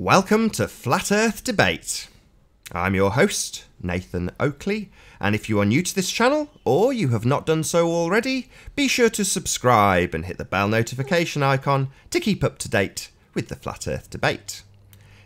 Welcome to Flat Earth Debate. I'm your host, Nathan Oakley, and if you are new to this channel, or you have not done so already, be sure to subscribe and hit the bell notification icon to keep up to date with the Flat Earth Debate.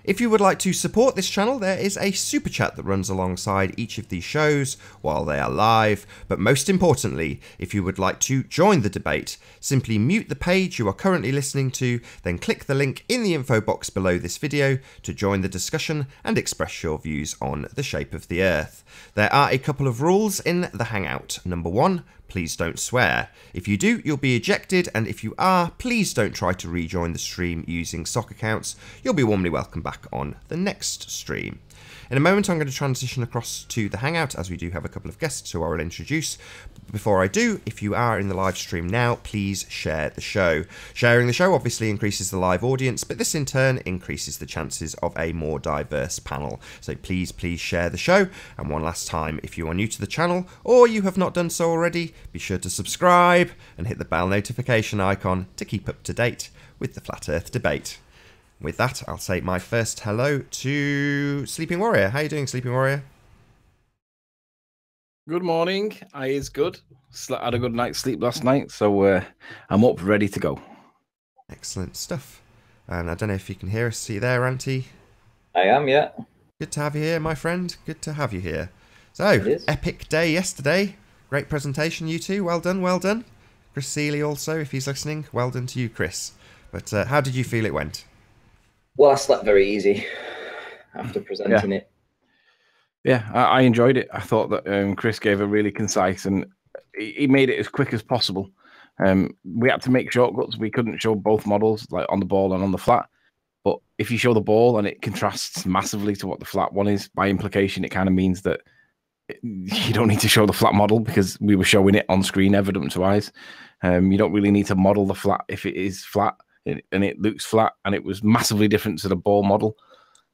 If you would like to support this channel, there is a super chat that runs alongside each of these shows while they are live, but most importantly, if you would like to join the debate, simply mute the page you are currently listening to, then click the link in the info box below this video to join the discussion and express your views on the shape of the Earth. There are a couple of rules in the Hangout. Number one, please don't swear. If you do, you'll be ejected, and if you are, please don't try to rejoin the stream using sock accounts. You'll be warmly welcome back on the next stream. In a moment, I'm going to transition across to the Hangout, as we do have a couple of guests who I will introduce. But before I do, if you are in the live stream now, please share the show. Sharing the show obviously increases the live audience, but this in turn increases the chances of a more diverse panel. So please share the show. And one last time, if you are new to the channel, or you have not done so already, be sure to subscribe and hit the bell notification icon to keep up to date with the Flat Earth Debate. With that, I'll say my first hello to Sleeping Warrior. How are you doing, Sleeping Warrior? Good morning. I is good. Had a good night's sleep last night, so I'm up, ready to go. Excellent stuff. And I don't know if you can hear us. See you there, Auntie? I am, yeah. Good to have you here, my friend. Good to have you here. So, epic day yesterday. Great presentation, you two. Well done, well done. Chris Seeley also, if he's listening. Well done to you, Chris. But how did you feel it went? Well, I slept very easy after presenting it. Yeah, I enjoyed it. I thought that Chris gave a really concise, and he made it as quick as possible. We had to make shortcuts. We couldn't show both models, like on the ball and on the flat. But if you show the ball and it contrasts massively to what the flat one is, by implication, it kind of means that you don't need to show the flat model because we were showing it on screen evidence-wise. You don't really need to model the flat if it is flat. And it looks flat, and it was massively different to the ball model.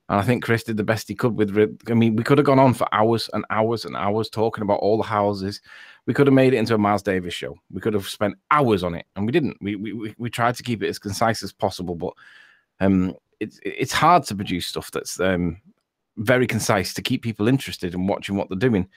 And I think Chris did the best he could with. I mean, we could have gone on for hours and hours and hours talking about all the houses. We could have made it into a Miles Davis show. We could have spent hours on it, and we didn't. We tried to keep it as concise as possible, but it's hard to produce stuff that's very concise to keep people interested in watching what they're doing.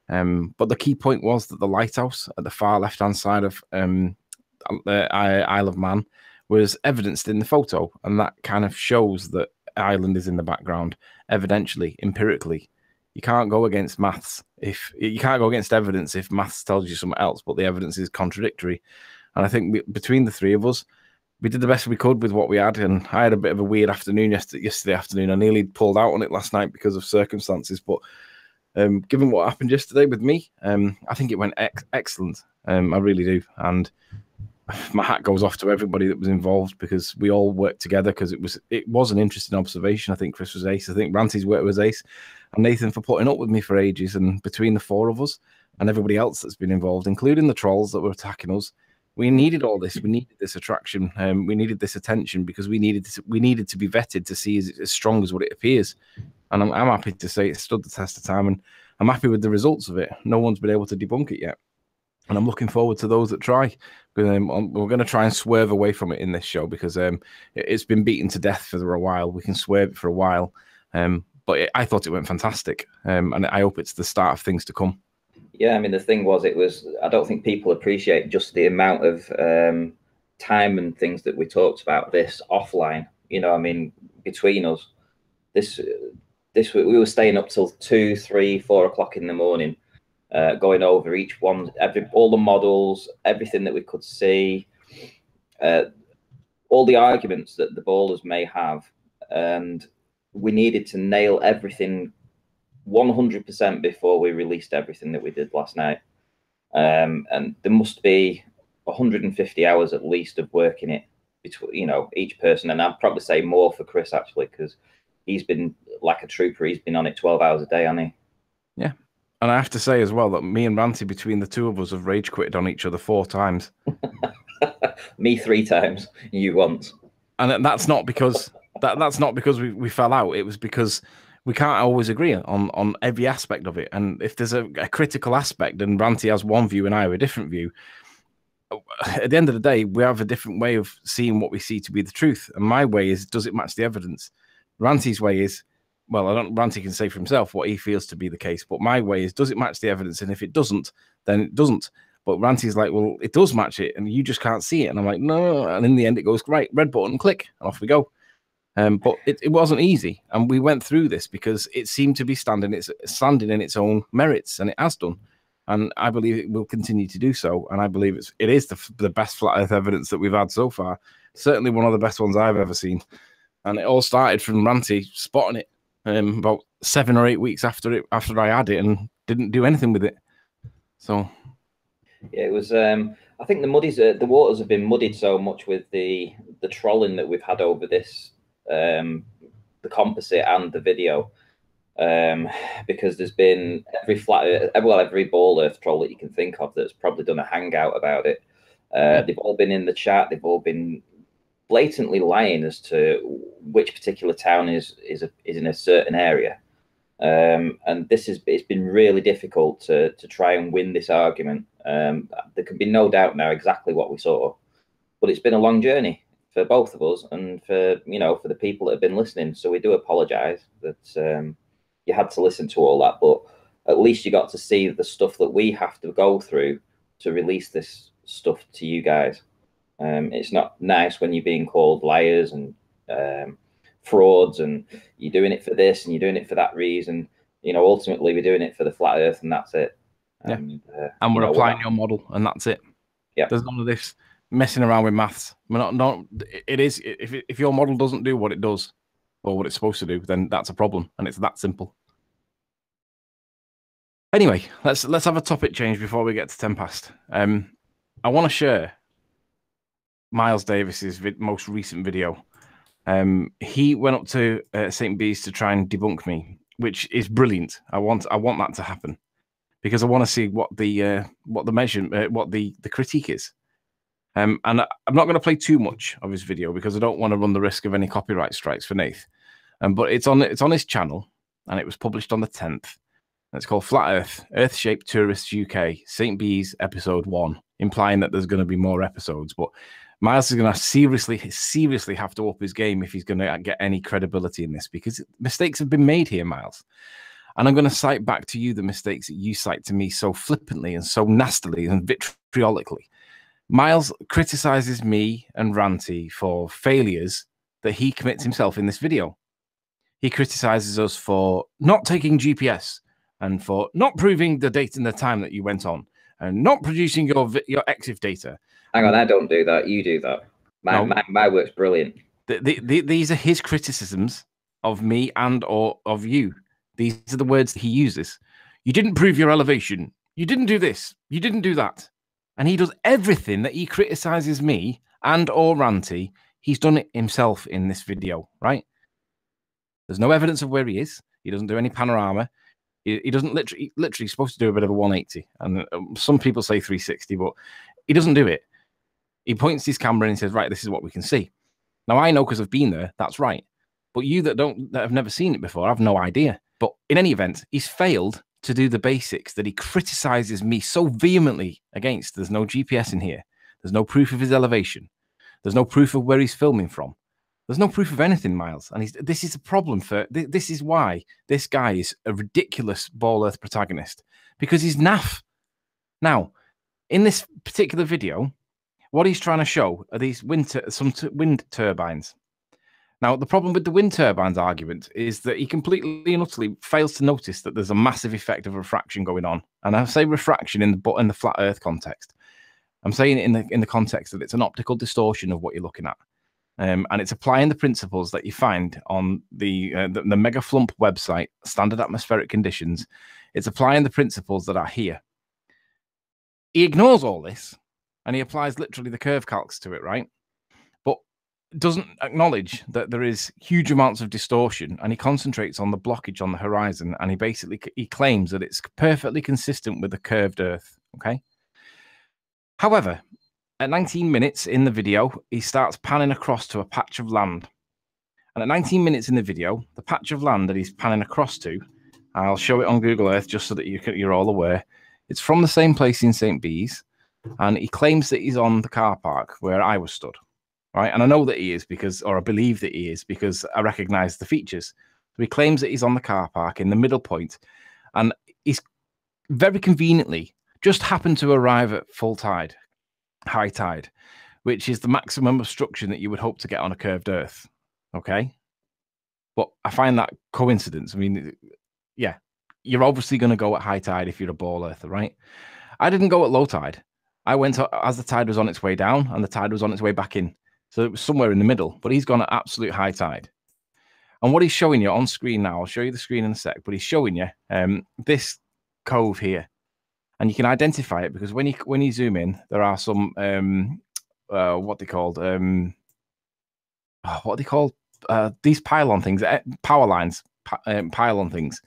But the key point was that the lighthouse at the far left-hand side of Isle of Man was evidenced in the photo, and that kind of shows that island is in the background, evidentially, empirically. You can't go against maths if you can't go against evidence if maths tells you something else, but the evidence is contradictory. And I think between the three of us, we did the best we could with what we had. And I had a bit of a weird afternoon yesterday afternoon. I nearly pulled out on it last night because of circumstances, but given what happened yesterday with me, I think it went excellent. I really do. And my hat goes off to everybody that was involved because we all worked together because it was an interesting observation. I think Chris was ace. I think Ranty's work was ace. And Nathan for putting up with me for ages. And between the four of us and everybody else that's been involved, including the trolls that were attacking us, we needed all this. We needed this attraction. We needed this attention because we needed to be vetted to see as strong as what it appears. And I'm happy to say it stood the test of time. And I'm happy with the results of it. No one's been able to debunk it yet. And I'm looking forward to those that try. We're going to try and swerve away from it in this show because it's been beaten to death for a while. We can swerve it for a while. But I thought it went fantastic. And I hope it's the start of things to come. Yeah, I mean, the thing was, I don't think people appreciate just the amount of time and things that we talked about this offline. You know, I mean, between us, we were staying up till 2, 3, 4 o'clock in the morning. Going over each one, all the models, everything that we could see, all the arguments that the ballers may have, and we needed to nail everything 100% before we released everything that we did last night. And there must be 150 hours at least of working it between, each person, and I'd probably say more for Chris actually, because he's been like a trooper. He's been on it 12 hours a day, hasn't he? Yeah. And I have to say as well that me and Ranty, between the two of us, have rage quitted on each other 4 times. Me 3 times, you once. And that's not because we fell out. It was because we can't always agree on every aspect of it. And if there's a critical aspect and Ranty has one view and I have a different view, at the end of the day, we have a different way of seeing what we see to be the truth. And my way is, does it match the evidence? Ranty's way is, well, I don't. Ranty can say for himself what he feels to be the case, but my way is, does it match the evidence? And if it doesn't, then it doesn't. But Ranty's like, well, it does match it, and you just can't see it. And I'm like, no. And in the end, it goes, right, red button, click, and off we go. But it wasn't easy, and we went through this because it seemed to be standing in its own merits, and it has done. And I believe it will continue to do so. And I believe it is the best flat Earth evidence that we've had so far. Certainly one of the best ones I've ever seen. And it all started from Ranty spotting it about 7 or 8 weeks after I had it, and didn't do anything with it. So yeah, it was. I think the waters have been muddied so much with the trolling that we've had over this, the composite and the video, because there's been every ball Earth troll that you can think of that's probably done a hangout about it. They've all been in the chat. They've all been blatantly lying as to which particular town is in a certain area, and it's been really difficult to try and win this argument. There can be no doubt now exactly what we saw, but it's been a long journey for both of us and for the people that have been listening. So we do apologize that you had to listen to all that, but at least you got to see the stuff that we have to go through to release this stuff to you guys. It's not nice when you're being called liars and frauds, and you're doing it for this and you're doing it for that reason. Ultimately we're doing it for the flat Earth, and that's it. And we're applying your model, and that's it. Yeah, there's none of this messing around with maths. We're not. It is, if your model doesn't do what it does or what it's supposed to do, then that's a problem, and it's that simple. Anyway, let's have a topic change before we get to 10 past. I want to share Miles Davis's most recent video. He went up to St. Bees to try and debunk me, which is brilliant. I want that to happen because I want to see what the critique is. And I'm not going to play too much of his video because I don't want to run the risk of any copyright strikes for Nath. But it's on his channel, and it was published on the 10th. It's called Flat Earth, Earth-Shaped Tourists UK, St. Bees, Episode 1, implying that there's going to be more episodes. But Miles is going to seriously have to up his game if he's going to get any credibility in this, because mistakes have been made here, Miles. And I'm going to cite back to you the mistakes that you cite to me so flippantly and so nastily and vitriolically. Miles criticizes me and Ranty for failures that he commits himself in this video. He criticizes us for not taking GPS, and for not proving the date and the time that you went on, and not producing your EXIF data. Hang on, I don't do that. You do that. My work's brilliant. These are his criticisms of me and or of you. These are the words that he uses. You didn't prove your elevation. You didn't do this. You didn't do that. And he does everything that he criticizes me and or Ranty. He's done it himself in this video, right? There's no evidence of where he is. He doesn't do any panorama. He doesn't literally supposed to do a bit of a 180, and some people say 360, but he doesn't do it. He points his camera and he says, right, this is what we can see. Now I know because I've been there, that's right. But you that have never seen it before, have no idea. But in any event, he's failed to do the basics that he criticizes me so vehemently against. There's no GPS in here. There's no proof of his elevation. There's no proof of where he's filming from. There's no proof of anything, Miles. And this is a problem this is why this guy is a ridiculous Ball Earth protagonist, because he's naff. Now, in this particular video, what he's trying to show are these some wind turbines. Now, the problem with the wind turbines argument is that he completely and utterly fails to notice that there's a massive effect of refraction going on. And I say refraction in the flat Earth context. I'm saying it in the context that it's an optical distortion of what you're looking at. And it's applying the principles that you find on the Mega Flump website, Standard Atmospheric Conditions. It's applying the principles that are here. He ignores all this, and he applies literally the curve calcs to it, right? But doesn't acknowledge that there is huge amounts of distortion, and he concentrates on the blockage on the horizon, and he claims that it's perfectly consistent with the curved Earth, okay? However, at 19 minutes in the video, he starts panning across to a patch of land. And at 19 minutes in the video, the patch of land that he's panning across to, I'll show it on Google Earth just so that you're all aware, it's from the same place in St. Bees, and he claims that he's on the car park where I was stood. right? And I know that he is because, or I believe that he is because I recognize the features. So he claims that he's on the car park in the middle point, and he's very conveniently just happened to arrive at full tide, high tide, which is the maximum obstruction that you would hope to get on a curved Earth. Okay. But I find that coincidence. I mean, yeah, you're obviously going to go at high tide if you're a ball earther, right? I didn't go at low tide. I went as the tide was on its way down and the tide was on its way back in. So it was somewhere in the middle, but he's gone at absolute high tide. And what he's showing you on screen now, I'll show you the screen in a sec, but he's showing you this cove here. And you can identify it because when you zoom in, there are some, what they called, what are they called? These pylon things, power lines, pylon things.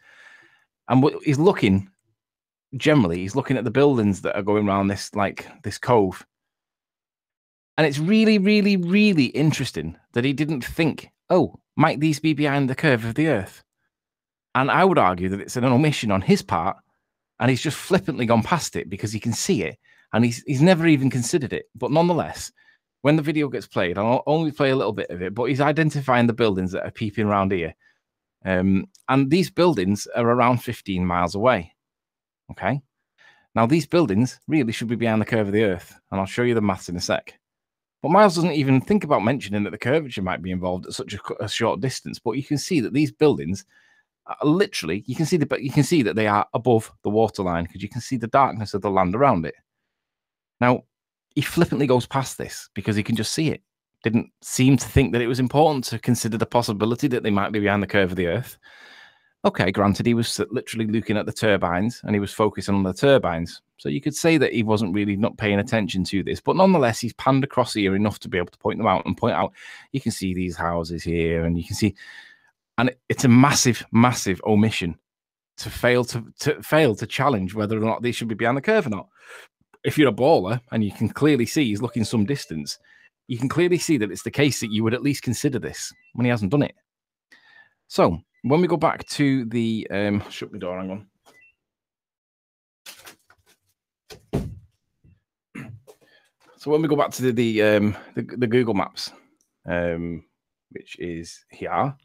And what he's looking, generally, he's looking at the buildings that are going around this cove. And it's really, really, really interesting that he didn't think, oh, might these be behind the curve of the Earth? And I would argue that it's an omission on his part, and he's just flippantly gone past it because he can see it, and he's never even considered it. But nonetheless, when the video gets played, I'll only play a little bit of it, but he's identifying the buildings that are peeping around here. And these buildings are around 15 miles away. Okay. Now, these buildings really should be behind the curve of the Earth, and I'll show you the maths in a sec. But Miles doesn't even think about mentioning that the curvature might be involved at such a short distance. But you can see that these buildings are literally, you can see that they are above the waterline because you can see the darkness of the land around it. Now, he flippantly goes past this because he can just see it. Didn't seem to think that it was important to consider the possibility that they might be behind the curve of the Earth. Okay, granted, he was literally looking at the turbines and he was focusing on the turbines. So you could say that he wasn't really not paying attention to this. But nonetheless, he's panned across here enough to be able to point them out and point out, you can see these houses here and you can see, and it's a massive, massive omission to fail to challenge whether or not they should be behind the curve or not. If you're a baller and you can clearly see he's looking some distance, you can clearly see that it's the case that you would at least consider this when he hasn't done it. So when we go back to the shut my door, hang on. So when we go back to the Google Maps, which is here,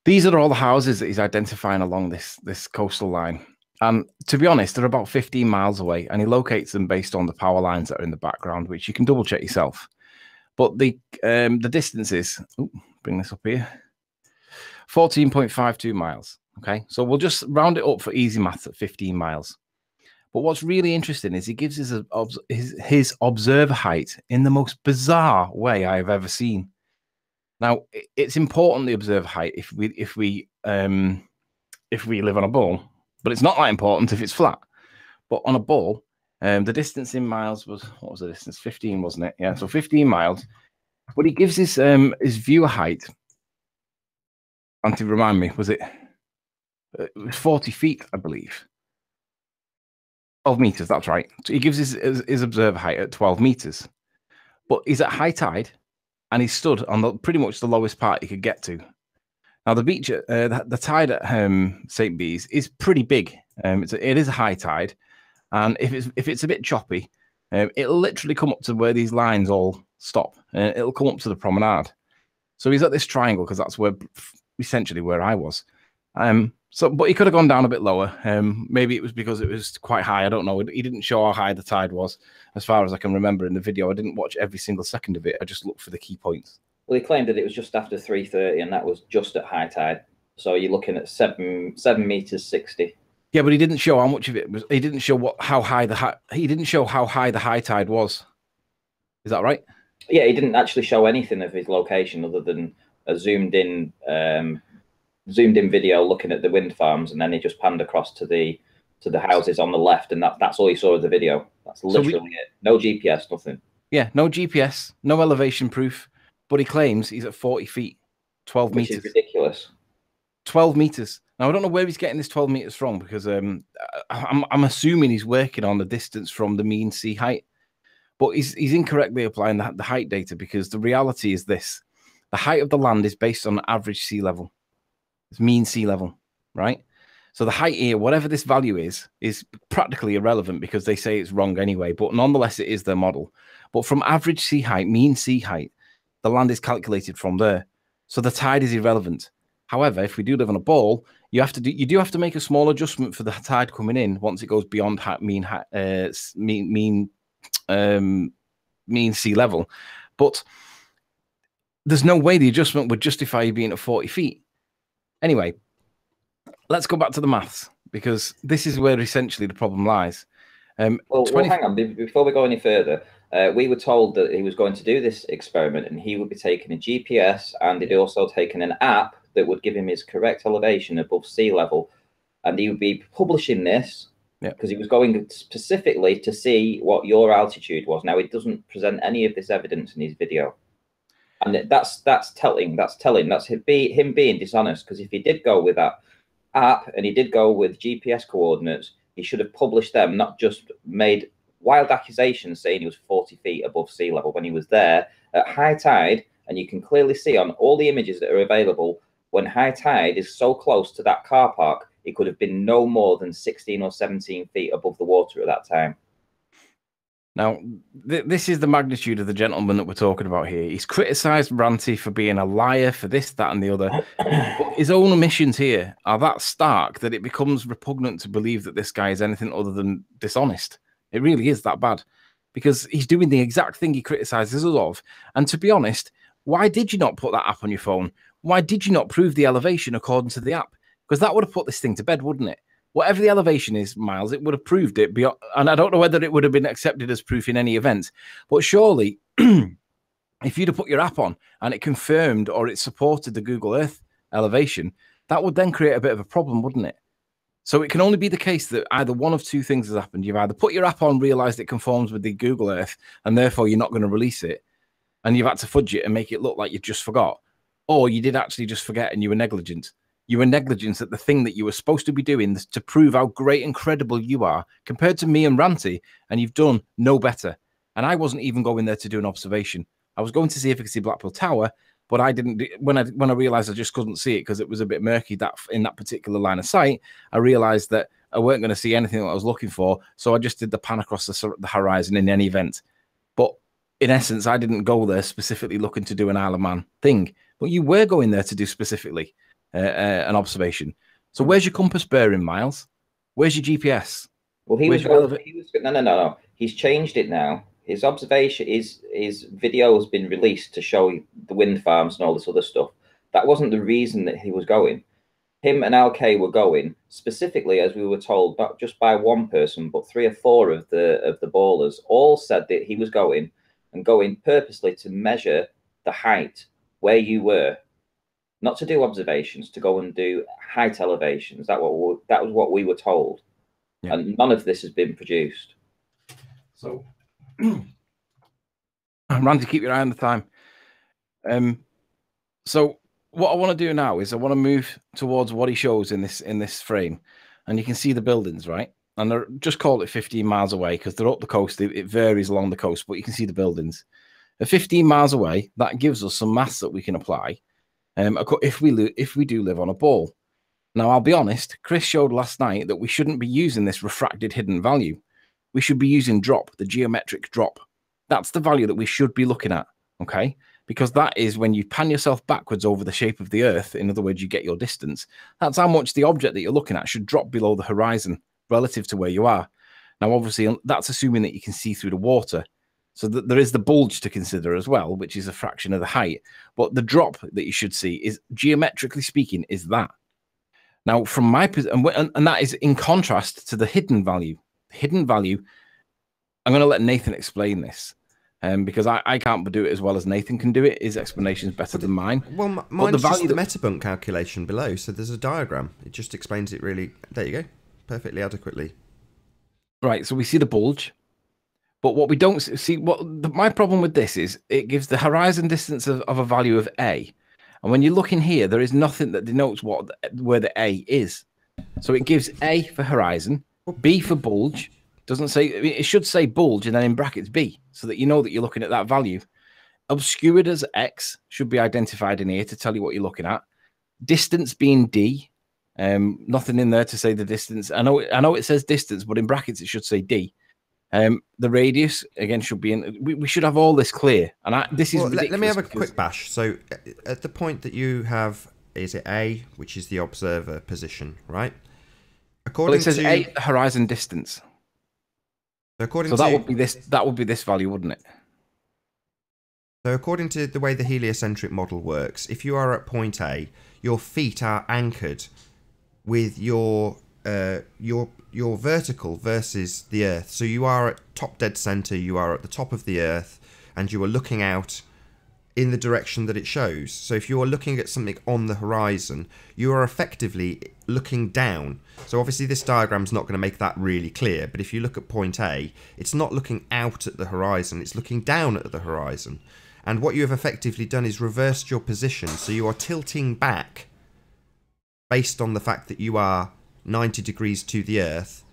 these are all the houses that he's identifying along this coastal line. And to be honest, they're about 15 miles away, and he locates them based on the power lines that are in the background, which you can double check yourself. But the distances, bring this up here, 14.52 miles. Okay, so we'll just round it up for easy maths at 15 miles. But what's really interesting is he gives his observer height in the most bizarre way I've ever seen. Now, it's important, the observer height, if we live on a ball, but it's not that important if it's flat. But on a ball, the distance in miles was, what was the distance? 15, wasn't it? Yeah, so 15 miles. But he gives his viewer height, and to remind me, it was 40 feet, I believe. 12 meters, that's right. So he gives his observer height at 12 meters. But he's at high tide, and he stood on pretty much the lowest part he could get to. Now, the beach, the tide at St. Bees is pretty big. It is a high tide, and if it's a bit choppy, it'll literally come up to where these lines all stop. It'll come up to the promenade. So he's at this triangle because that's essentially where I was. But he could have gone down a bit lower. Maybe it was because it was quite high. I don't know. He didn't show how high the tide was, as far as I can remember in the video. I didn't watch every single second of it. I just looked for the key points. Well, he claimed that it was just after 3:30, and that was just at high tide. So you're looking at 7 meters 60. Yeah, but he didn't show how much of it was. He didn't show he didn't show how high the high tide was. Is that right? Yeah, he didn't actually show anything of his location other than a zoomed in video looking at the wind farms, and then he just panned across to the houses on the left, and that's all he saw of the video. That's literally it. No GPS, nothing. Yeah, no GPS, no elevation proof. But he claims he's at 40 feet, 12 Which meters. Is ridiculous. 12 meters. Now, I don't know where he's getting this 12 meters from, because I'm assuming he's working on the distance from the mean sea height. But he's incorrectly applying the height data, because the reality is this. The height of the land is based on average sea level. It's mean sea level, right? So the height here, whatever this value is practically irrelevant because they say it's wrong anyway, but nonetheless, it is their model. But from average sea height, mean sea height, the land is calculated from there. So the tide is irrelevant. However, if we do live on a ball, you do have to make a small adjustment for the tide coming in once it goes beyond mean sea level. But there's no way the adjustment would justify you being at 40 feet. Anyway, let's go back to the maths, because this is where essentially the problem lies. Well, hang on. Before we go any further, we were told that he was going to do this experiment and he would be taking a GPS, and he'd also taken an app that would give him his correct elevation above sea level. And he would be publishing this because he was going specifically to see what your altitude was. Now, he doesn't present any of this evidence in his video. And that's telling. That's him being dishonest, because if he did go with that app and he did go with GPS coordinates, he should have published them, not just made wild accusations saying he was 40 feet above sea level when he was there at high tide. And you can clearly see on all the images that are available, when high tide is so close to that car park, it could have been no more than 16 or 17 feet above the water at that time. Now, this is the magnitude of the gentleman that we're talking about here. He's criticised Ranty for being a liar, for this, that, and the other. But his own omissions here are that stark that it becomes repugnant to believe that this guy is anything other than dishonest. It really is that bad, because he's doing the exact thing he criticises us of. And to be honest, why did you not put that app on your phone? Why did you not prove the elevation according to the app? Because that would have put this thing to bed, wouldn't it? Whatever the elevation is, Miles, it would have proved it. Beyond, and I don't know whether it would have been accepted as proof in any event. But surely, if you'd have put your app on and it confirmed or it supported the Google Earth elevation, that would then create a bit of a problem, wouldn't it? So it can only be the case that either one of two things has happened. You've either put your app on, realized it conforms with the Google Earth, and therefore you're not going to release it, and you've had to fudge it and make it look like you just forgot. Or you did actually just forget and you were negligent. You were negligent at the thing that you were supposed to be doing to prove how great and credible you are compared to me and Ranty, and you've done no better. And I wasn't even going there to do an observation. I was going to see if I could see Blackpool Tower, but I didn't. When I realised I just couldn't see it because it was a bit murky in that particular line of sight, I realised that I weren't going to see anything that I was looking for, so I just did the pan across the horizon in any event. But in essence, I didn't go there specifically looking to do an Isle of Man thing, but you were going there to do specifically an observation. So where's your compass bearing, Miles? Where's your GPS? Well, no. He's changed it now. His observation, his video has been released to show the wind farms and all this other stuff. That wasn't the reason that he was going. Him and LK were going specifically, as we were told, not just by one person, but 3 or 4 of the ballers all said that he was going purposely to measure the height where you were. Not to do observations, to go and do height elevations. That was what we were told. Yeah. And none of this has been produced. So, Randy, keep your eye on the time. So what I want to do now is I want to move towards what he shows in this frame. And you can see the buildings, right? And they're just call it 15 miles away because they're up the coast. It varies along the coast, but you can see the buildings. At 15 miles away, that gives us some maths that we can apply. If we do live on a ball. Now, I'll be honest, Chris showed last night that we shouldn't be using this refracted hidden value. We should be using drop, the geometric drop. That's the value that we should be looking at, okay? Because that is when you pan yourself backwards over the shape of the Earth. In other words, you get your distance. That's how much the object that you're looking at should drop below the horizon relative to where you are. Now, obviously, that's assuming that you can see through the water. So there is the bulge to consider as well, which is a fraction of the height. But the drop that you should see is, geometrically speaking, is that. Now, from my position, and that is in contrast to the hidden value. The hidden value, I'm going to let Nathan explain this, because I can't do it as well as Nathan can do it. His explanation is better than mine. Well, mine's just the metabunk calculation below, so there's a diagram. It just explains it really, there you go, perfectly adequately. Right, so we see the bulge. But what we don't see, my problem with this is it gives the horizon distance of a value of A. And when you look in here, there is nothing that denotes where the A is. So it gives A for horizon, B for bulge. Doesn't say, it should say bulge and then in brackets B, so that you know that you're looking at that value. Obscured as X should be identified in here to tell you what you're looking at. Distance being D, Nothing in there to say the distance. I know it says distance, but in brackets it should say D. The radius again should be in. We should have all this clear. And this is ridiculous. Let me have a quick bash. So at the point that you have, is it A, which is the observer position, right? According it says to A, the horizon distance. According that would be this. That would be this value, wouldn't it? So according to the way the heliocentric model works, if you are at point A, your feet are anchored with your vertical versus the Earth. So you are at top dead center, you are at the top of the Earth, and you are looking out in the direction that it shows. So if you are looking at something on the horizon, you are effectively looking down. So obviously this diagram's not going to make that really clear, but if you look at point A, it's not looking out at the horizon, it's looking down at the horizon. And what you have effectively done is reversed your position, so you are tilting back based on the fact that you are 90 degrees to the Earth.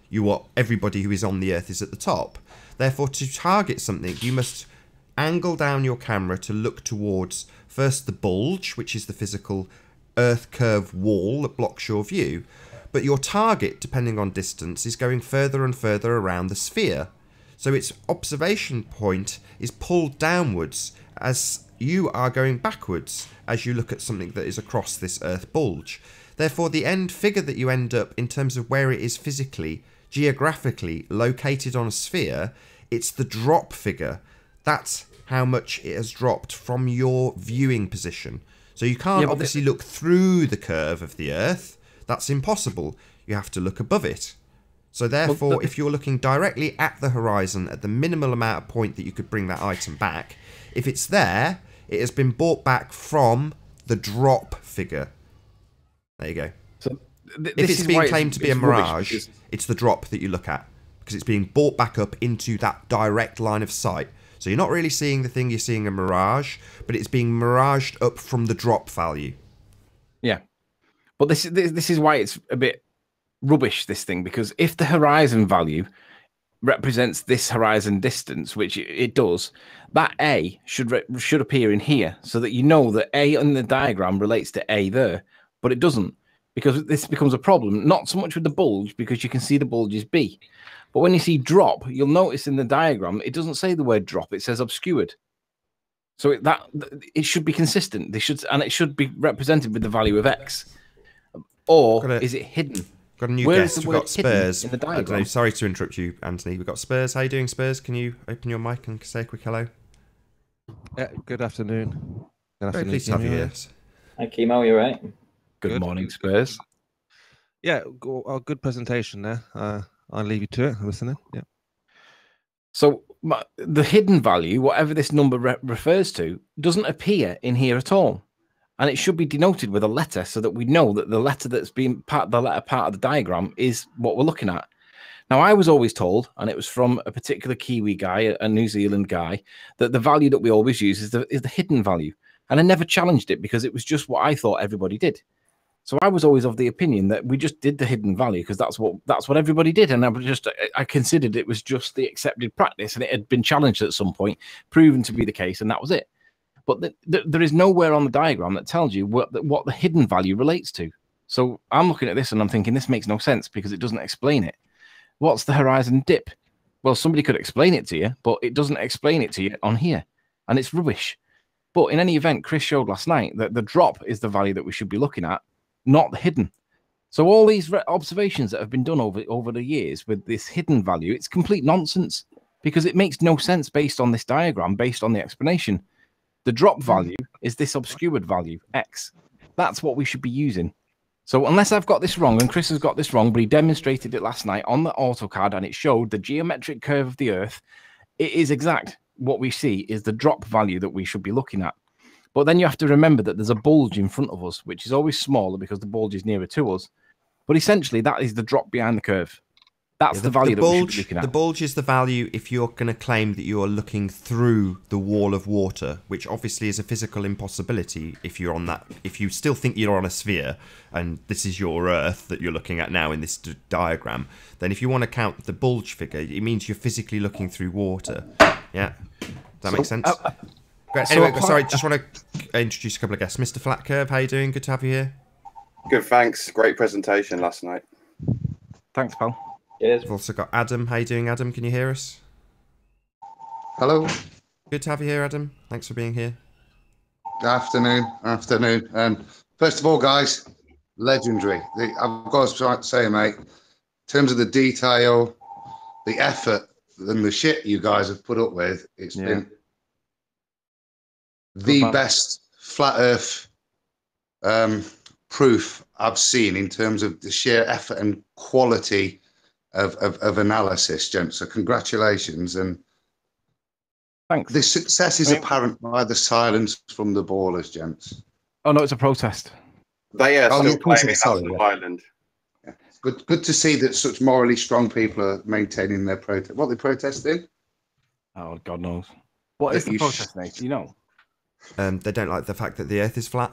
Everybody who is on the Earth is at the top. Therefore, to target something, you must angle down your camera to look towards first the bulge, which is the physical Earth curve wall that blocks your view. But your target, depending on distance, is going further and further around the sphere. So its observation point is pulled downwards as you are going backwards as you look at something that is across this Earth bulge. Therefore, the end figure that you end up in terms of where it is physically, geographically located on a sphere, it's the drop figure. That's how much it has dropped from your viewing position. So you can't obviously look through the curve of the Earth. That's impossible. You have to look above it. So therefore, if you're looking directly at the horizon at the minimal amount of point that you could bring that item back, if it's there, it has been brought back from the drop figure. There you go. So if it's being claimed to be a mirage, it's the drop that you look at, because it's being brought back up into that direct line of sight. So you're not really seeing the thing, you're seeing a mirage, but it's being miraged up from the drop value. Yeah. But this is why it's a bit rubbish, this thing, because if the horizon value represents this horizon distance, which it does, that A should appear in here, so that you know that A in the diagram relates to A there, but it doesn't, because this becomes a problem, not so much with the bulge, because you can see the bulge is B. But when you see drop, you'll notice in the diagram, it doesn't say the word drop, it says obscured. So it should be consistent. It should be represented with the value of X. Or is it hidden? Got a new guest. We've got Spurs. I don't know, sorry to interrupt you, Anthony. We've got Spurs. How you doing, Spurs? Can you open your mic and say a quick hello? Yeah, good afternoon. Good afternoon. Very pleased to have you here. Hi, Kimo. You right? Good morning, Spurs. Yeah, good presentation there. I'll leave you to it. Listening. Yeah. So the hidden value, whatever this number refers to, doesn't appear in here at all. And it should be denoted with a letter so that we know that the letter that's being the letter part of the diagram is what we're looking at. Now, I was always told, and it was from a particular Kiwi guy, a New Zealand guy, that the value that we always use is the hidden value. And I never challenged it because it was just what I thought everybody did. So I was always of the opinion that we just did the hidden value because that's what everybody did. And I considered it was just the accepted practice, and it had been challenged at some point, proven to be the case, and that was it. But there is nowhere on the diagram that tells you what the hidden value relates to. So I'm looking at this and I'm thinking this makes no sense because it doesn't explain it. What's the horizon dip? Well, somebody could explain it to you, but it doesn't explain it to you on here. And it's rubbish. But in any event, Chris showed last night that the drop is the value that we should be looking at, not the hidden. So all these observations that have been done over the years with this hidden value, it's complete nonsense because it makes no sense based on this diagram, based on the explanation. The drop value is this obscured value, X. That's what we should be using. So unless I've got this wrong, and Chris has got this wrong, but he demonstrated it last night on the AutoCAD, and it showed the geometric curve of the Earth, it is exact. What we see is the drop value that we should be looking at. But then you have to remember that there's a bulge in front of us, which is always smaller because the bulge is nearer to us. But essentially, that is the drop behind the curve. That's the value that we should be looking at. The bulge is the value if you're going to claim that you are looking through the wall of water, which obviously is a physical impossibility if you're on that. If you still think you're on a sphere and this is your Earth that you're looking at now in this diagram, then if you want to count the bulge figure, it means you're physically looking through water. Yeah, does that make sense? Great. Anyway, sorry, just want to introduce a couple of guests. Mr. Flat Curve, how you doing? Good to have you here. Good, thanks. Great presentation last night. Thanks, pal. Cheers. We've also got Adam. How you doing, Adam? Can you hear us? Hello. Good to have you here, Adam. Thanks for being here. Afternoon. And first of all, guys, legendary. I've got to say, mate, in terms of the detail, the effort, and the shit you guys have put up with, it's been the best flat Earth proof I've seen in terms of the sheer effort and quality of analysis, gents. So congratulations. And thanks. the success is apparent by the silence from the ballers, gents. Oh, no, it's a protest. They are still claiming sorry, that's the island. Yeah. Good to see that such morally strong people are maintaining their protest. What are they protesting? Oh, God knows. What is the protest, Nate? Do you know? They don't like the fact that the Earth is flat.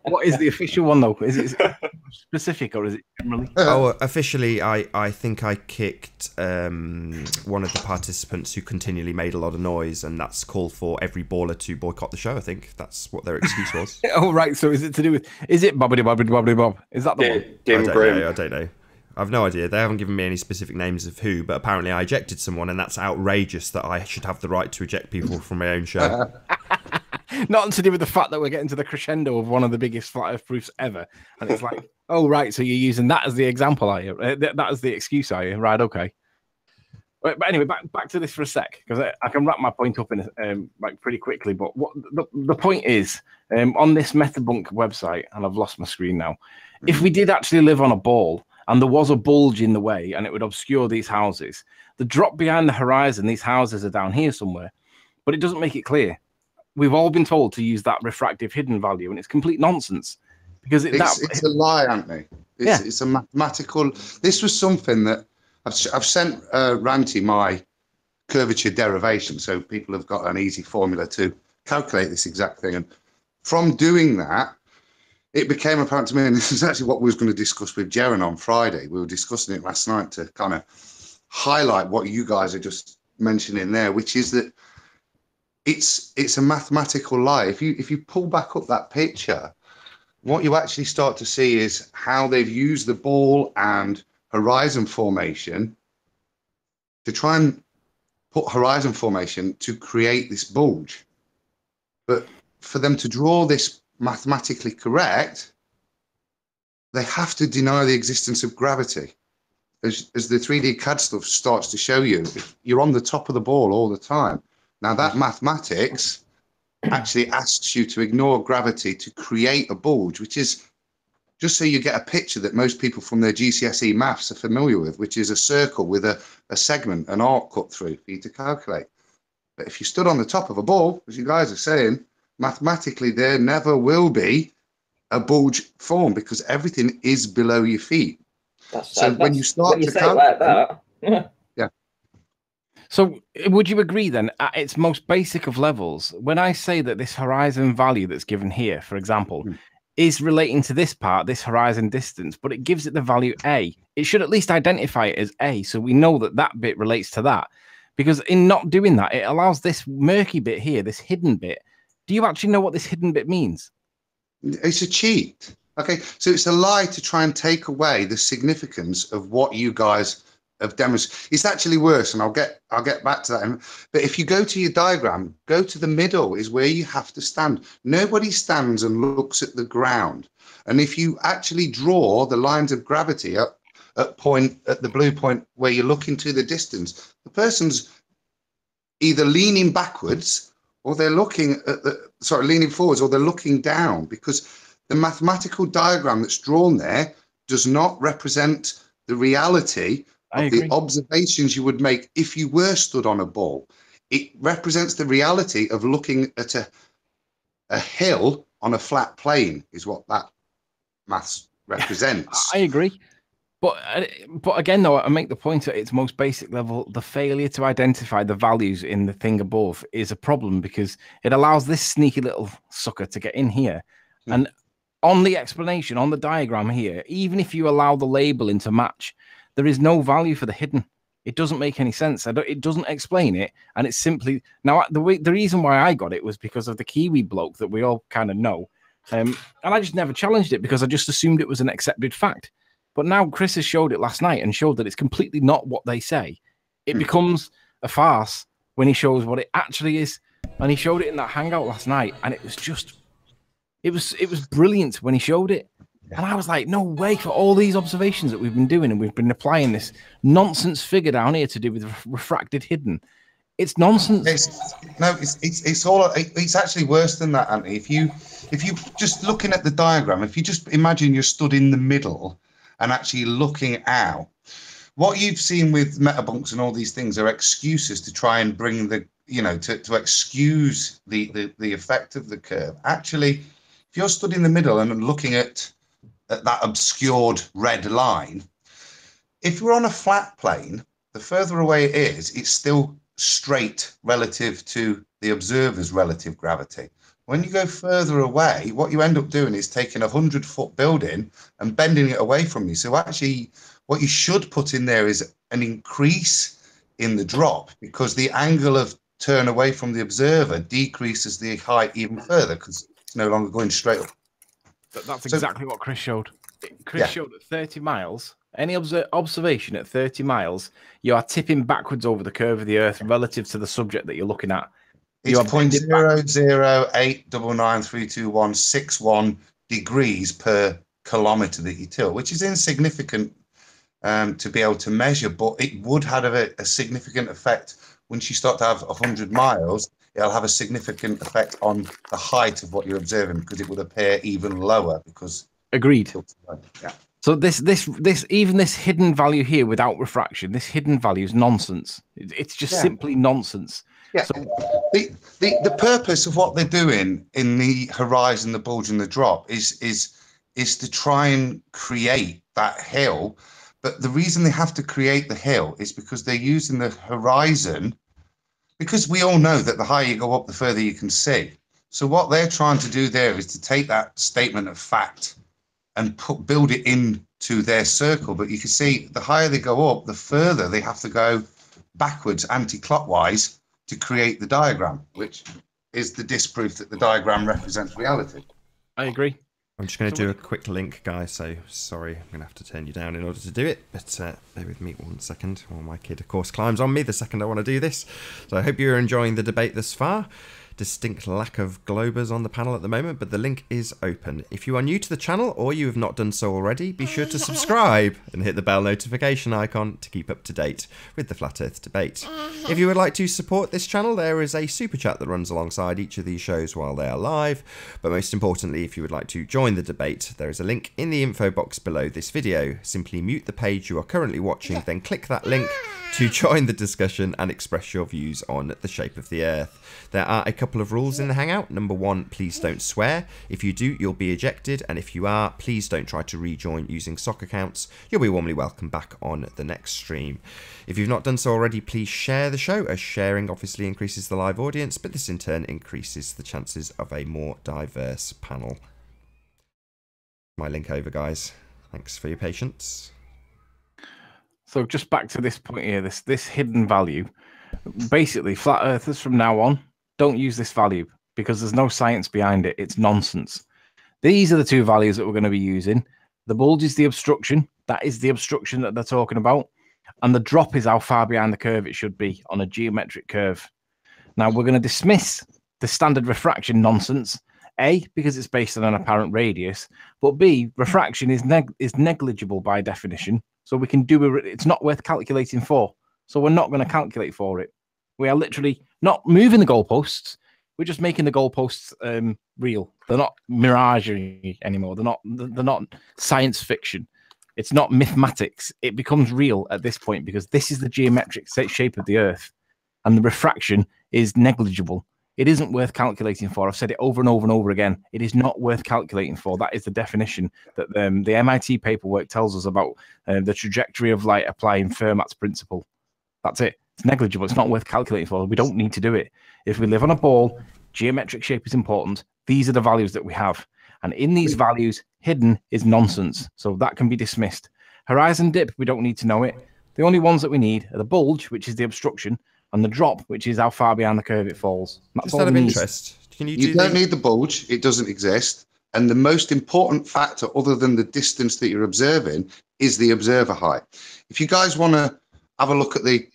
What is the official one, though? Is it specific or is it generally? Oh, officially, I think I kicked one of the participants who continually made a lot of noise, and that's called for every baller to boycott the show. I think that's what their excuse was. Oh, right. So is it to do with? Is it bobbity bobbity bobbity bob? Is that the one? I don't know. I've no idea. They haven't given me any specific names of who, but apparently I ejected someone, and that's outrageous that I should have the right to eject people from my own show. Not to do with the fact that we're getting to the crescendo of one of the biggest flat Earth proofs ever, and it's like, oh right, so you're using that as the example, are you? That is the excuse, are you? Right, okay. But anyway, back to this for a sec, because I can wrap my point up in like pretty quickly. But what the point is, on this Metabunk website, and I've lost my screen now. If we did actually live on a ball and there was a bulge in the way and it would obscure these houses, the drop behind the horizon, these houses are down here somewhere, but it doesn't make it clear. We've all been told to use that refractive hidden value, and it's complete nonsense because it's a lie, Anthony. It's a mathematical. This was something that I've sent Ranty my curvature derivation, so people have got an easy formula to calculate this exact thing. And from doing that, it became apparent to me, and this is actually what we was going to discuss with Jaren on Friday. We were discussing it last night to kind of highlight what you guys are just mentioning there, which is that it's a mathematical lie. If you pull back up that picture, what you actually start to see is how they've used the ball and horizon formation to try and put horizon formation to create this bulge. But for them to draw this mathematically correct, they have to deny the existence of gravity. As the 3D CAD stuff starts to show you, if you're on the top of the ball all the time. Now that mathematics actually asks you to ignore gravity to create a bulge, which is, just so you get a picture that most people from their GCSE maths are familiar with, which is a circle with a segment, an arc cut through for you to calculate. But if you stood on the top of a ball, as you guys are saying, mathematically there never will be a bulge form because everything is below your feet. When you start to calculate like that. So would you agree then, at its most basic of levels, when I say that this horizon value that's given here, for example, is relating to this part, this horizon distance, but it gives it the value A, it should at least identify it as A, so we know that that bit relates to that. Because in not doing that, it allows this murky bit here, this hidden bit. Do you actually know what this hidden bit means? It's a cheat. Okay, so it's a lie to try and take away the significance of what you guys have demonstrated. It's actually worse, and I'll get back to that. But if you go to your diagram, go to the middle is where you have to stand. Nobody stands and looks at the ground. And if you actually draw the lines of gravity up at the blue point where you're looking to the distance, the person's either leaning backwards or they're looking at leaning forwards, or they're looking down, because the mathematical diagram that's drawn there does not represent the reality of the observations you would make if you were stood on a ball. It represents the reality of looking at a hill on a flat plane, is what that maths represents. I agree. But again, though, I make the point at its most basic level, the failure to identify the values in the thing above is a problem, because it allows this sneaky little sucker to get in here. And on the explanation, on the diagram here, even if you allow the labeling to match, there is no value for the hidden. It doesn't make any sense. It doesn't explain it. And it's simply... Now, the reason why I got it was because of the Kiwi bloke that we all kind of know. And I just never challenged it because I just assumed it was an accepted fact. But now Chris has showed it last night and showed that it's completely not what they say. It becomes a farce when he shows what it actually is. And he showed it in that hangout last night, and it was just, it was brilliant when he showed it. And I was like, no way, for all these observations that we've been doing, and we've been applying this nonsense figure down here to do with refracted hidden. It's nonsense. It's actually worse than that, Anthony. If you just looking at the diagram, if you just imagine you're stood in the middle and actually looking out, what you've seen with metabunks and all these things are excuses to try and bring the, to excuse the effect of the curve. Actually, if you're stood in the middle and looking at that obscured red line, if we're on a flat plane, the further away it is, it's still straight relative to the observer's relative gravity. When you go further away, what you end up doing is taking a 100-foot building and bending it away from you. So actually, what you should put in there is an increase in the drop, because the angle of turn away from the observer decreases the height even further because it's no longer going straight up. That's exactly what Chris showed. Chris showed at 30 miles, any observation at 30 miles, you are tipping backwards over the curve of the Earth relative to the subject that you're looking at. It's 0.00899332161 degrees per kilometre that you tilt, which is insignificant to be able to measure, but it would have a significant effect. Once you start to have 100 miles, it'll have a significant effect on the height of what you're observing, because it would appear even lower. Because agreed. Yeah. So this even this hidden value here without refraction, this hidden value is nonsense. It's just simply nonsense. Yeah. So the purpose of what they're doing in the horizon, the bulge, and the drop is to try and create that hill. But the reason they have to create the hill is because they're using the horizon, because we all know that the higher you go up, the further you can see. So what they're trying to do there is to take that statement of fact and build it into their circle. But you can see the higher they go up, the further they have to go backwards, anti-clockwise, to create the diagram, which is the disproof that the diagram represents reality. I agree. I'm just going to do a quick link, guys, so sorry, I'm going to have to turn you down in order to do it, but bear with me 1 second while my kid, of course, climbs on me the second I want to do this. So I hope you're enjoying the debate thus far. Distinct lack of globers on the panel at the moment, but the link is open. If you are new to the channel or you have not done so already, be sure to subscribe and hit the bell notification icon to keep up to date with the Flat Earth debate. If you would like to support this channel, there is a super chat that runs alongside each of these shows while they are live. But most importantly, if you would like to join the debate, there is a link in the info box below this video. Simply mute the page you are currently watching, then click that link to join the discussion and express your views on the shape of the Earth. There are a couple of rules in the Hangout. Number 1, please don't swear. If you do, you'll be ejected, and if you are, please don't try to rejoin using sock accounts. You'll be warmly welcome back on the next stream. If you've not done so already, please share the show, as sharing obviously increases the live audience, but this in turn increases the chances of a more diverse panel. My link over, guys. Thanks for your patience. So just back to this point here, this hidden value. Basically, flat earthers from now on don't use this value because there's no science behind it. It's nonsense. These are the two values that we're going to be using. The bulge is the obstruction. That is the obstruction that they're talking about. And the drop is how far behind the curve it should be on a geometric curve. Now, we're going to dismiss the standard refraction nonsense. A, because it's based on an apparent radius. But B, refraction is negligible by definition. So we can do it. It's not worth calculating for. So we're not going to calculate for it. We are literally not moving the goalposts. We're just making the goalposts real. They're not mirage anymore. They're not science fiction. It's not mathematics. It becomes real at this point because this is the geometric shape of the Earth, and the refraction is negligible. It isn't worth calculating for. I've said it over and over and over again. It is not worth calculating for. That is the definition that the MIT paperwork tells us about the trajectory of light applying Fermat's principle. That's it. It's negligible. It's not worth calculating for. We don't need to do it. If we live on a ball, geometric shape is important. These are the values that we have. And in these values, hidden is nonsense. So that can be dismissed. Horizon dip, we don't need to know it. The only ones that we need are the bulge, which is the obstruction, and the drop, which is how far behind the curve it falls. Just out of interest, you don't need the bulge. It doesn't exist. And the most important factor, other than the distance that you're observing, is the observer height. If you guys want to have a look at the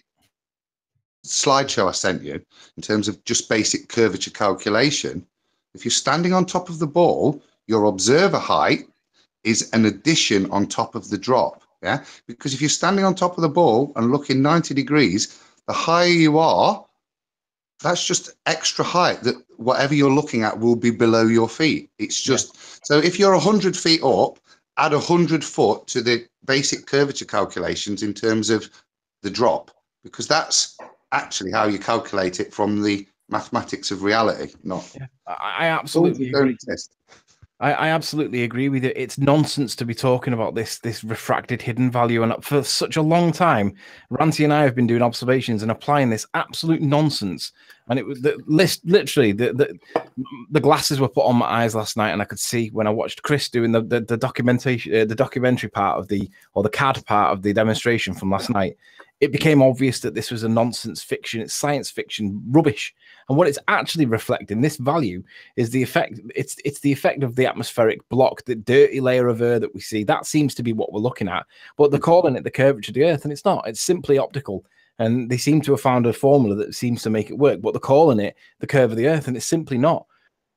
slideshow I sent you in terms of just basic curvature calculation, if you're standing on top of the ball, your observer height is an addition on top of the drop. Yeah, because if you're standing on top of the ball and looking 90 degrees, the higher you are, that's just extra height that whatever you're looking at will be below your feet. It's just, so if you're 100 feet up, add 100 foot to the basic curvature calculations in terms of the drop, because that's actually how you calculate it from the mathematics of reality. Not, I absolutely agree. I absolutely agree with you. It's nonsense to be talking about this refracted hidden value, and for such a long time, Ranty and I have been doing observations and applying this absolute nonsense. And it was literally the glasses were put on my eyes last night, and I could see when I watched Chris doing the documentation, the documentary part of the CAD part of the demonstration from last night. It became obvious that this was a nonsense fiction. It's science fiction rubbish. And what it's actually reflecting, this value, is the effect. It's the effect of the atmospheric block, the dirty layer of air that we see. That seems to be what we're looking at. But they're calling it the curvature of the Earth, and it's not. It's simply optical. And they seem to have found a formula that seems to make it work. But they're calling it the curve of the Earth, and it's simply not.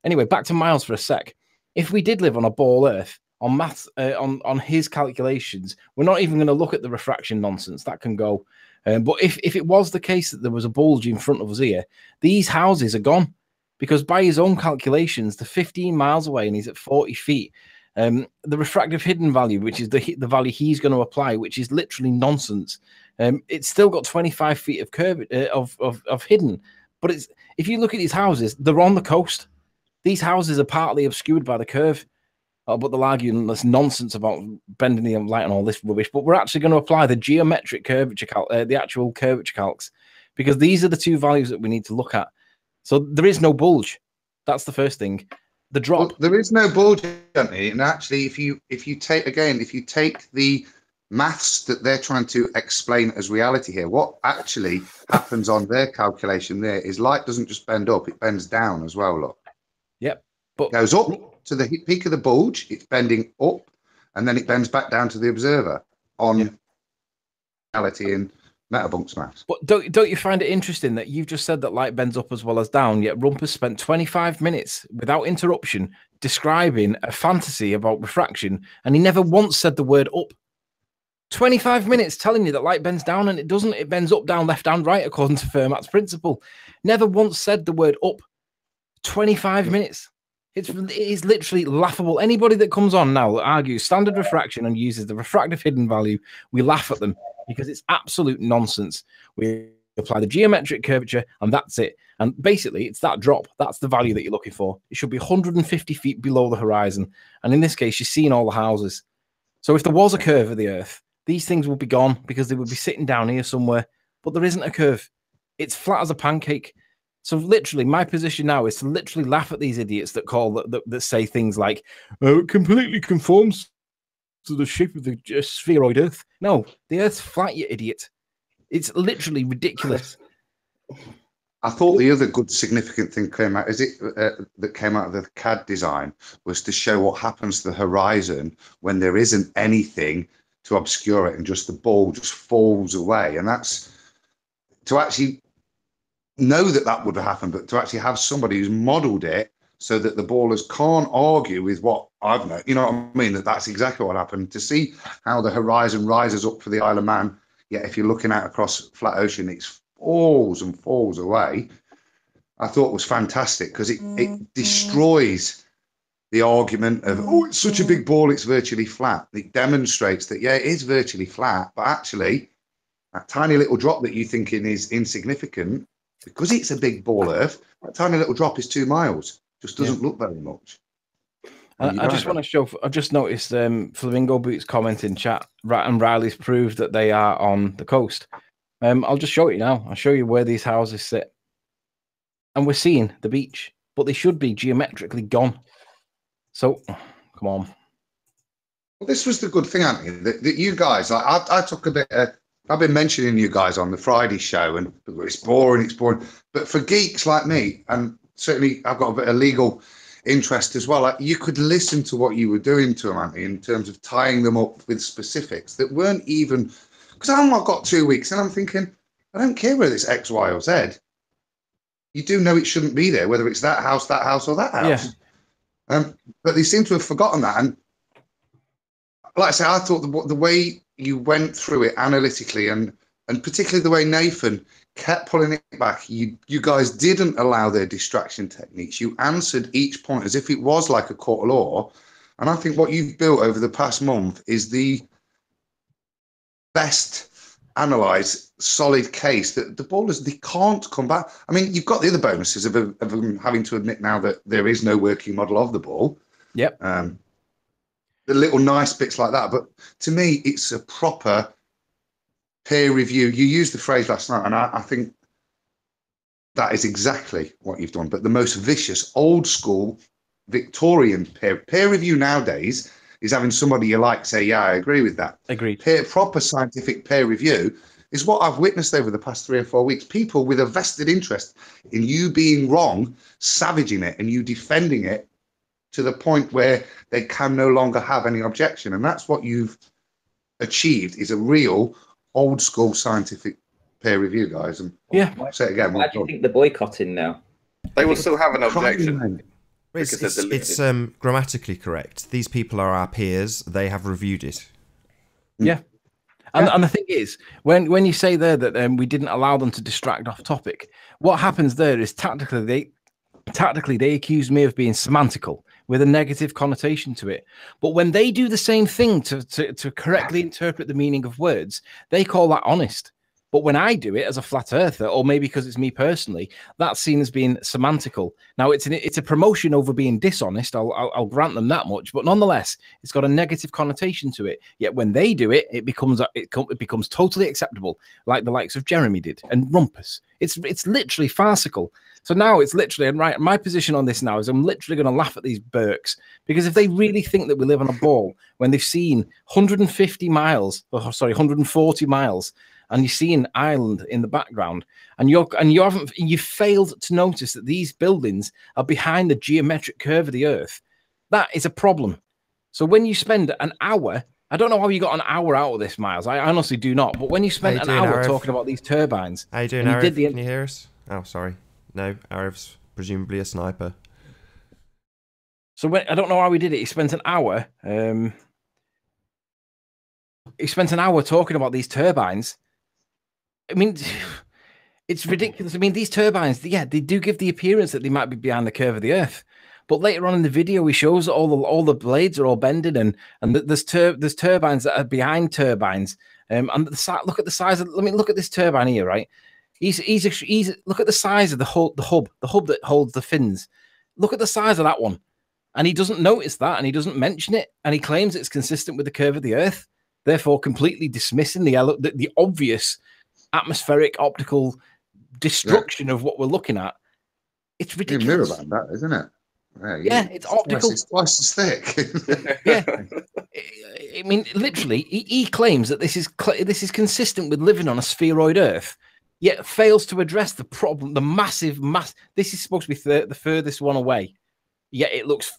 Anyway, back to Miles for a sec. If we did live on a ball Earth, on maths, on his calculations, we're not even going to look at the refraction nonsense. That can go. But if it was the case that there was a bulge in front of us here, these houses are gone, because by his own calculations, they're 15 miles away and he's at 40 feet. The refractive hidden value, which is the value he's going to apply, which is literally nonsense. It's still got 25 feet of curve of hidden. But if you look at these houses, they're on the coast. These houses are partly obscured by the curve. But they'll argue this nonsense about bending the light and all this rubbish. But we're actually going to apply the geometric curvature, the actual curvature calcs, because these are the two values that we need to look at. So there is no bulge. That's the first thing. The drop. Well, there is no bulge, Anthony. And actually, if you take the maths that they're trying to explain as reality here, what actually happens on their calculation there is light doesn't just bend up; it bends down as well. Look. Yep. But it goes up to the peak of the bulge, it's bending up, and then it bends back down to the observer on reality in Metabunk's maths. But don't you find it interesting that you've just said that light bends up as well as down, yet Rumpus spent 25 minutes without interruption describing a fantasy about refraction, and he never once said the word up. 25 minutes telling you that light bends down, and it doesn't. It bends up, down, left, and right, according to Fermat's principle. Never once said the word up. 25 minutes. It is literally laughable. Anybody that comes on now that argues standard refraction and uses the refractive hidden value, we laugh at them because it's absolute nonsense. We apply the geometric curvature and that's it. And basically, it's that drop. That's the value that you're looking for. It should be 150 feet below the horizon. And in this case, you're seeing all the houses. So if there was a curve of the Earth, these things would be gone because they would be sitting down here somewhere. But there isn't a curve. It's flat as a pancake. So literally, my position now is to literally laugh at these idiots that that say things like, "Oh, it completely conforms to the shape of the spheroid Earth." No, the Earth's flat, you idiot. It's literally ridiculous. I thought the other good significant thing that came out of the CAD design was to show what happens to the horizon when there isn't anything to obscure it and just the ball just falls away. And that's to actually know that would have happened, but to actually have somebody who's modeled it so that the ballers can't argue with what I've known. You know what I mean? That's exactly what happened. To see how the horizon rises up for the Isle of Man, yet if you're looking out across flat ocean, it falls and falls away. I thought was fantastic because it destroys the argument of, oh, it's such a big ball, it's virtually flat. It demonstrates that, yeah, it is virtually flat, but actually that tiny little drop that you're thinking is insignificant, because it's a big ball Earth, that tiny little drop is 2 miles. Just doesn't look very much. I just want to show, I've just noticed Flamingo Boots comment in chat, and Riley's proved that they are on the coast. I'll just show you now. I'll show you where these houses sit. And we're seeing the beach, but they should be geometrically gone. So, come on. Well, this was the good thing, Anthony, that you guys, I took a bit I've been mentioning you guys on the Friday show, and it's boring. But for geeks like me, and certainly I've got a bit of legal interest as well. Like, you could listen to what you were doing to them, Andy, in terms of tying them up with specifics that weren't even, because I've not got 2 weeks and I'm thinking, I don't care whether it's X, Y, or Z. You do know it shouldn't be there, whether it's that house, or that house. Yeah. But they seem to have forgotten that. And like I say, I thought the way you went through it analytically, and particularly the way Nathan kept pulling it back, you guys didn't allow their distraction techniques. You answered each point as if it was like a court of law. And I think what you've built over the past month is the best analysed, solid case that the ballers, they can't come back. I mean, you've got the other bonuses of them having to admit now that there is no working model of the ball. Yep. The little nice bits like that. But to me, it's a proper peer review. You used the phrase last night, and I think that is exactly what you've done. But the most vicious, old school, Victorian peer review nowadays is having somebody you like say, yeah, I agree with that. Agreed. Proper scientific peer review is what I've witnessed over the past 3 or 4 weeks. People with a vested interest in you being wrong, savaging it, and you defending it to the point where they can no longer have any objection. And that's what you've achieved, is a real old school scientific peer review, guys. And yeah, I'll say it again. Why do you think they're boycotting now? They will still have an objection. It's grammatically correct. These people are our peers. They have reviewed it. Yeah. And the thing is, when you say there that we didn't allow them to distract off topic, what happens there is tactically they accuse me of being semantical with a negative connotation to it. But when they do the same thing to correctly interpret the meaning of words, they call that honest. But when I do it as a flat earther, or maybe because it's me personally, that's seen as being semantical. Now, it's a promotion over being dishonest. I'll grant them that much, but nonetheless, it's got a negative connotation to it. Yet when they do it, it becomes totally acceptable, like the likes of Jeremy did and Rumpus. It's literally farcical. So now it's literally, and right, my position on this now is I'm literally going to laugh at these Burks, because if they really think that we live on a ball when they've seen 140 miles, and you see an island in the background, and you failed to notice that these buildings are behind the geometric curve of the Earth, that is a problem. So when you spend an hour, I don't know how you got an hour out of this, Miles. I honestly do not. But when you spent an hour talking about these turbines, how you doing, Arif? Can you hear us? Oh, sorry. No, Arif's presumably a sniper. So I don't know how he did it. He spent an hour. Talking about these turbines. I mean, it's ridiculous. I mean, these turbines, yeah, they do give the appearance that they might be behind the curve of the Earth. But later on in the video, he shows that all the blades are all bended, and there's turbines that are behind turbines. And look at the size of. Let me look at this turbine here, right? He's look at the size of the hub that holds the fins. Look at the size of that one, and he doesn't notice that, and he doesn't mention it, and he claims it's consistent with the curve of the Earth, therefore completely dismissing the obvious atmospheric optical destruction of what we're looking at. It's ridiculous. Mirror that, isn't it? Yeah, it's optical. It's twice as thick. Yeah, I mean, literally, he claims that this is consistent with living on a spheroid Earth, yet fails to address the problem, the massive. This is supposed to be the furthest one away, yet it looks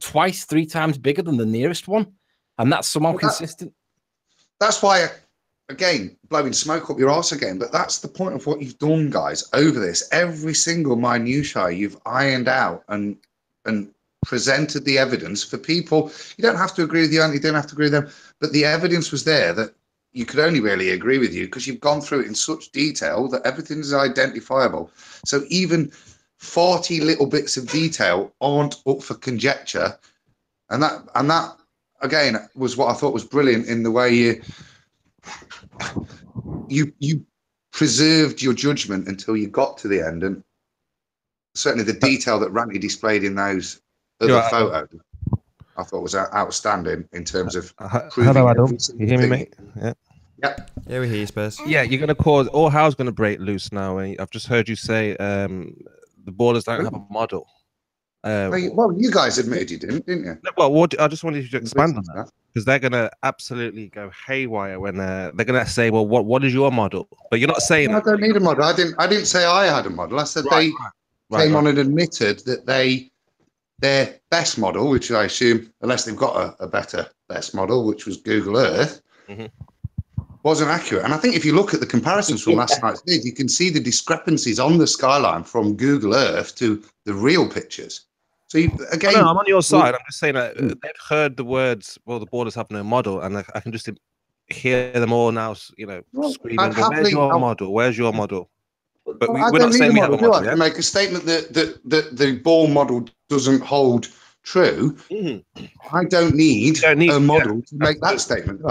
twice, 3 times bigger than the nearest one, and that's somehow consistent. That's why. Again, blowing smoke up your arse again, but that's the point of what you've done, guys, over this. Every single minutiae you've ironed out and presented the evidence for people. You don't have to agree with you, and you don't have to agree with them, but the evidence was there that you could only really agree with you because you've gone through it in such detail that everything is identifiable. So even 40 little bits of detail aren't up for conjecture. And that again was what I thought was brilliant in the way you preserved your judgment until you got to the end, and certainly the detail that Randy displayed in those other photos I thought was outstanding in terms of hello, Adam. You hear me, mate? Yeah. Yep. Yeah, we hear you, Spurs. Yeah, you're gonna cause all hell's gonna break loose now. I've just heard you say the ballers don't have a model. Well, you guys admitted you didn't you? Well, I just wanted you to expand on that, because they're going to absolutely go haywire when they're going to say, well, what is your model? But you're not saying I don't need a model. I didn't say I had a model. I said they came on and admitted that they their best model, which I assume, unless they've got a better best model, which was Google Earth, wasn't accurate. And I think if you look at the comparisons from last night's vid, you can see the discrepancies on the skyline from Google Earth to the real pictures. So again, no, I'm on your side. I'm just saying that they've heard the words, well, the borders have no model, and I can just hear them all now, you know, screaming, where's your model? Where's your model? But we're not saying we have a model. I can make a statement that the ball model doesn't hold true. I don't need a model to make that statement.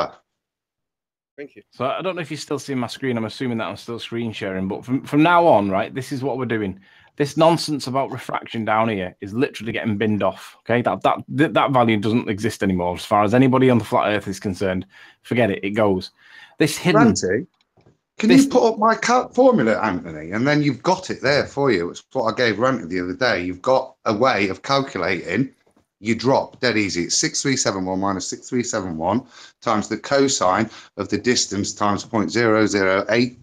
Thank you. So I don't know if you still see my screen. I'm assuming that I'm still screen sharing, but from now on, right, this is what we're doing. This nonsense about refraction down here is literally getting binned off. Okay, that value doesn't exist anymore as far as anybody on the flat Earth is concerned. Forget it. It goes. This hidden. Ranty, can you put up my formula, Anthony, and then you've got it there for you? It's what I gave Ranty the other day. You've got a way of calculating your drop dead easy. It's 6371 minus 6371 times the cosine of the distance times 0.008.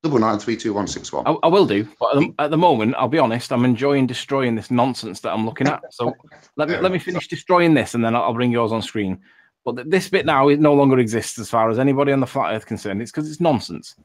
99326161. I will do, but at the moment, I'll be honest, I'm enjoying destroying this nonsense that I'm looking at. So let me finish destroying this, and then I'll bring yours on screen. But this bit now, it no longer exists as far as anybody on the flat Earth concerned. It's because it's nonsense.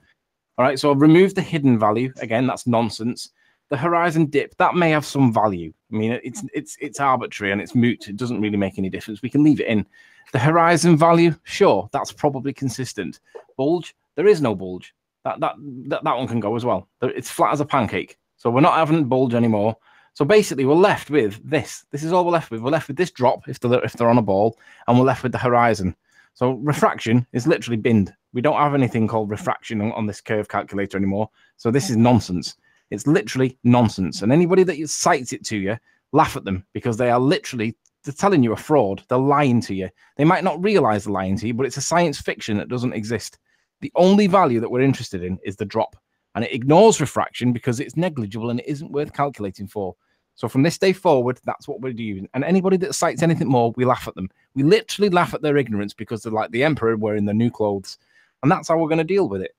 All right, so I've removed the hidden value. Again, that's nonsense. The horizon dip, that may have some value. I mean, it's arbitrary and it's moot. It doesn't really make any difference. We can leave it in. The horizon value, sure, that's probably consistent. Bulge, there is no bulge. That one can go as well. It's flat as a pancake. So we're not having bulge anymore. So basically, we're left with this. This is all we're left with. We're left with this drop if they're on a ball, and we're left with the horizon. So refraction is literally binned. We don't have anything called refraction on this curve calculator anymore. So this is nonsense. It's literally nonsense. And anybody that cites it to you, laugh at them, because they are literally, they're telling you a fraud. They're lying to you. They might not realize they're lying to you, but it's a science fiction that doesn't exist. The only value that we're interested in is the drop, and it ignores refraction because it's negligible and it isn't worth calculating for. So from this day forward, that's what we're using. And anybody that cites anything more, we laugh at them. We literally laugh at their ignorance because they're like the emperor wearing their new clothes. And that's how we're going to deal with it.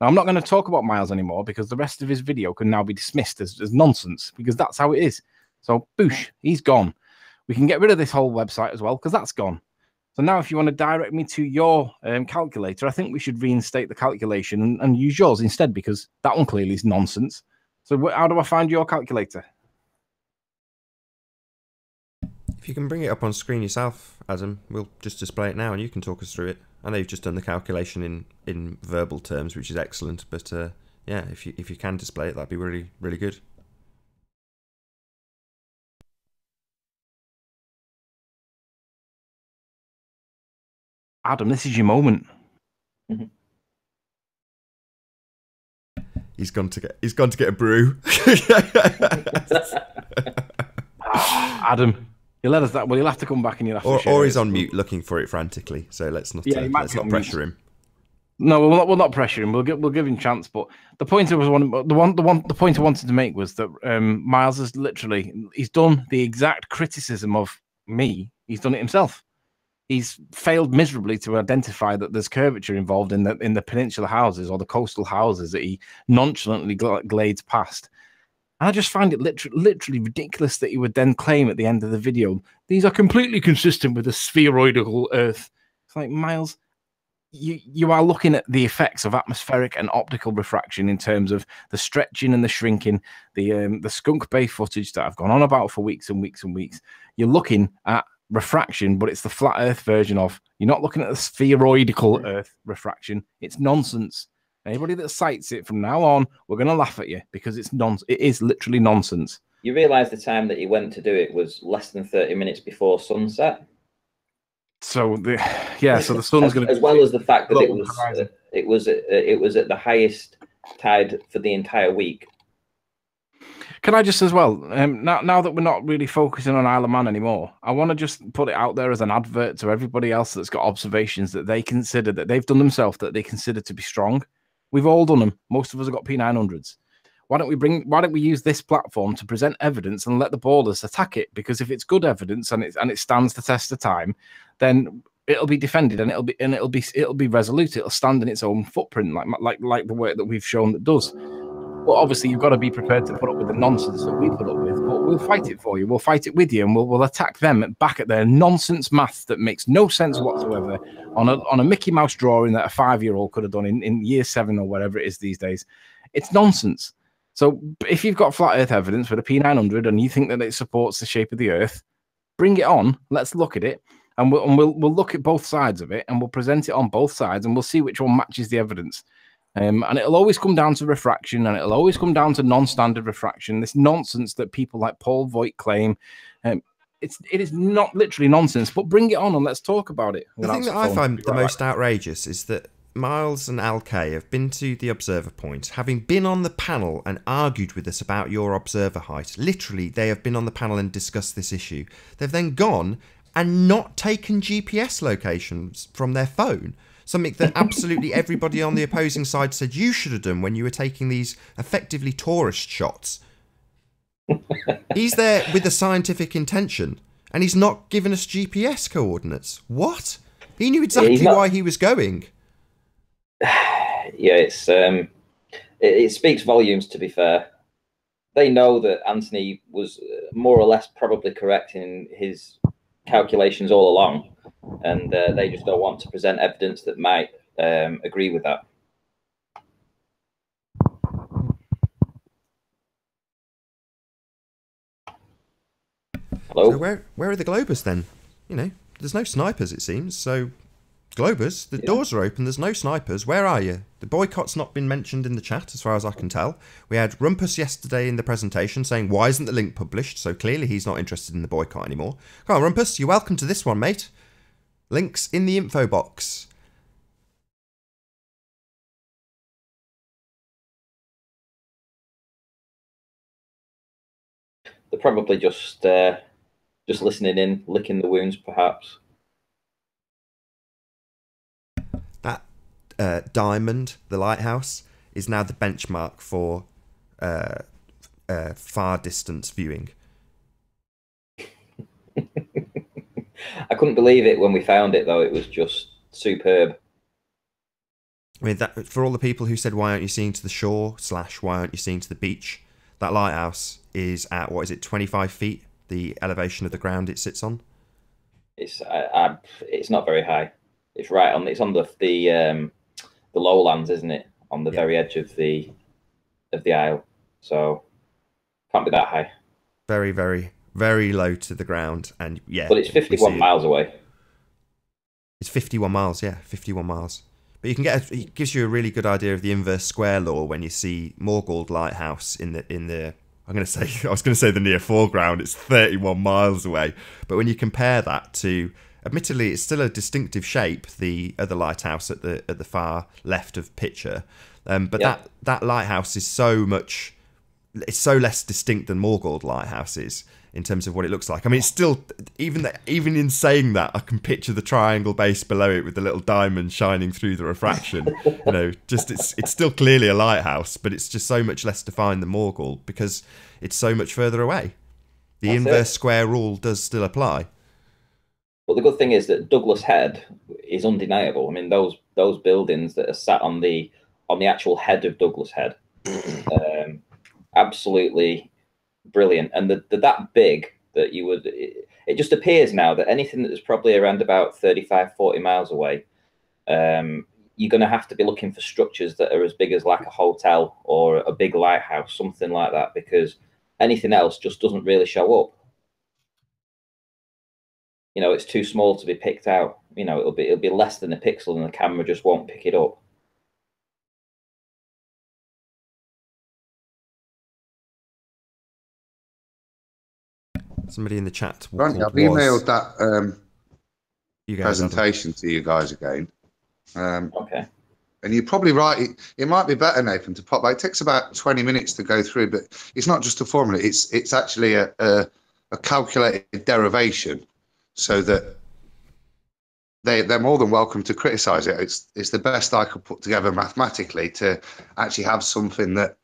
Now, I'm not going to talk about Miles anymore because the rest of his video can now be dismissed as nonsense, because that's how it is. So, boosh, he's gone. We can get rid of this whole website as well because that's gone. So now if you want to direct me to your calculator, I think we should reinstate the calculation and use yours instead, because that one clearly is nonsense. So how do I find your calculator? If you can bring it up on screen yourself, Adam, we'll just display it now and you can talk us through it. I know you've just done the calculation in verbal terms, which is excellent, but yeah, if you can display it, that'd be really, really good. Adam, this is your moment. He's gone to get a brew. Adam, you let us that. Well, you'll have to come back and you'll have to share or he's on mute looking for it frantically. So let's not pressure him. No, we'll not pressure him. We'll give him a chance. But the point I wanted to make was that Miles has he's done the exact criticism of me. He's done it himself. He's failed miserably to identify that there's curvature involved in the peninsular houses or the coastal houses that he nonchalantly glades past. And I just find it literally ridiculous that he would then claim at the end of the video, these are completely consistent with a spheroidal Earth. It's like, Miles, you are looking at the effects of atmospheric and optical refraction in terms of the stretching and the shrinking, the Skunk Bay footage that I've gone on about for weeks and weeks and weeks. You're looking at refraction, but it's the flat Earth version of. You're not looking at the spheroidal Earth refraction. It's nonsense. Anybody that cites it from now on, we're going to laugh at you because it is literally nonsense. You realise the time that you went to do it was less than 30 minutes before sunset. So the sun's going to, as well as the fact that it was at the highest tide for the entire week. Can I just as well, now that we're not really focusing on Isle of Man anymore, I want to just put it out there as an advert to everybody else that's got observations that they consider, that they've done themselves, that they consider to be strong. We've all done them. Most of us have got P900s. Why don't we use this platform to present evidence and let the ballers attack it? Because if it's good evidence and it stands the test of time, then it'll be defended and it'll be resolute. It'll stand in its own footprint, like the work that we've shown that does. Well, obviously, you've got to be prepared to put up with the nonsense that we put up with. But we'll fight it for you. We'll fight it with you, and we'll attack them back at their nonsense maths that makes no sense whatsoever on a Mickey Mouse drawing that a 5-year-old could have done in year 7 or whatever it is these days. It's nonsense. So if you've got flat Earth evidence for the P900 and you think that it supports the shape of the Earth, bring it on. Let's look at it, and we'll look at both sides of it, and we'll present it on both sides, and we'll see which one matches the evidence. And it'll always come down to refraction, and it'll always come down to non-standard refraction. This nonsense that people like Paul Voigt claim, it is not literally nonsense. But bring it on and let's talk about it. The thing that I find the most outrageous is that Miles and Alkay have been to the observer point, having been on the panel and argued with us about your observer height. Literally, they have been on the panel and discussed this issue. They've then gone and not taken GPS locations from their phone. Something that absolutely everybody on the opposing side said you should have done when you were taking these effectively tourist shots. He's there with a scientific intention, and he's not given us GPS coordinates. What? He knew exactly why he was going. Yeah, it speaks volumes, to be fair. They know that Anthony was more or less probably correct in his calculations all along, and they just don't want to present evidence that might agree with that. Hello? So where are the Globers then? You know, there's no snipers, it seems. So, Globers, the doors are open, there's no snipers. Where are you? The boycott's not been mentioned in the chat, as far as I can tell. We had Rumpus yesterday in the presentation saying, why isn't the link published? So clearly he's not interested in the boycott anymore. Come on, Rumpus, you're welcome to this one, mate. Links in the info box. They're probably just listening in, licking the wounds, perhaps. That diamond, the lighthouse, is now the benchmark for far distance viewing. I couldn't believe it when we found it, though. It was just superb. I mean, that, for all the people who said, why aren't you seeing to the shore / why aren't you seeing to the beach, that lighthouse is at, what is it, 25 feet, the elevation of the ground it sits on? It's not very high. It's right on. It's on the lowlands, isn't it? On the very edge of the isle. So can't be that high. Very, very, very low to the ground, and yeah. But it's 51 miles away. It's 51 miles, yeah, 51 miles. But you can get it gives you a really good idea of the inverse square law when you see Morgold Lighthouse in the I was going to say the near foreground. It's 31 miles away, but when you compare that to, admittedly, it's still a distinctive shape, the other lighthouse at the far left of picture, but that lighthouse is it's so less distinct than Morgold Lighthouse is in terms of what it looks like. I mean, it's still, even in saying that, I can picture the triangle base below it with the little diamond shining through the refraction. You know, just it's still clearly a lighthouse, but it's just so much less defined than Morgold because it's so much further away. The inverse square rule does still apply. But the good thing is that Douglas Head is undeniable. I mean, those buildings that are sat on the actual head of Douglas Head, absolutely brilliant, and they're that big that it just appears now that anything that is probably around about 35-40 miles away, you're going to have to be looking for structures that are as big as like a hotel or a big lighthouse, something like that, because anything else just doesn't really show up. You know, it's too small to be picked out. You know, it'll be less than a pixel, and the camera just won't pick it up. Somebody in the chat. Randy, I've emailed that presentation to you guys again. Okay. And you're probably right. It might be better, Nathan, to pop back. It takes about 20 minutes to go through, but it's not just a formula. It's actually a calculated derivation, so that they're more than welcome to criticise it. It's the best I could put together mathematically to actually have something that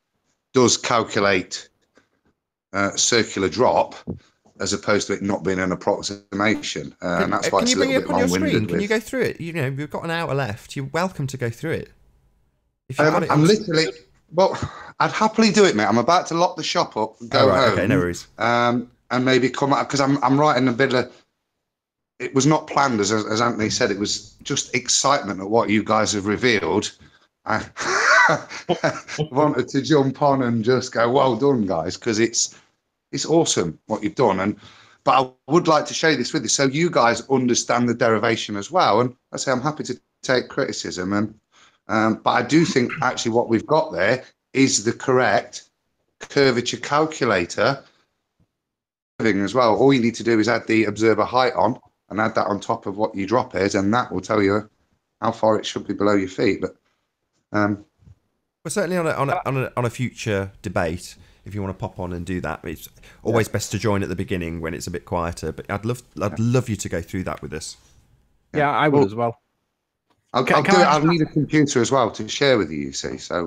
does calculate circular drop, as opposed to it not being an approximation. And that's why it's a little bit long-winded. Can you go through it? You know, we've got an hour left. You're welcome to go through it. I'm literally Well, I'd happily do it, mate. I'm about to lock the shop up, go home. Okay, no worries. And maybe come out, because I'm writing a bit of. It was not planned, as Anthony said. It was just excitement at what you guys have revealed. I wanted to jump on and just go, well done, guys, because it's awesome what you've done. But I would like to share this with you so you guys understand the derivation as well. And I say I'm happy to take criticism. But I do think actually what we've got there is the correct curvature calculator as well. All you need to do is add the observer height on and add that on top of what your drop is, and that will tell you how far it should be below your feet. But well, certainly on a future debate, if you want to pop on and do that, it's always best to join at the beginning when it's a bit quieter. But I'd love you to go through that with us. Yeah, I would as well. I'll need a computer as well to share with you. You see, so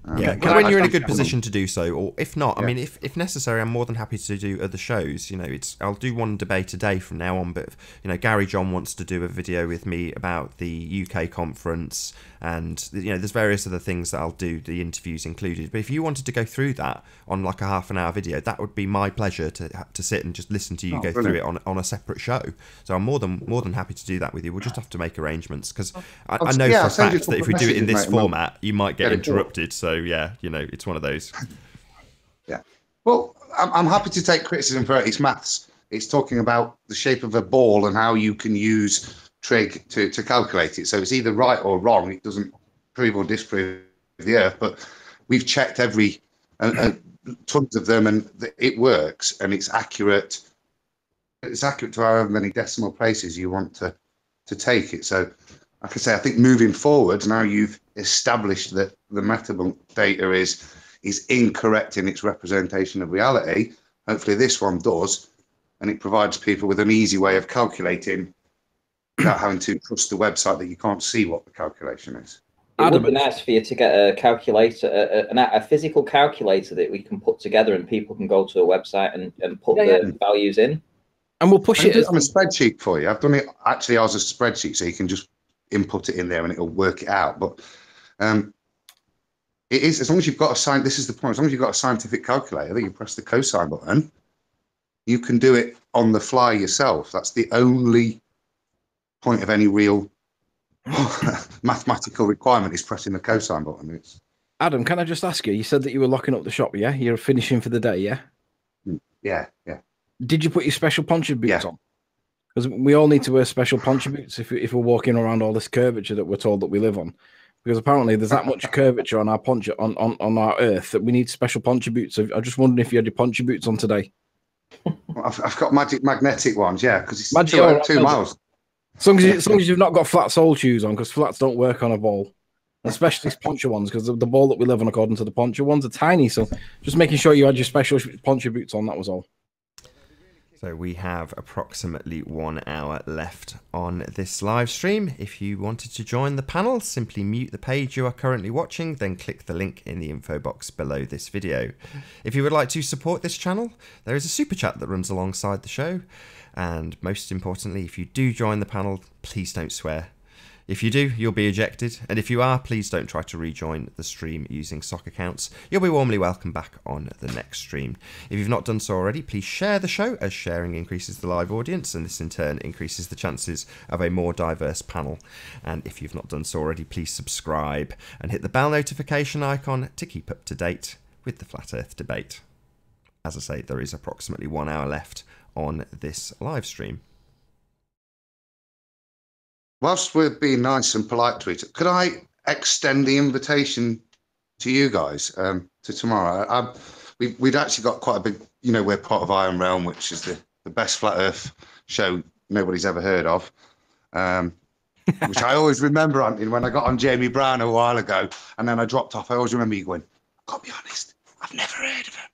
when you're in a good position to do so, or if not, I mean, if necessary, I'm more than happy to do other shows. You know, I'll do one debate a day from now on. But you know, Gary John wants to do a video with me about the UK conference, and you know, there's various other things that I'll do, the interviews included. But if you wanted to go through that on like a half-an-hour video, that would be my pleasure to sit and just listen to you go through it on a separate show. So I'm more than happy to do that with you. We'll just have to make arrangements, because I know for a fact that if we do it in this format, you might get interrupted. So yeah, you know, it's one of those. Yeah. Well, I'm happy to take criticism for it. It's maths. It's talking about the shape of a ball and how you can use trig to calculate it. So it's either right or wrong. It doesn't prove or disprove the Earth, but we've checked every tons of them, and it works, and it's accurate. It's accurate to however many decimal places you want to take it. So, like I say, I think moving forward, now you've established that the Metabunk data is incorrect in its representation of reality. Hopefully this one does, and it provides people with an easy way of calculating without having to trust the website that you can't see what the calculation is. It would be nice for you to get a calculator, a physical calculator that we can put together, and people can go to a website and put the values in. And we'll push it on a spreadsheet for you. I've done it actually as a spreadsheet, so you can just input it in there and it'll work it out. But it is, as long as you've got this is the point, as long as you've got a scientific calculator that you press the cosine button, you can do it on the fly yourself. That's the only point of any real mathematical requirement, is pressing the cosine button. Adam, can I just ask you, you said that you were locking up the shop, yeah? You're finishing for the day, yeah? Yeah. Did you put your special poncho boots on? Because we all need to wear special poncho boots if we're walking around all this curvature that we're told that we live on. Because apparently there's that much curvature on our poncho on our Earth that we need special poncho boots. So I just wondering if you had your poncho boots on today. Well, I've got magnetic ones, yeah, because it's magic, 2 miles. As long as you've not got flat sole shoes on, because flats don't work on a ball, especially poncho ones, because the ball that we live on, according to the poncho ones, are tiny. So just making sure you had your special poncho boots on, that was all. So we have approximately 1 hour left on this live stream. If you wanted to join the panel, simply mute the page you are currently watching, then click the link in the info box below this video. If you would like to support this channel, there is a super chat that runs alongside the show. And most importantly, if you do join the panel, please don't swear. If you do, you'll be ejected. And if you are, please don't try to rejoin the stream using sock accounts. You'll be warmly welcome back on the next stream. If you've not done so already, please share the show, as sharing increases the live audience, and this in turn increases the chances of a more diverse panel. And if you've not done so already, please subscribe and hit the bell notification icon to keep up to date with the Flat Earth debate. As I say, there is approximately 1 hour left on this live stream. Whilst we're being nice and polite to each other, could I extend the invitation to you guys to tomorrow? We'd actually got quite a big, we're part of Iron Realm, which is the best flat Earth show nobody's ever heard of, which I always remember, Anthony, when I got on Jamie Brown a while ago, and then I dropped off. I always remember you going, I've got to be honest, I've never heard of it.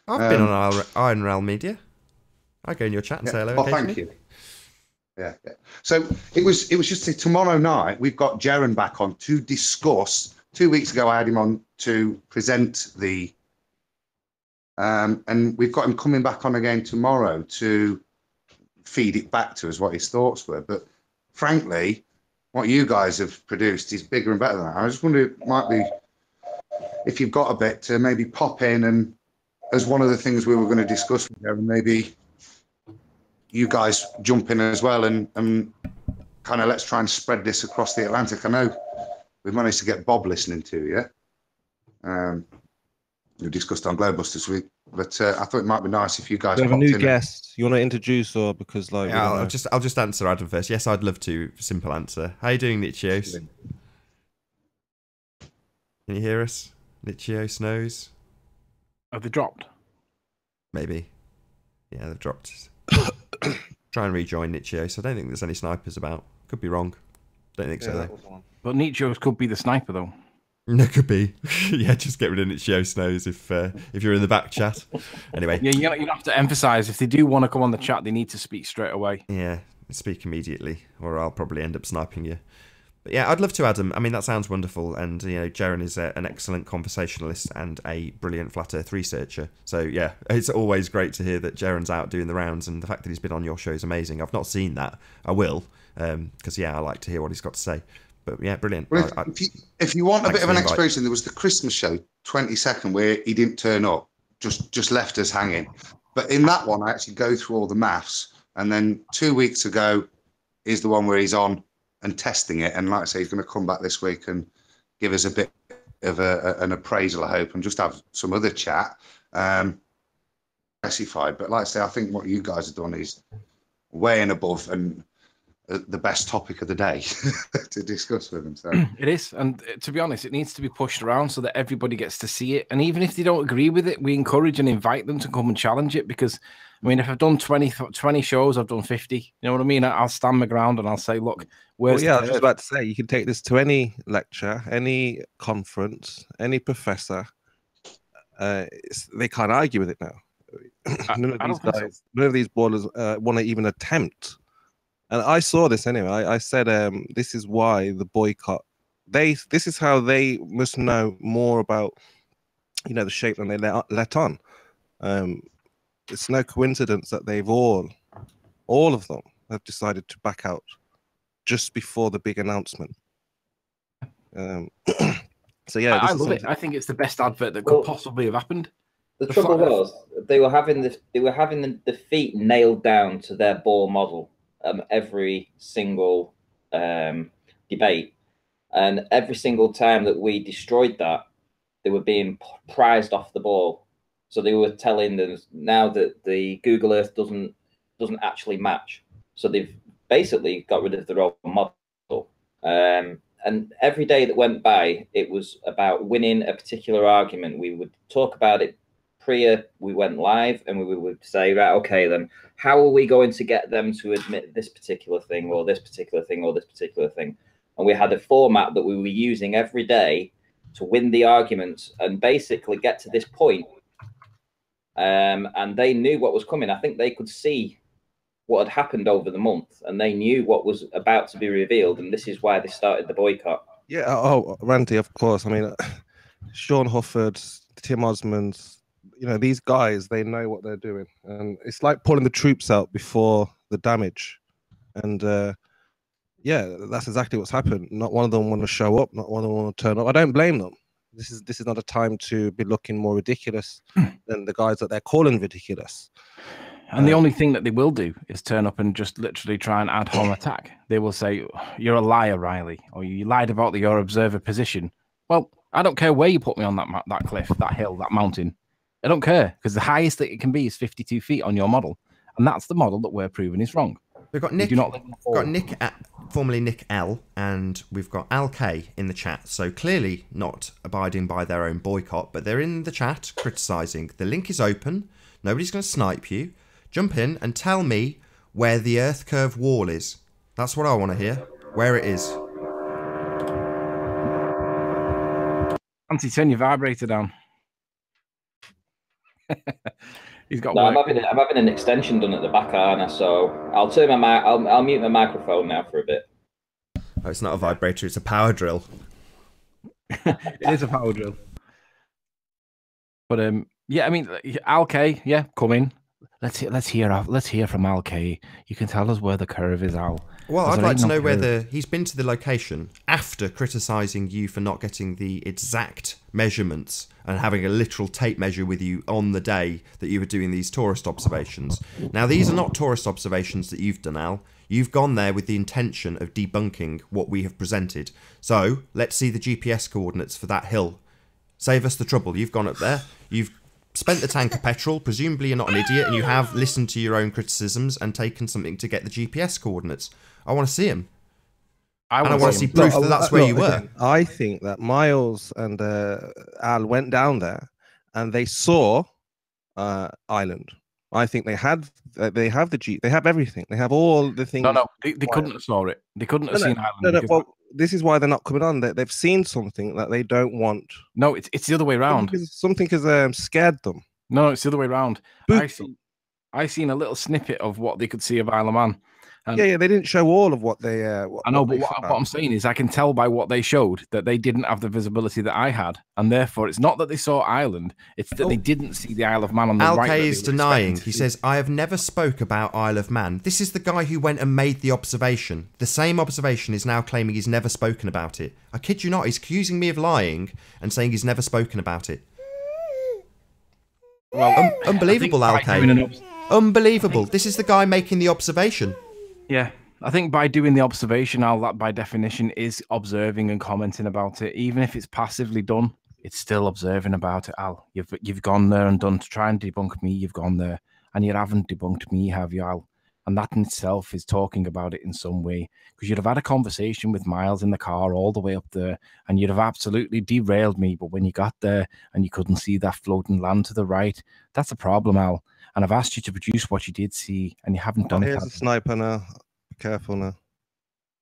I've been on Iron Realm Media. I go in your chat and say hello. Oh, thank you. Yeah. So it was just tomorrow night. We've got Jaron back on to discuss. 2 weeks ago, I had him on to present the, and we've got him coming back on again tomorrow to feed it back to us what his thoughts were. But frankly, what you guys have produced is bigger and better than that. I just wonder, it might be if you've got a bit, to maybe pop in, and as one of the things we were going to discuss with you, and maybe you guys jump in as well, and kind of let's try and spread this across the Atlantic. I know we've managed to get Bob listening to you. We discussed on Globus this week, but I thought it might be nice if you guys we have a popped new in. guest. You want to introduce, or because like yeah, I'll just answer Adam first. Yes, I'd love to. Simple answer. How you doing, Nichios? Can you hear us? Nichio Snows? Have they dropped? Maybe. Yeah, they've dropped. Try and rejoin Nichios. I don't think there's any snipers about. Could be wrong. Don't think so though. But Nichios could be the sniper though. No, could be. Yeah, just get rid of Nichio Snows if you're in the back chat. Anyway. Yeah, you have to emphasise, if they do want to come on the chat, they need to speak straight away. Yeah, speak immediately, or I'll probably end up sniping you. But yeah, I'd love to, Adam. I mean, that sounds wonderful. And, you know, Jaren is an excellent conversationalist and a brilliant flat earth researcher. So, yeah, it's always great to hear that Jaren's out doing the rounds. And the fact that he's been on your show is amazing. I've not seen that. I will, because, yeah, I like to hear what he's got to say. But, yeah, brilliant. Well, if you want a bit of an explanation, there was the Christmas show, 22nd, where he didn't turn up, just left us hanging. But in that one, I actually go through all the maths. And then 2 weeks ago is the one where he's on and testing it. And like I say, he's going to come back this week and give us a bit of an appraisal, I hope, and just have some other chat. Specified. But like I say, I think what you guys have done is way and above and the best topic of the day to discuss with them. So it is. And to be honest, it needs to be pushed around so that everybody gets to see it. And even if they don't agree with it, we encourage and invite them to come and challenge it, because I mean, if I've done 20 shows, I've done 50. You know what I mean? I'll stand my ground and I'll say, look, where's I was just about to say, you can take this to any lecture, any conference, any professor. They can't argue with it now. None of these ballers want to even attempt. And I saw this anyway. I said, this is why the boycott. This is how they must know more about, you know, the shape than they let on. It's no coincidence that they've all of them have decided to back out just before the big announcement. So yeah, I love it. I think it's the best advert that could possibly have happened. The trouble was they were having the feet nailed down to their ball model every single debate, and every single time that we destroyed that, they were being prized off the ball. So they were telling them now that the Google Earth doesn't actually match. So they've basically got rid of their own model. And every day that went by, it was about winning a particular argument. We would talk about it prior we went live, and we would say, right, okay, then how are we going to get them to admit this particular thing or this particular thing or this particular thing? And we had a format that we were using every day to win the arguments and basically get to this point. And they knew what was coming. I think they could see what had happened over the month, and they knew what was about to be revealed, and this is why they started the boycott. Yeah, oh, Randy, of course. I mean, Sean Hufford, Tim Osmond, you know, these guys, they know what they're doing. And it's like pulling the troops out before the damage. And yeah, that's exactly what's happened. Not one of them want to show up, not one of them want to turn up. I don't blame them. This is not a time to be looking more ridiculous than the guys that they're calling ridiculous. And the only thing that they will do is turn up and just literally try and ad hom attack. They will say, you're a liar, Riley, or you lied about your observer position. Well, I don't care where you put me on that cliff, that hill, that mountain. I don't care, because the highest that it can be is 52 feet on your model. And that's the model that we're proving is wrong. We've got Nick, formerly Nick L, and we've got Al K in the chat. So clearly not abiding by their own boycott, but they're in the chat criticising. The link is open. Nobody's going to snipe you. Jump in and tell me where the Earth curve wall is. That's what I want to hear. Where it is. Auntie, turn your vibrator down. He's got. No, I'm having an extension done at the back, aren't I? So I'll turn my I'll mute my microphone now for a bit. Oh, it's not a vibrator; it's a power drill. It is a power drill. But yeah, I mean, Al K, yeah, come in. Let's hear from Al K. You can tell us where the curve is, Al. Well, I'd like to know whether he's been to the location after criticising you for not getting the exact measurements and having a literal tape measure with you on the day that you were doing these tourist observations. Now, these are not tourist observations that you've done, Al. You've gone there with the intention of debunking what we have presented. So let's see the GPS coordinates for that hill. Save us the trouble. You've gone up there. You've spent the tank of petrol. Presumably you're not an idiot, and you have listened to your own criticisms and taken something to get the GPS coordinates. I want to see them. I want to see proof that that's where you were. I think that Miles and Al went down there and they saw Island. I think they have everything. They have all the things. No, they couldn't have saw it. They couldn't have seen Island. Well, this is why they're not coming on. They've seen something that they don't want. No, it's the other way around. Something has scared them. No, it's the other way around. I seen a little snippet of what they could see of Isle of Man. Yeah, they didn't show all of what they. I know, but what I'm saying is, I can tell by what they showed that they didn't have the visibility that I had, and therefore, it's not that they saw Ireland; it's that they didn't see the Isle of Man on the right. Alkay is denying. He says, "I have never spoke about Isle of Man." This is the guy who went and made the observation. The same observation is now claiming he's never spoken about it. I kid you not. He's accusing me of lying and saying he's never spoken about it. Well, unbelievable, Alkay. Unbelievable. This is the guy making the observation. Yeah, I think by doing the observation, Al, that by definition is observing and commenting about it. Even if it's passively done, it's still observing about it, Al. You've gone there and done to try and debunk me. You've gone there and you haven't debunked me, have you, Al? And that in itself is talking about it in some way, because you'd have had a conversation with Miles in the car all the way up there and you'd have absolutely derailed me. But when you got there and you couldn't see that floating land to the right, that's a problem, Al. And I've asked you to produce what you did see, and you haven't done it. Here's a sniper now. Be careful now.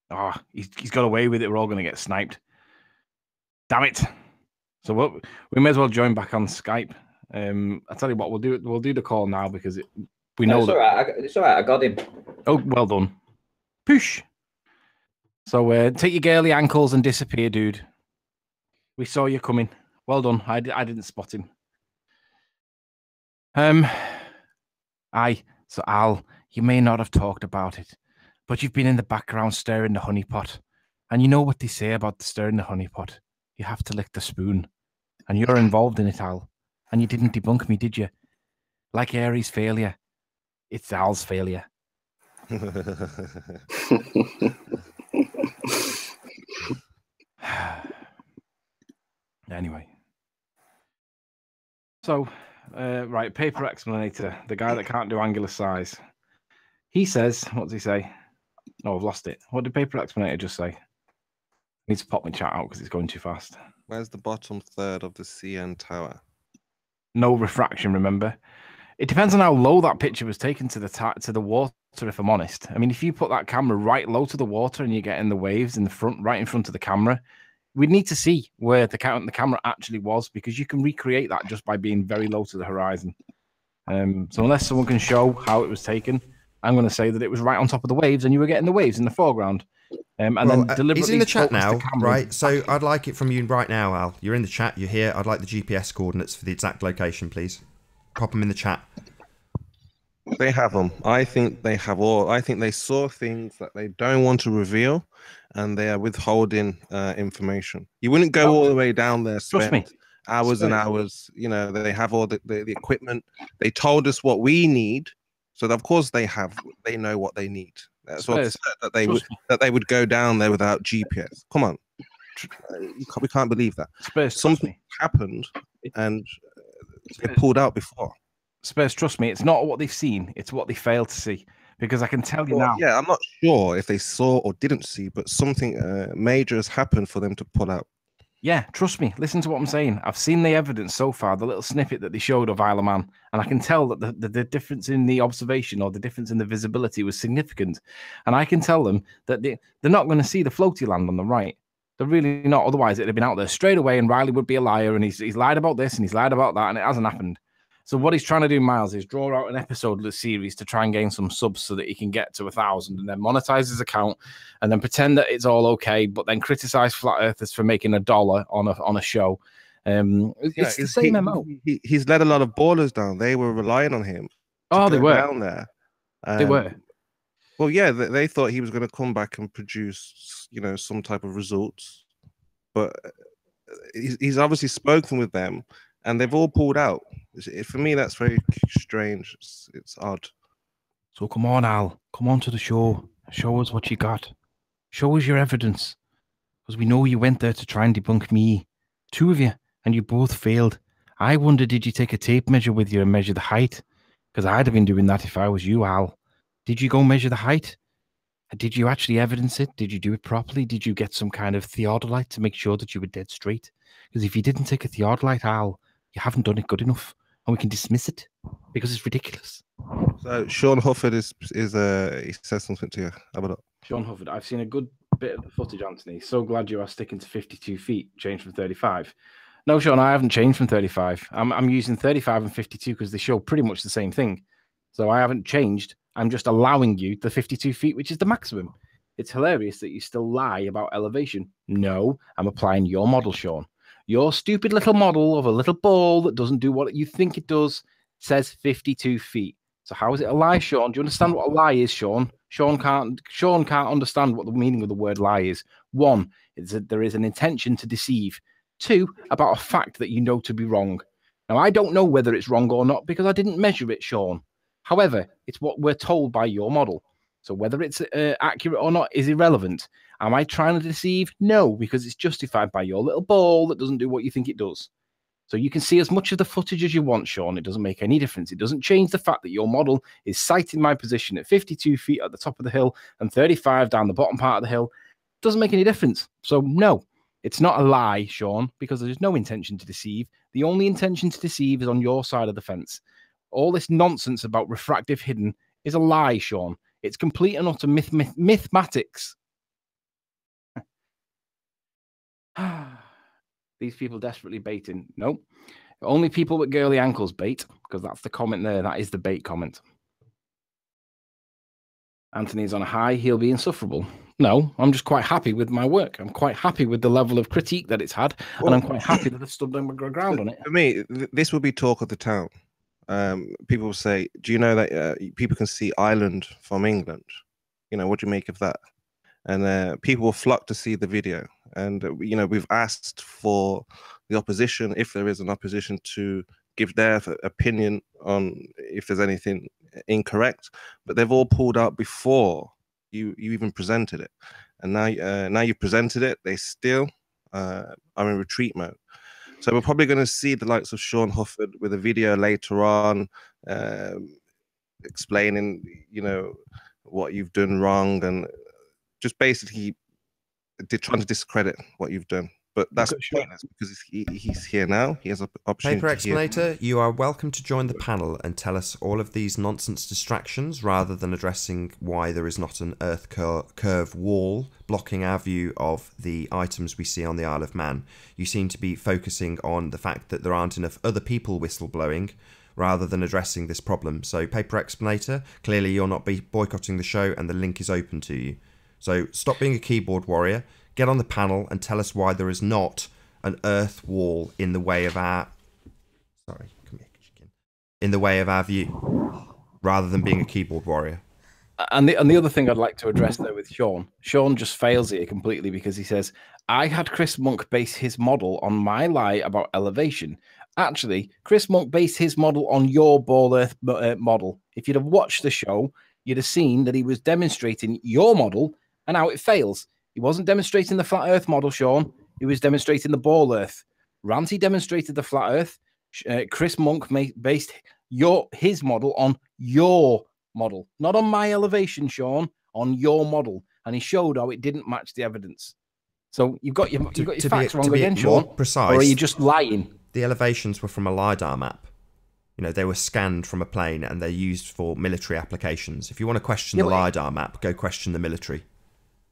Oh, he's got away with it. We're all going to get sniped. Damn it. So we may as well join back on Skype. I tell you what, we'll do the call now because we know it's all right. It's all right. I got him. Oh, well done. Push. So take your girly ankles and disappear, dude. We saw you coming. Well done. I didn't spot him. So Al, you may not have talked about it, but you've been in the background stirring the honeypot. And you know what they say about the stirring the honeypot. You have to lick the spoon. And you're involved in it, Al. And you didn't debunk me, did you? Like Aries' failure. It's Al's failure. Anyway. So... right, paper explanator, the guy that can't do angular size. He says, what does he say? Oh, I've lost it. What did paper explanator just say? I need to pop my chat out because it's going too fast. Where's the bottom third of the CN tower? No refraction, remember? It depends on how low that picture was taken to the water, if I'm honest. I mean, if you put that camera right low to the water and you're getting the waves in the front, right in front of the camera, we'd need to see where the camera actually was, because you can recreate that just by being very low to the horizon. So unless someone can show how it was taken, I'm going to say that it was right on top of the waves and you were getting the waves in the foreground. And then deliberately he's in the chat now, right? So I'd like it from you right now, Al. You're in the chat, you're here. I'd like the GPS coordinates for the exact location, please. Pop them in the chat. They have them. I think they have all. I think they saw things that they don't want to reveal, and they are withholding information. You wouldn't go all the way down there, spend hours and hours. You know, they have all the equipment. They told us what we need, so of course they know what they need. That's what that they would go down there without GPS. Come on, we can't believe that. Something happened, and they pulled out before. Spurs, trust me, it's not what they've seen, it's what they failed to see. Because I can tell you now. Yeah, I'm not sure if they saw or didn't see, but something major has happened for them to pull out. Yeah, trust me, listen to what I'm saying. I've seen the evidence so far, the little snippet that they showed of Isle of Man, and I can tell that the difference in the observation or the difference in the visibility was significant. And I can tell them that they're not going to see the floaty land on the right. They're really not. Otherwise, it'd have been out there straight away, and Riley would be a liar, and he's lied about this, and he's lied about that, and it hasn't happened. So what he's trying to do, Miles, is draw out an episode of the series to try and gain some subs so that he can get to 1,000 and then monetize his account and then pretend that it's all okay, but then criticize flat earthers for making $1 on a show. It's the same MO. He's let a lot of ballers down. They were relying on him. They were down there. They were. Well, yeah, they thought he was going to come back and produce, some type of results, but he's obviously spoken with them, and they've all pulled out. For me, that's very strange. It's odd. So come on, Al. Come on to the show. Show us what you got. Show us your evidence. Because we know you went there to try and debunk me. 2 of you, and you both failed. I wonder, did you take a tape measure with you and measure the height? Because I'd have been doing that if I was you, Al. Did you go measure the height? Did you actually evidence it? Did you do it properly? Did you get some kind of theodolite to make sure that you were dead straight? Because if you didn't take a theodolite, Al, you haven't done it good enough, and we can dismiss it because it's ridiculous. So Sean Hufford he says something to you. How about that? Sean Hufford, I've seen a good bit of the footage, Anthony. So glad you are sticking to 52 feet, changed from 35. No, Sean, I haven't changed from 35. I'm using 35 and 52 because they show pretty much the same thing. So I haven't changed. I'm just allowing you the 52 feet, which is the maximum. It's hilarious that you still lie about elevation. No, I'm applying your model, Sean. Your stupid little model of a little ball that doesn't do what you think it does says 52 feet. So how is it a lie, Sean? Do you understand what a lie is, Sean? Sean can't understand what the meaning of the word lie is. 1, is that there is an intention to deceive. 2, about a fact that you know to be wrong. Now, I don't know whether it's wrong or not because I didn't measure it, Sean. However, it's what we're told by your model. So whether it's accurate or not is irrelevant. Am I trying to deceive? No, because it's justified by your little ball that doesn't do what you think it does. So you can see as much of the footage as you want, Sean. It doesn't make any difference. It doesn't change the fact that your model is sighting my position at 52 feet at the top of the hill and 35 down the bottom part of the hill. It doesn't make any difference. So no, it's not a lie, Sean, because there's no intention to deceive. The only intention to deceive is on your side of the fence. All this nonsense about refractive hidden is a lie, Sean. It's complete and utter mathematics. These people desperately baiting. No, only people with girly ankles bait, because that's the comment there. That is the bait comment. Anthony's on a high. He'll be insufferable. No, I'm just quite happy with my work. I'm quite happy with the level of critique that it's had, and I'm quite happy that I've stood on my ground on it. For me, this will be talk of the town. People will say, do you know that people can see Ireland from England? You know, what do you make of that? And people will flock to see the video. And, you know, we've asked for the opposition, if there is an opposition, to give their opinion on if there's anything incorrect. But they've all pulled out before you even presented it. And now you've presented it, they still are in retreat mode. So we're probably going to see the likes of Sean Hufford with a video later on explaining, you know, what you've done wrong and just basically trying to discredit what you've done. But that's pointless because he's here now. He has an opportunity. Paper Explanator, you are welcome to join the panel and tell us all of these nonsense distractions rather than addressing why there is not an earth curve wall blocking our view of the items we see on the Isle of Man. You seem to be focusing on the fact that there aren't enough other people whistleblowing rather than addressing this problem. So Paper Explanator, clearly you're not boycotting the show and the link is open to you. So stop being a keyboard warrior, get on the panel and tell us why there is not an earth wall in the way of our... Sorry, come here, chicken. In the way of our view, rather than being a keyboard warrior. And the other thing I'd like to address there with Sean just fails here completely because he says, I had Chris Monk base his model on my lie about elevation. Actually, Chris Monk based his model on your ball earth model. If you'd have watched the show, you'd have seen that he was demonstrating your model and how it fails. He wasn't demonstrating the flat earth model, Sean. He was demonstrating the ball earth. Ranty demonstrated the flat earth. Chris Monk based his model on your model, not on my elevation, Sean, on your model. And he showed how it didn't match the evidence. So you've got your facts wrong again, Sean. Precise, or are you just lying? The elevations were from a LiDAR map. You know, they were scanned from a plane and they're used for military applications. If you want to question the LiDAR map, go question the military.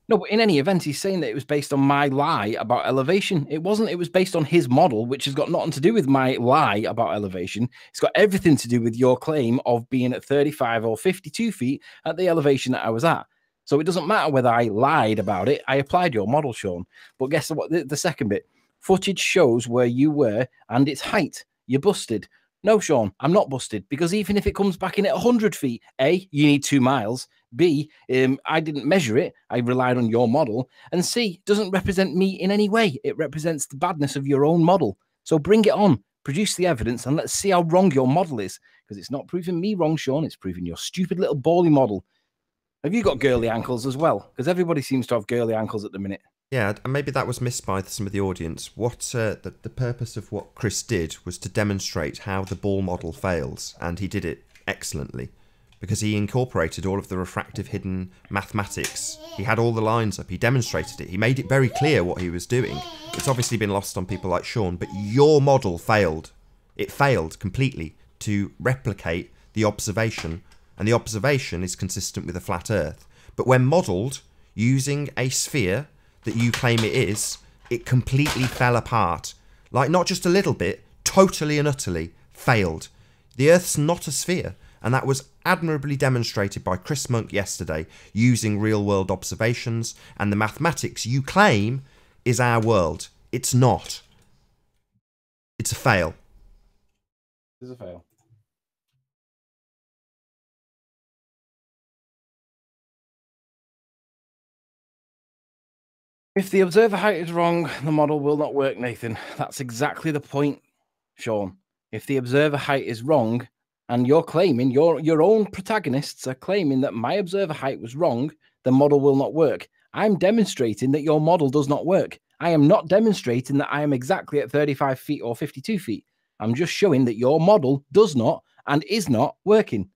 No, but in any event, he's saying that it was based on my lie about elevation. It wasn't. It was based on his model, which has got nothing to do with my lie about elevation. It's got everything to do with your claim of being at 35 or 52 feet at the elevation that I was at. So it doesn't matter whether I lied about it. I applied your model, Sean. But guess what? The second bit. Footage shows where you were and its height. You're busted. No, Sean, I'm not busted, because even if it comes back in at 100 feet, A, you need 2 miles. B, I didn't measure it. I relied on your model. And C, doesn't represent me in any way. It represents the badness of your own model. So bring it on. Produce the evidence and let's see how wrong your model is. Because it's not proving me wrong, Sean. It's proving your stupid little bally model. Have you got girly ankles as well? Because everybody seems to have girly ankles at the minute. Yeah, and maybe that was missed by some of the audience. What the purpose of what Chris did was to demonstrate how the ball model fails, and he did it excellently, because he incorporated all of the refractive hidden mathematics. He had all the lines up, he demonstrated it, he made it very clear what he was doing. It's obviously been lost on people like Sean, but your model failed. It failed completely to replicate the observation, and the observation is consistent with a flat Earth. But when modelled using a sphere that you claim it is, it completely fell apart. Like, not just a little bit, totally and utterly failed. The Earth's not a sphere, and that was admirably demonstrated by Chris Monk yesterday using real-world observations, and the mathematics you claim is our world. It's not. It's a fail. It's a fail. If the observer height is wrong, the model will not work, Nathan. That's exactly the point, Sean. If the observer height is wrong, and you're claiming, your own protagonists are claiming that my observer height was wrong, the model will not work. I'm demonstrating that your model does not work. I am not demonstrating that I am exactly at 35 feet or 52 feet. I'm just showing that your model does not and is not working.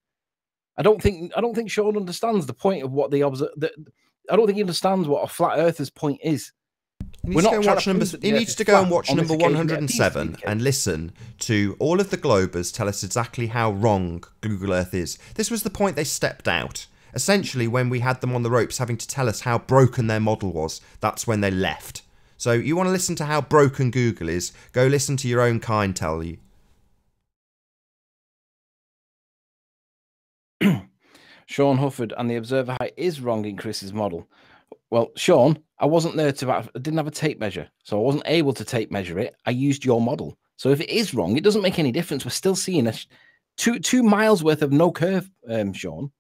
I don't think Sean understands the point of what the I don't think he understands what a flat earther's point is. He needs to go and watch number 107 and listen to all of the Globers tell us exactly how wrong Google Earth is. This was the point they stepped out. Essentially, when we had them on the ropes having to tell us how broken their model was, that's when they left. So you want to listen to how broken Google is, go listen to your own kind tell you. Sean Hufford, and the observer height is wrong in Chris's model. Well, Sean, I wasn't there I didn't have a tape measure, so I wasn't able to tape measure it. I used your model. So if it is wrong, it doesn't make any difference. We're still seeing a 2 miles worth of no curve, Sean.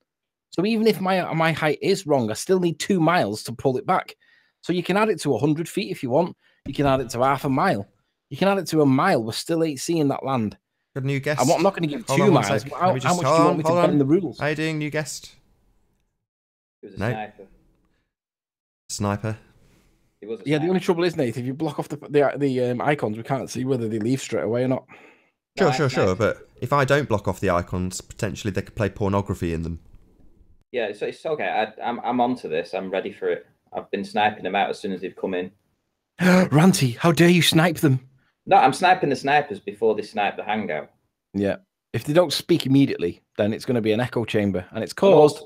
So even if my height is wrong, I still need 2 miles to pull it back. So you can add it to 100 feet if you want. You can add it to half a mile. You can add it to a mile. We're still ain't seeing that land. Got a new guest. I'm not going to give 2 miles. How much do you want me to bend the rules? How are you doing, new guest? It was a sniper. Sniper. It was a yeah, sniper. the only trouble is, Nate, if you block off the icons, we can't see whether they leave straight away or not. Sure. But if I don't block off the icons, potentially they could play pornography in them. Yeah, so it's okay. I'm onto this. I'm ready for it. I've been sniping them out as soon as they've come in. Ranty, how dare you snipe them? No, I'm sniping the snipers before they snipe the hangout. Yeah. If they don't speak immediately, then it's going to be an echo chamber. And it's caused...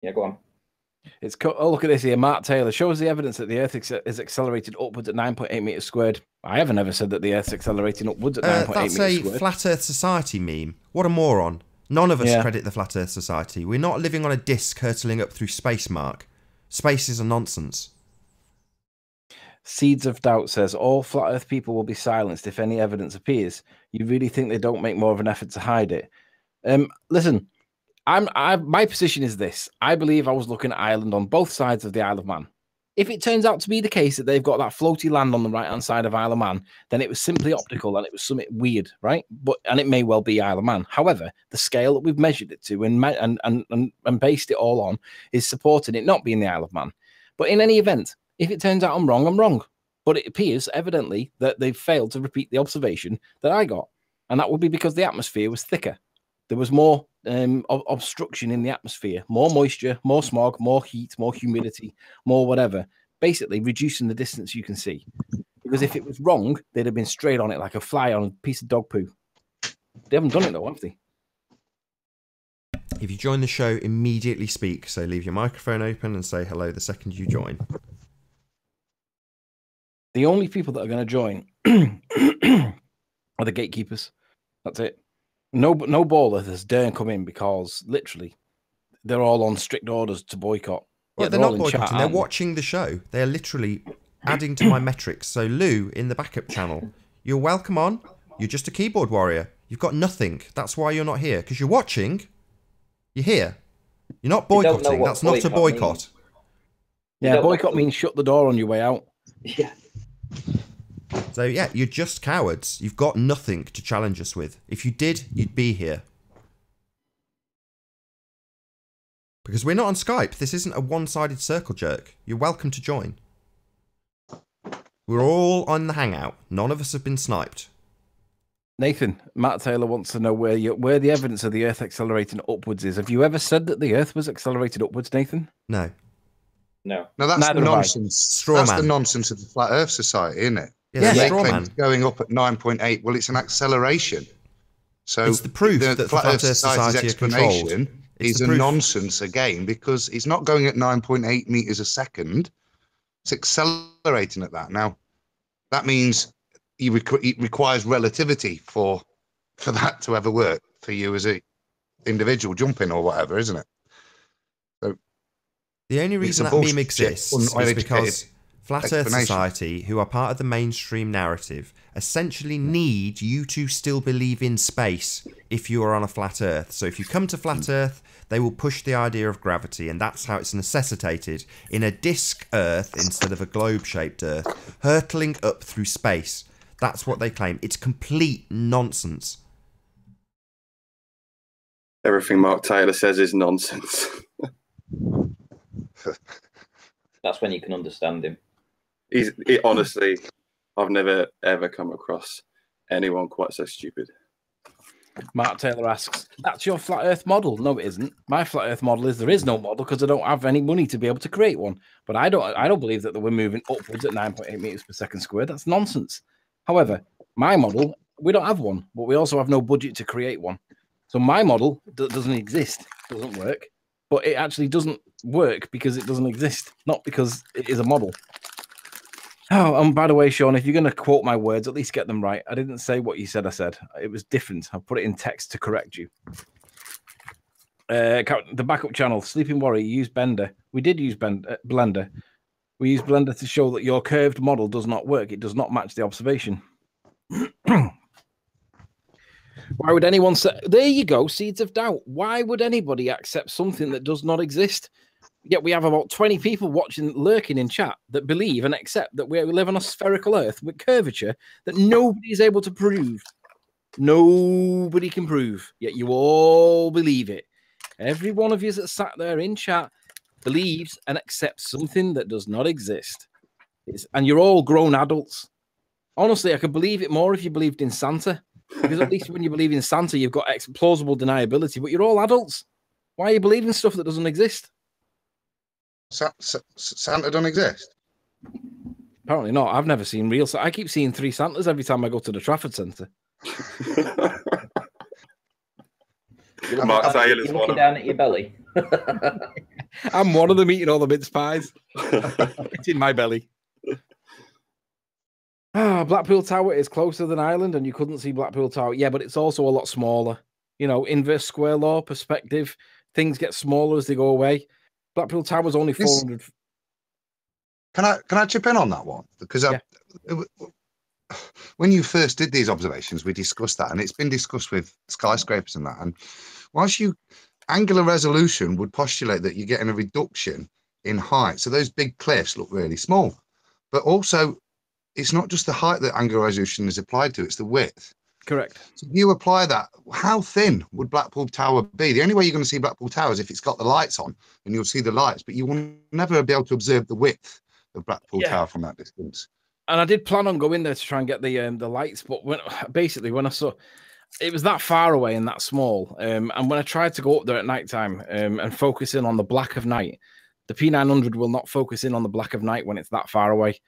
Yeah, go on. Oh, look at this here. Mark Taylor shows the evidence that the Earth is accelerated upwards at 9.8 meters squared. I haven't ever said that the Earth's accelerating upwards at 9.8 meters squared. That's a Flat Earth Society meme. What a moron. None of us credit the Flat Earth Society. We're not living on a disc hurtling up through space, Mark. Space is a nonsense. Seeds of Doubt says, all Flat Earth people will be silenced if any evidence appears. You really think they don't make more of an effort to hide it? Listen, my position is this. I believe I was looking at Ireland on both sides of the Isle of Man. If it turns out to be the case that they've got that floaty land on the right-hand side of Isle of Man, then it was simply optical and it was something weird, right? And it may well be Isle of Man. However, the scale that we've measured it to and based it all on is supporting it not being the Isle of Man. But in any event, if it turns out I'm wrong, I'm wrong. But it appears evidently that they've failed to repeat the observation that I got. And that would be because the atmosphere was thicker. There was more obstruction in the atmosphere, more moisture, more smog, more heat, more humidity, more whatever, basically reducing the distance you can see. Because if it was wrong, they'd have been straight on it like a fly on a piece of dog poo. They haven't done it though, have they? If you join the show, immediately speak. So leave your microphone open and say hello the second you join. The only people that are going to join are the gatekeepers. That's it. No baller has dared come in because literally they're all on strict orders to boycott. Well, they're not boycotting. They're watching the show. They're literally adding to my metrics. So Lou in the backup channel, you're welcome on. You're just a keyboard warrior. You've got nothing. That's why you're not here. Because you're watching. You're here. You're not boycotting. That's not a boycott. Yeah, boycott means shut the door on your way out. Yeah. So yeah, you're just cowards. You've got nothing to challenge us with. If you did, you'd be here. Because we're not on Skype. This isn't a one-sided circle jerk. You're welcome to join. We're all on the Hangout. None of us have been sniped. Nathan, Matt Taylor wants to know where the evidence of the Earth accelerating upwards is. Have you ever said that the Earth was accelerated upwards, Nathan? No. No. No, that's Neither nonsense. That's the nonsense of the Flat Earth Society, isn't it? Yeah, they straw claim man. it's going up at 9.8. Well, it's an acceleration. So it's the proof that the Flat Earth Society's explanation is a nonsense again, because it's not going at 9.8 meters a second. It's accelerating at that. Now, that means it requires relativity for that to ever work for you as a individual jumping or whatever, isn't it? So the only reason that meme exists is because Flat Earth Society, who are part of the mainstream narrative, essentially need you to still believe in space if you are on a flat Earth. So if you come to flat Earth, they will push the idea of gravity, and that's how it's necessitated in a disc Earth instead of a globe-shaped Earth, hurtling up through space. That's what they claim. It's complete nonsense. Everything Mark Taylor says is nonsense. That's when you can understand him. Honestly, I've never ever come across anyone quite so stupid. Mark Taylor asks, that's your flat Earth model? No, it isn't. My flat Earth model is there is no model because I don't have any money to be able to create one. But I don't believe that we're moving upwards at 9.8 meters per second squared. That's nonsense. However, my model, we don't have one, but we also have no budget to create one. So my model doesn't exist, doesn't work, but it actually doesn't work because it doesn't exist, not because it is a model. Oh, and by the way, Sean, if you're going to quote my words, at least get them right. I didn't say what you said I said. It was different. I put it in text to correct you. The backup channel, Sleeping Warrior, use Blender. We did use Blender. We used Blender to show that your curved model does not work. It does not match the observation. Why would anyone say... There you go, seeds of doubt. Why would anybody accept something that does not exist? Yet we have about 20 people lurking in chat that believe and accept that we live on a spherical Earth with curvature that nobody is able to prove. Nobody can prove. Yet you all believe it. Every one of you that sat there in chat believes and accepts something that does not exist. And you're all grown adults. Honestly, I could believe it more if you believed in Santa. Because at least when you believe in Santa, you've got plausible deniability. But you're all adults. Why are you believing stuff that doesn't exist? Santa don't exist? Apparently not. I've never seen real Santa. I keep seeing 3 Santas every time I go to the Trafford Centre. Mark Taylor's looking down at your belly. I'm one of them eating all the mince pies. It's in my belly. Blackpool Tower is closer than Ireland, and you couldn't see Blackpool Tower. Yeah, but it's also a lot smaller. You know, inverse square law, perspective. Things get smaller as they go away. Blackpool Tower's only 400. Can I chip in on that one? Because when you first did these observations, we discussed that, and it's been discussed with skyscrapers and that. And whilst angular resolution would postulate that you're getting a reduction in height, so those big cliffs look really small. But also, it's not just the height that angular resolution is applied to; it's the width. Correct. So if you apply that, how thin would Blackpool Tower be? The only way you're going to see Blackpool Tower is if it's got the lights on, and you'll see the lights, but you will never be able to observe the width of Blackpool Tower from that distance. And I did plan on going there to try and get the lights, but when I saw it was that far away and that small, and when I tried to go up there at night time and focus in on the black of night, the P900 will not focus in on the black of night when it's that far away.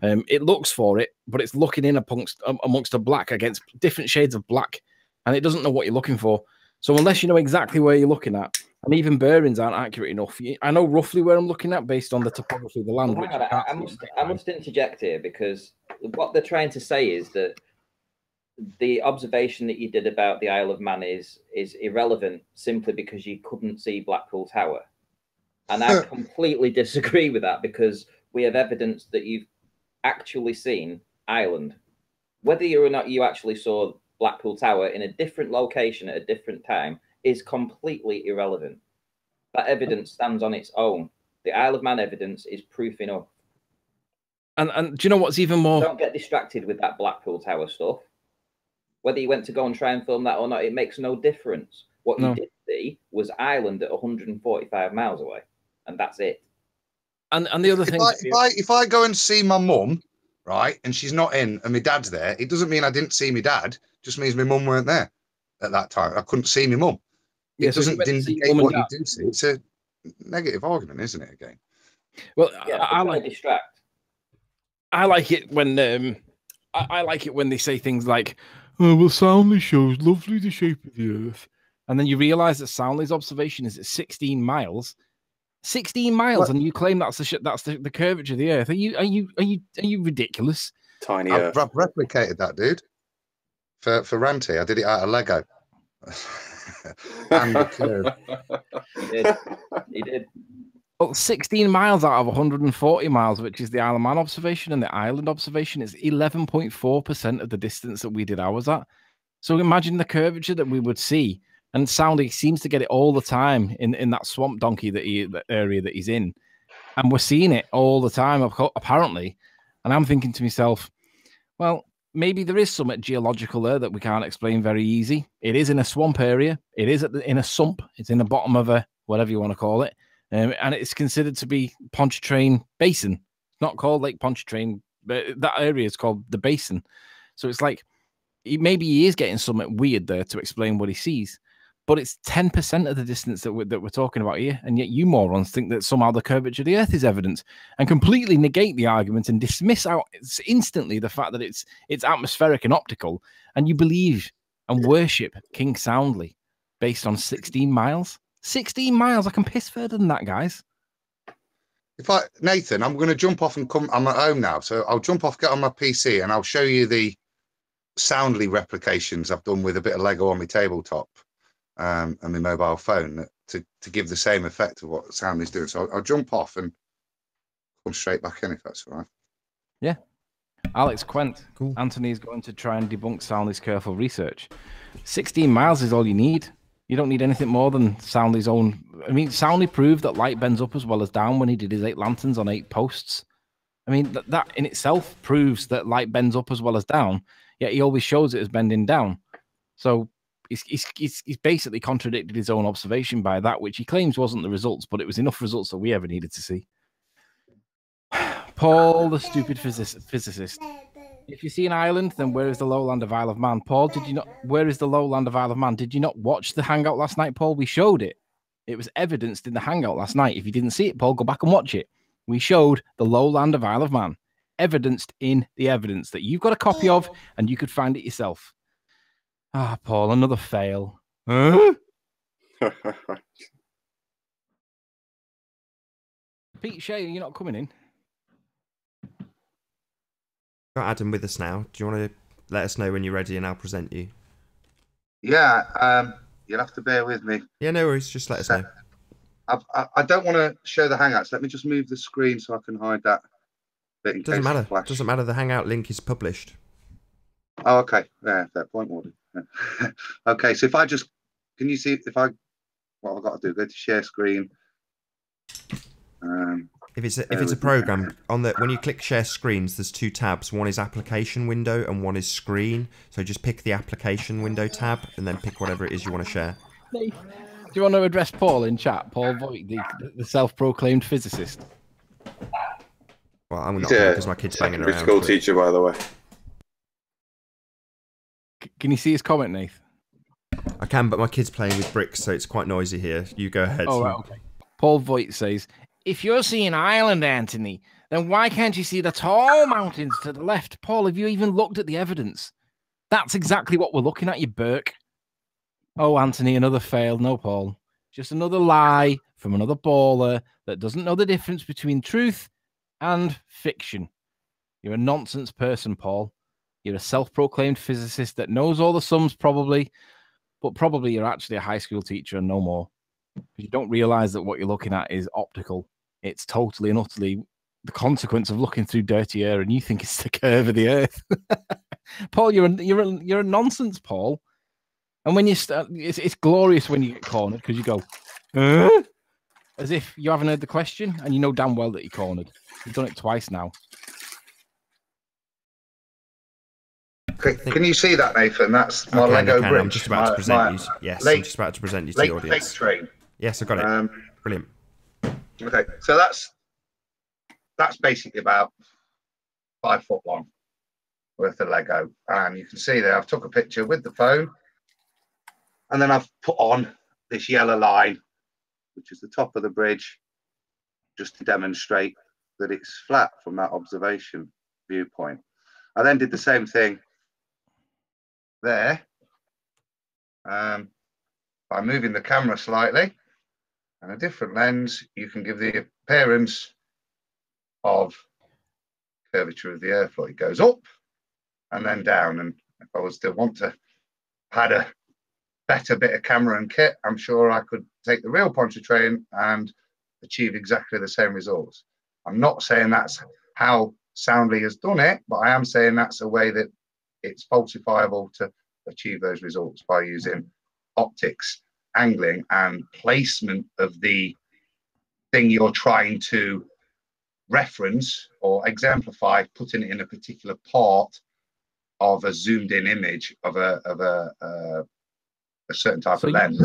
It looks for it, but it's looking in amongst the black against different shades of black, and it doesn't know what you're looking for. So unless you know exactly where you're looking at, and even bearings aren't accurate enough, I know roughly where I'm looking at based on the topography of the land. I must interject here, because what they're trying to say is that the observation that you did about the Isle of Man is irrelevant simply because you couldn't see Blackpool Tower. And I completely disagree with that, because we have evidence that you've actually seen Ireland. Whether or not you actually saw Blackpool Tower in a different location at a different time is completely irrelevant. That evidence stands on its own. The Isle of Man evidence is proof enough. And do you know what's even more? Don't get distracted with that Blackpool Tower stuff. Whether you went to go and try and film that or not, it makes no difference. What you did see was Ireland at 145 miles away, and that's it. And the other thing, if I go and see my mum, right, and she's not in, and my dad's there, it doesn't mean I didn't see my dad. It just means my mum weren't there at that time. I couldn't see my mum. It doesn't indicate what you do see. It's a negative argument, isn't it? Again. Well, yeah, I like distract. I like it when I like it when they say things like, "Oh, well, Soundly shows lovely the shape of the Earth," and then you realise that Soundly's observation is at 16 miles. 16 miles, what? And you claim that's the curvature of the Earth. Are you ridiculous? Tiny Earth. I've replicated that, dude. For Ranty, I did it out of Lego. And the curve. He did. Well, 16 miles out of 140 miles, which is the Isle of Man observation, and the island observation is 11.4% of the distance that we did ours at. So imagine the curvature that we would see. And Soundy seems to get it all the time in that swamp donkey the area that he's in. And we're seeing it all the time, apparently. And I'm thinking to myself, well, maybe there is something geological there that we can't explain very easy. It is in a swamp area. It is in a sump. It's in the bottom of a, whatever you want to call it. And it's considered to be Pontchartrain Basin. It's not called Lake Pontchartrain, but that area is called the Basin. So it's like, maybe he is getting something weird there to explain what he sees. But it's 10% of the distance that we're talking about here. And yet you morons think that somehow the curvature of the Earth is evidence and completely negate the argument and dismiss out instantly the fact that it's atmospheric and optical. And you believe and worship King Soundly based on 16 miles. 16 miles. I can piss further than that, guys. Nathan, I'm going to jump off and come. I'm at home now. So I'll jump off, get on my PC, and I'll show you the Soundly replications I've done with a bit of Lego on my tabletop. And my mobile phone to give the same effect of what Soundly's doing. So I'll jump off and come straight back in if that's all right. Yeah. Alex Quent. Cool. Anthony is going to try and debunk Soundly's careful research. 16 miles is all you need. You don't need anything more than Soundly's own. I mean, Soundly proved that light bends up as well as down when he did his 8 lanterns on 8 posts. I mean, that in itself proves that light bends up as well as down, yet he always shows it as bending down. So he's basically contradicted his own observation by that, which he claims wasn't the results, but it was enough results that we ever needed to see. Paul, the stupid physicist. If you see an island, then where is the lowland of Isle of Man? Paul, did you not? Where is the lowland of Isle of Man? Did you not watch the hangout last night, Paul? We showed it. It was evidenced in the hangout last night. If you didn't see it, Paul, go back and watch it. We showed the lowland of Isle of Man, evidenced in the evidence that you've got a copy of, and you could find it yourself. Ah, Paul, another fail. Huh? Pete Shea, you're not coming in? Got Adam with us now. Do you want to let us know when you're ready and I'll present you? Yeah, you'll have to bear with me. Yeah, no worries. Just let us know. I don't want to show the Hangouts. Let me just move the screen so I can hide that bit in Doesn't matter. Doesn't matter. The Hangout link is published. Oh, okay. Yeah, that point, Morgan. Okay, so if I just, can you see what I've got to do? Go to share screen. If it's a program when you click share screens, there's 2 tabs. One is application window and one is screen. So just pick the application window tab and then pick whatever it is you want to share. Do you want to address Paul in chat? Paul Voigt, the self-proclaimed physicist. Well, I'm not because my kid's banging around. School teacher, by the way. Can you see his comment, Nath? I can, but my kid's playing with bricks, so it's quite noisy here. You go ahead. Oh, right, okay. Paul Voigt says, if you're seeing Ireland, Anthony, then why can't you see the tall mountains to the left? Paul, have you even looked at the evidence? That's exactly what we're looking at, you Burke. Oh, Anthony, another fail. No, Paul. Just another lie from another baller that doesn't know the difference between truth and fiction. You're a nonsense person, Paul. You're a self-proclaimed physicist that knows all the sums, probably, but probably you're actually a high school teacher and no more. You don't realize that what you're looking at is optical. It's totally and utterly the consequence of looking through dirty air, and you think it's the curve of the Earth. Paul, you're a nonsense, Paul. And when you start, it's glorious when you get cornered because you go, as if you haven't heard the question and you know damn well that you're cornered. You've done it twice now. Can you see that, Nathan? That's my Lego bridge. I'm just about to present you. Yes, I'm just about to present you to the audience. Train. Yes, I got it. Brilliant. Okay, so that's basically about 5 foot long worth of Lego, and you can see there I've took a picture with the phone, and then I've put on this yellow line, which is the top of the bridge, just to demonstrate that it's flat from that observation viewpoint. I then did the same thing there by moving the camera slightly, and a different lens, you can give the appearance of curvature of the Earth. It goes up and then down, and if I was to want to had a better bit of camera and kit, I'm sure I could take the real Pontchartrain and achieve exactly the same results. I'm not saying that's how Soundly has done it, but I am saying that's a way that it's falsifiable to achieve those results by using optics, angling, and placement of the thing you're trying to reference or exemplify, putting it in a particular part of a zoomed in image of a certain type of lens.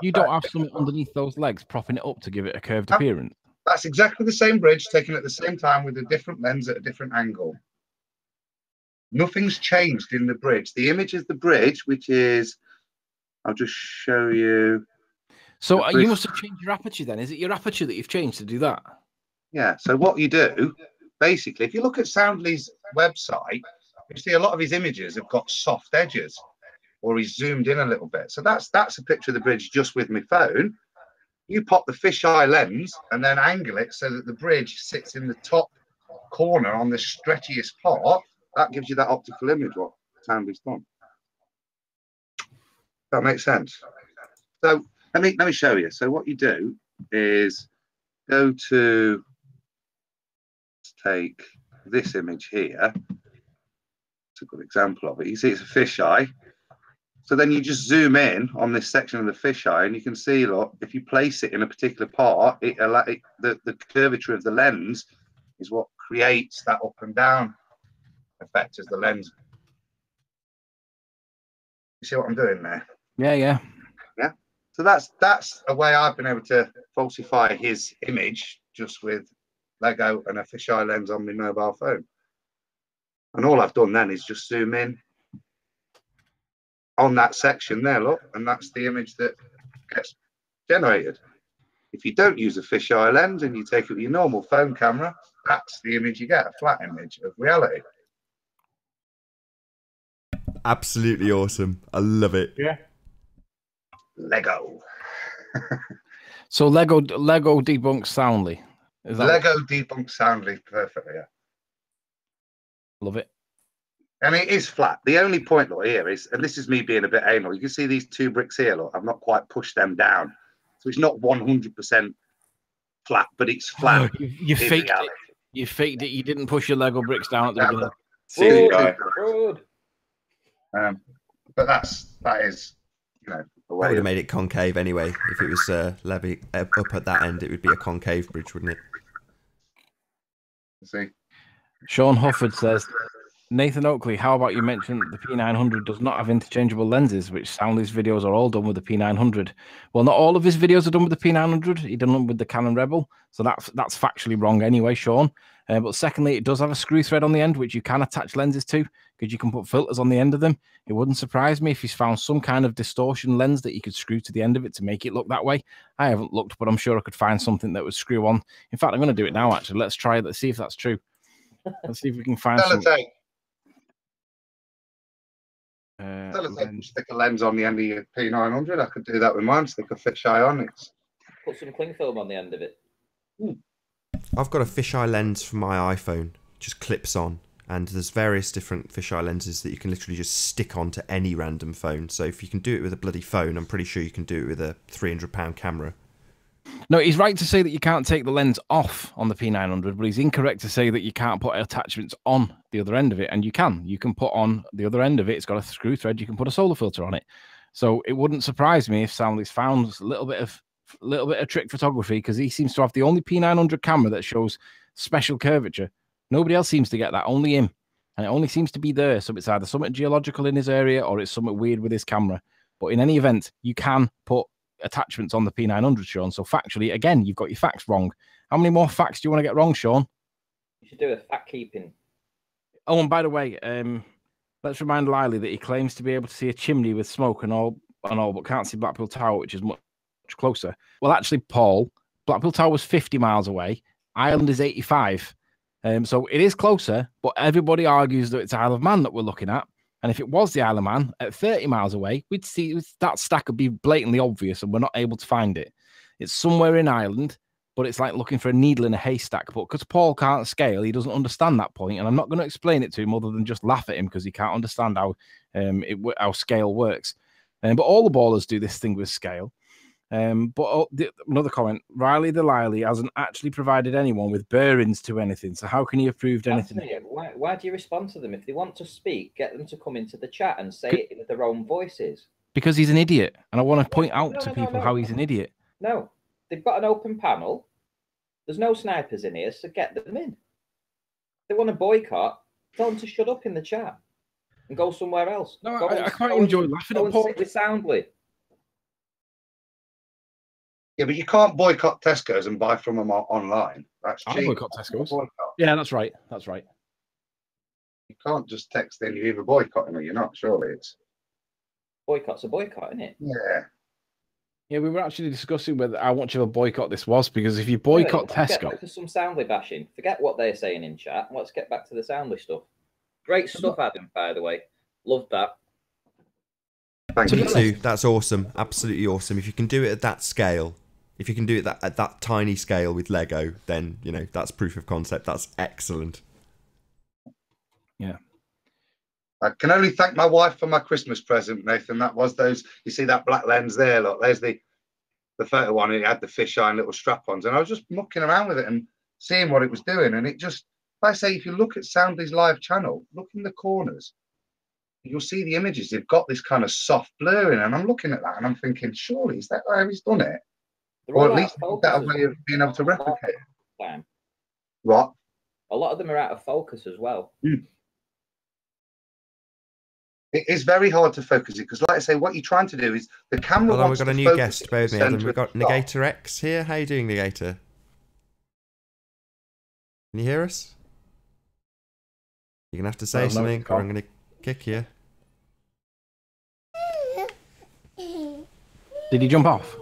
You don't have something underneath those legs propping it up to give it a curved appearance? That's exactly the same bridge taken at the same time with a different lens at a different angle. Nothing's changed in the bridge. The image is the bridge, which is, I'll just show you. So you must have changed your aperture then. Is it your aperture that you've changed to do that? Yeah. So what you do, basically, if you look at Soundly's website, you see a lot of his images have got soft edges, or he's zoomed in a little bit. So that's a picture of the bridge just with my phone. You pop the fisheye lens and then angle it so that the bridge sits in the top corner on the stretchiest part. That gives you that optical image what Soundly's done. That makes sense. So let me show you. So what you do is go to, let's take this image here. It's a good example of it. You see it's a fisheye. So then you just zoom in on this section of the fisheye, and you can see, look, if you place it in a particular part, the curvature of the lens is what creates that up and down effect as the lens. You see what I'm doing there? Yeah. So that's a way I've been able to falsify his image just with Lego and a fisheye lens on my mobile phone. And all I've done then is just zoom in on that section there, look, and that's the image that gets generated. If you don't use a fisheye lens and you take it with your normal phone camera, that's the image you get, a flat image of reality. Absolutely awesome. I love it. Yeah. Lego. So Lego debunks Soundly. Is that Lego debunks Soundly perfectly, yeah. Love it. And it is flat. The only point, look, here is, and this is me being a bit anal, you can see these 2 bricks here, look, I've not quite pushed them down. So it's not 100% flat, but it's flat. Oh, you faked it. You faked it. You didn't push your Lego bricks down at the beginning. See but that is, you know, the way. I would have made it concave anyway. If it was levy up at that end, it would be a concave bridge, wouldn't it? See. Sean Hufford says, Nathan Oakley, how about you mention that the P900 does not have interchangeable lenses, which Soundly's videos are all done with the P900? Well, not all of his videos are done with the P900. He done them with the Canon Rebel, so that's factually wrong anyway, Sean. But secondly, it does have a screw thread on the end, which you can attach lenses to, because you can put filters on the end of them. It wouldn't surprise me if he's found some kind of distortion lens that you could screw to the end of it to make it look that way. I haven't looked, but I'm sure I could find something that would screw on. In fact, I'm going to do it now, actually. Let's try it. Let's see if that's true. Let's see if we can find something. Stick a lens on the end of your P900. I could do that with mine. Stick a fisheye on it. Put some cling film on the end of it. I've got a fisheye lens for my iPhone, just clips on, and there's various different fisheye lenses that you can literally just stick onto any random phone. So if you can do it with a bloody phone, I'm pretty sure you can do it with a £300 camera. No, he's right to say that you can't take the lens off on the P900, but he's incorrect to say that you can't put attachments on the other end of it. And you can. You can put on the other end of it. It's got a screw thread. You can put a solar filter on it. So it wouldn't surprise me if Soundly's found a little bit of trick photography, because he seems to have the only P900 camera that shows special curvature. Nobody else seems to get that, only him. And it only seems to be there. So it's either something geological in his area or it's something weird with his camera. But in any event, you can put attachments on the P900, Sean. So factually, again, you've got your facts wrong. How many more facts do you want to get wrong, Sean? You should do a fact keeping. Oh, and by the way, let's remind Liley that he claims to be able to see a chimney with smoke and all, but can't see Blackpool Tower, which is much closer. Well, actually, Paul, Blackpool Tower was 50 miles away. Ireland is 85. So it is closer, but everybody argues that it's Isle of Man that we're looking at. And if it was the Isle of Man at 30 miles away, we'd see that stack would be blatantly obvious and we're not able to find it. It's somewhere in Ireland, but it's like looking for a needle in a haystack. But because Paul can't scale, he doesn't understand that point. And I'm not going to explain it to him other than just laugh at him because he can't understand how scale works. But all the ballers do this thing with scale. Another comment, Riley the Liley hasn't actually provided anyone with bearings to anything, so how can he have proved anything? Why do you respond to them? If they want to speak, get them to come into the chat and say it with their own voices. Because he's an idiot, and I want to point out to people how he's an idiot. No, they've got an open panel. There's no snipers in here, so get them in. If they want to boycott, tell them to shut up in the chat and go somewhere else. No, I quite enjoy laughing at Paul. Sit with Soundly. Yeah, but you can't boycott Tesco's and buy from them online. That's cheap. I boycott Tesco's. Yeah, that's right. That's right. You can't just text in. You're either boycotting or you're not. Surely it's boycott's a boycott, isn't it? Yeah. Yeah, we were actually discussing whether how much of a boycott this was, because if you boycott Tesco, get back to some Soundly bashing. Forget what they're saying in chat. Let's get back to the Soundly stuff. Great stuff, Adam. By the way, loved that. Thank you too. That's awesome. Absolutely awesome. If you can do it at that scale. If you can do it at that tiny scale with Lego, then, you know, that's proof of concept. That's excellent. Yeah. I can only thank my wife for my Christmas present, Nathan. That was those, you see that black lens there? Look, there's the photo one. It had the fisheye and little strap-ons. And I was just mucking around with it and seeing what it was doing. And it just, like I say, if you look at Soundly's live channel, look in the corners, you'll see the images. They've got this kind of soft blurring. And I'm looking at that and I'm thinking, surely, is that how he's done it? Or at least that way of being able to replicate it. What? A lot of them are out of focus as well. It is very hard to focus it because, like I say, what you're trying to do is the camera. Hold on, we've got a new guest. Bear with me, Adam. We've got Negator X here. How are you doing, Negator? Can you hear us? You're gonna have to say something, or I'm gonna kick you. Did he jump off?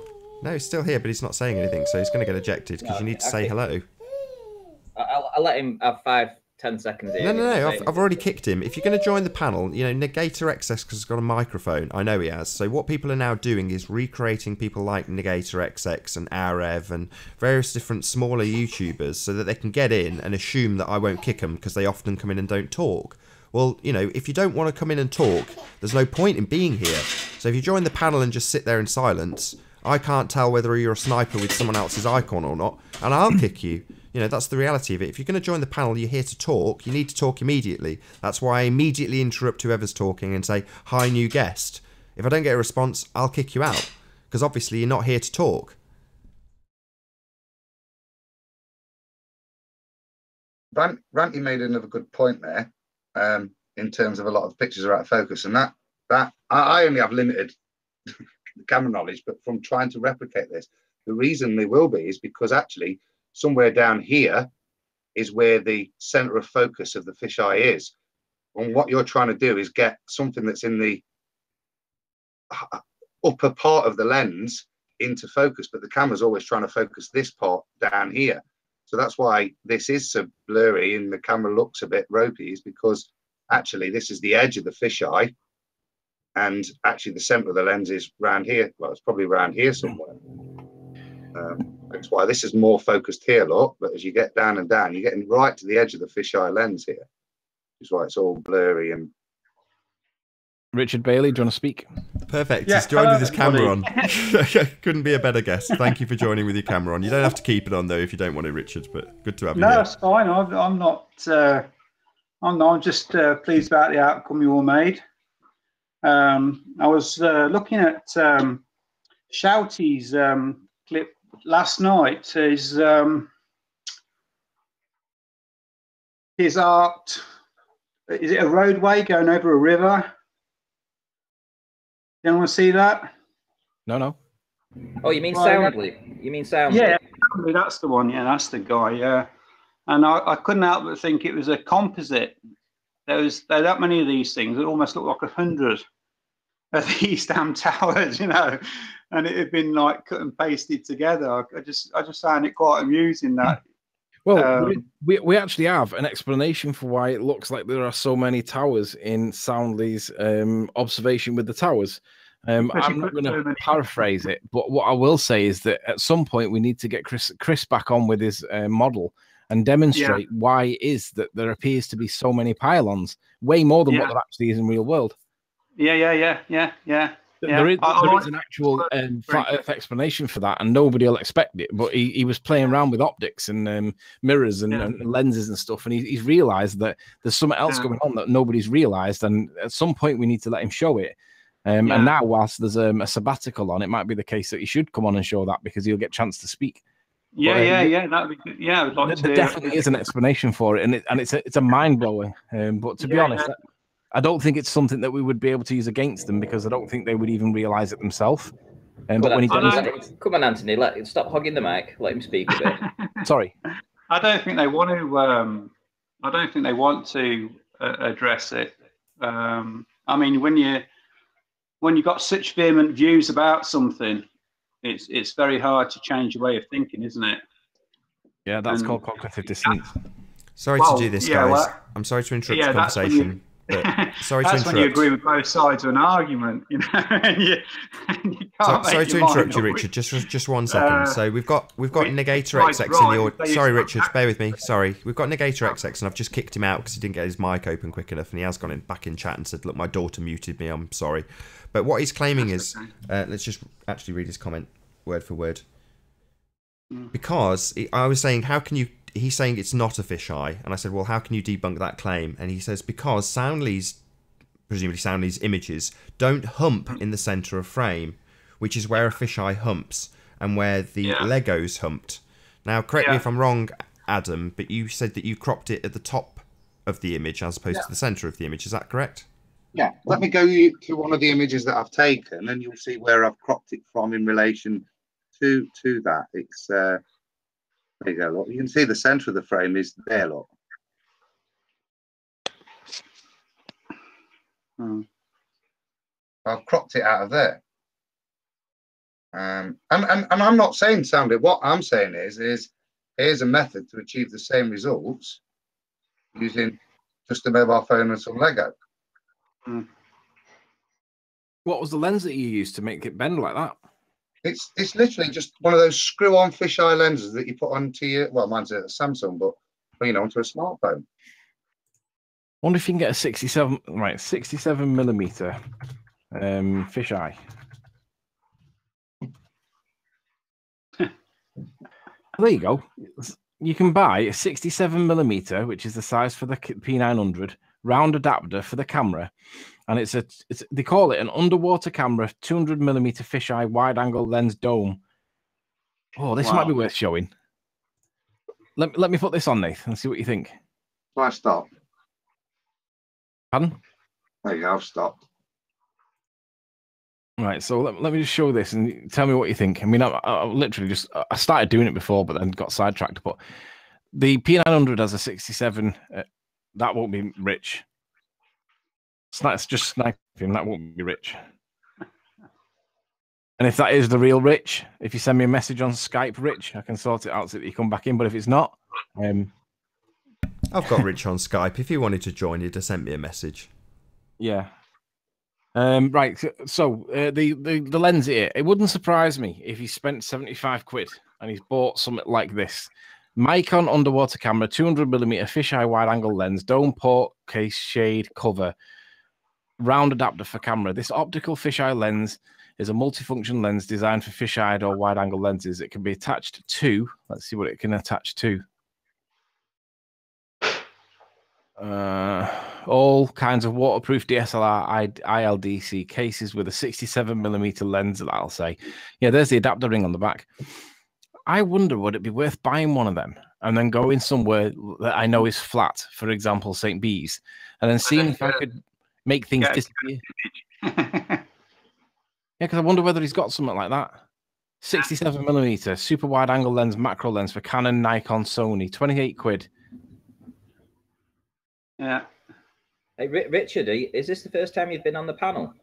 No, he's still here, but he's not saying anything, so he's going to get ejected because you need to say hello. I'll let him have 5-10 seconds here. No, I've already kicked him. If you're going to join the panel, you know, Negator XX has got a microphone. I know he has. So what people are now doing is recreating people like Negator XX and Arev and various different smaller YouTubers so that they can get in and assume that I won't kick them because they often come in and don't talk. Well, you know, if you don't want to come in and talk, there's no point in being here. So if you join the panel and just sit there in silence, I can't tell whether you're a sniper with someone else's icon or not, and I'll kick you. You know, that's the reality of it. If you're going to join the panel, you're here to talk. You need to talk immediately. That's why I immediately interrupt whoever's talking and say, hi, new guest. If I don't get a response, I'll kick you out, because obviously you're not here to talk. Ranty made another good point there, in terms of a lot of pictures are out of focus, and that I only have limited camera knowledge, but from trying to replicate this, the reason they will be is because actually somewhere down here is where the center of focus of the fisheye is, and what you're trying to do is get something that's in the upper part of the lens into focus, but the camera's always trying to focus this part down here. So that's why this is so blurry and the camera looks a bit ropey, is because actually this is the edge of the fisheye, and actually the center of the lens is round here. Well, it's probably around here somewhere. That's why this is more focused here, look, but as you get down and down, you're getting right to the edge of the fisheye lens here, which is why it's all blurry and Richard Bailey, do you want to speak? Perfect. Yeah, He's joined with his everybody. camera on. Couldn't be a better guest. Thank you for joining with your camera on. You don't have to keep it on though if you don't want to, Richard. But good to have you No, here. that's fine. I'm not. I'm just pleased about the outcome you all made. I was looking at Shouty's clip last night. His art. Is it a roadway going over a river? You want to see that? No. Oh, you mean Well, Soundly? You mean Soundly? Yeah, that's the one. Yeah, that's the guy. Yeah, and I couldn't help but think it was a composite. There are that many of these things. It almost looked like 100 of these damn towers, you know, and it had been like cut and pasted together. I just found it quite amusing that. Well, we actually have an explanation for why it looks like there are so many towers in Soundly's observation with the towers. I'm not going to paraphrase it, but what I will say is that at some point we need to get Chris back on with his model and demonstrate why it is that there appears to be so many pylons, way more than what there actually is in real world. Yeah. There is an actual flat Earth explanation for that, and nobody will expect it. But he was playing around with optics and mirrors and lenses and stuff, and he's realised that there's something else going on that nobody's realised, and at some point we need to let him show it. And now, whilst there's a sabbatical on, it might be the case that he should come on and show that because he'll get a chance to speak. Yeah, that'd be good. Yeah, I would like there definitely is an explanation for it, and it's a mind blowing. But to be honest, I don't think it's something that we would be able to use against them because I don't think they would even realise it themselves. But when he come on, Anthony, stop hogging the mic. Let him speak a bit. Sorry, I don't think they want to. I don't think they want to address it. I mean, when you've got such vehement views about something, it's very hard to change your way of thinking, isn't it? Yeah, that's called cognitive dissonance. Sorry to do this, guys. I'm sorry to interrupt the conversation. Sorry to interrupt. That's when you agree with both sides of an argument, you know. and you can't sorry to interrupt you, Richard. Just 1 second. So we've got Negator XX in the audience. Sorry, Richard. Bear with me. Sorry, we've got Negator XX, and I've just kicked him out because he didn't get his mic open quick enough, and he has gone back in chat and said, "Look, my daughter muted me. I'm sorry." But what he's claiming is, let's just actually read his comment word for word. Because I was saying, how can you? He's saying it's not a fisheye, and I said, well, how can you debunk that claim? And he says because presumably Soundly's images don't hump in the center of frame, which is where a fisheye humps and where the Legos humped. Now, correct me if I'm wrong, Adam, but you said that you cropped it at the top of the image as opposed to the center of the image. Is that correct? Yeah. Let me go to one of the images that I've taken, and you'll see where I've cropped it from in relation to that. It's there you go, look. You can see the center of the frame is there, look. I've cropped it out of there. And I'm not saying Soundly. What I'm saying is here's a method to achieve the same results using just a mobile phone and some Lego. What was the lens that you used to make it bend like that? It's literally just one of those screw-on fisheye lenses that you put onto your, well, mine's a Samsung, but onto a smartphone. I wonder if you can get a 67 millimeter fisheye. There you go. You can buy a 67 millimeter, which is the size for the P900 round adapter for the camera. And they call it an underwater camera 200 millimeter fisheye wide angle lens dome. Oh, this might be worth showing. Let me put this on, Nathan, and see what you think. So I stop. Pardon? There you go, I've stopped. Right, so let me just show this and tell me what you think. I mean, I literally I started doing it before, but then got sidetracked. But the P900 has a 67. That won't be rich. It's just sniping. That won't be rich. And if that is the real Rich, if you send me a message on Skype, Rich, I can sort it out so that you come back in. But if it's not, I've got Rich on Skype. If he wanted to join, he'd have sent me a message. Yeah. Right. So the lens here, it wouldn't surprise me if he spent 75 quid and he's bought something like this. Nikon underwater camera, 200 millimeter fisheye wide angle lens, dome port case shade cover. round adapter for camera. This optical fisheye lens is a multifunction lens designed for fisheye or wide-angle lenses. It can be attached to, let's see what it can attach to. All kinds of waterproof DSLR ILDC cases with a 67mm lens, I'll say. Yeah, there's the adapter ring on the back. I wonder, would it be worth buying one of them and then going somewhere that I know is flat, for example, St. Bees, and then seeing if I could make things disappear? Yeah, because I wonder whether he's got something like that. 67mm super wide angle lens, macro lens for Canon, Nikon, Sony, 28 quid. Yeah. Hey, Richard, is this the first time you've been on the panel?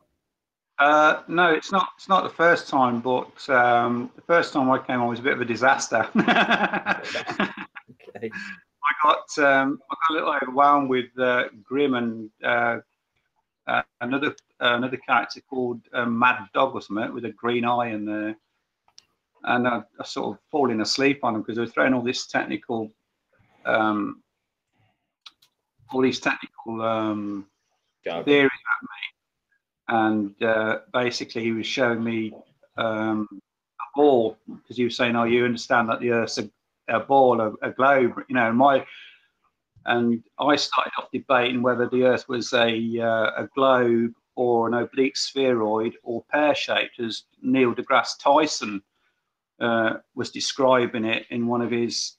No, it's not. It's not the first time, but the first time I came on was a bit of a disaster. Okay. I got a little overwhelmed with Grim and another character called Mad Dog or something with a green eye, and I sort of falling asleep on them because they were throwing all these technical theories at me. And basically, he was showing me a ball because he was saying, "Oh, you understand that the Earth's a ball, a globe, you know?" And I started off debating whether the Earth was a globe or an oblique spheroid or pear-shaped, as Neil deGrasse Tyson was describing it in one of his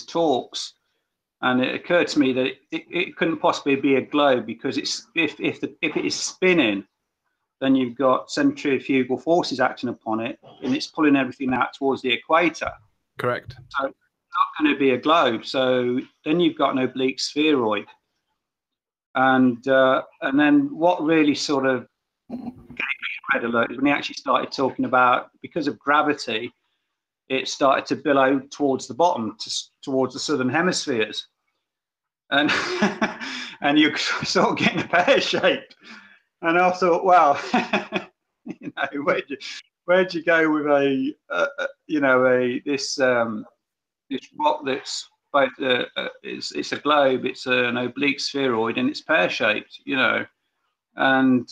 talks. And it occurred to me that it couldn't possibly be a globe because if it is spinning, then you've got centrifugal forces acting upon it, and it's pulling everything out towards the equator. Correct. So it's not going to be a globe. So then you've got an oblique spheroid. And then what really sort of gave me a red alert is when he actually started talking about, because of gravity, it started to billow towards the bottom, towards the southern hemispheres, and and you're sort of getting a pear shaped. And I thought, well, you know, where'd you go with this rock that's both it's a globe, it's an oblique spheroid, and it's pear shaped, you know, and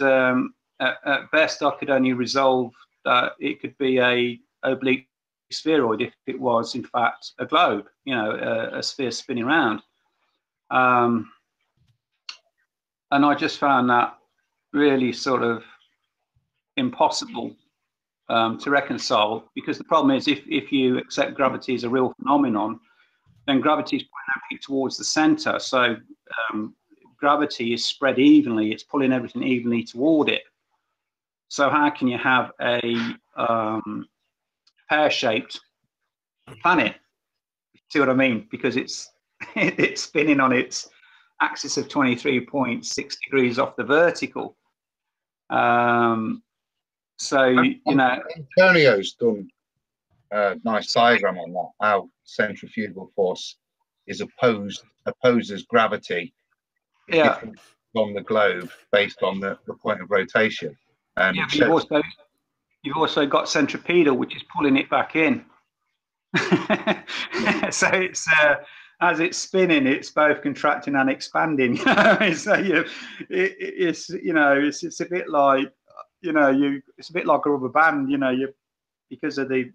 at best I could only resolve that it could be a oblique spheroid if it was in fact a globe, you know, a sphere spinning around, and I just found that really sort of impossible to reconcile, because the problem is if you accept gravity as a real phenomenon, then gravity is pulling everything towards the center. So gravity is spread evenly, it's pulling everything evenly toward it. So how can you have a pear-shaped planet? See what I mean? Because it's spinning on its axis of 23.6 degrees off the vertical. So you know, Antonio's done a nice diagram on that, how centrifugal force is opposes gravity, yeah, on the globe based on the point of rotation. And yeah, you've also got centripetal, which is pulling it back in. So it's as it's spinning, it's both contracting and expanding. So it's a bit like, you know, it's a bit like a rubber band, you know, because of the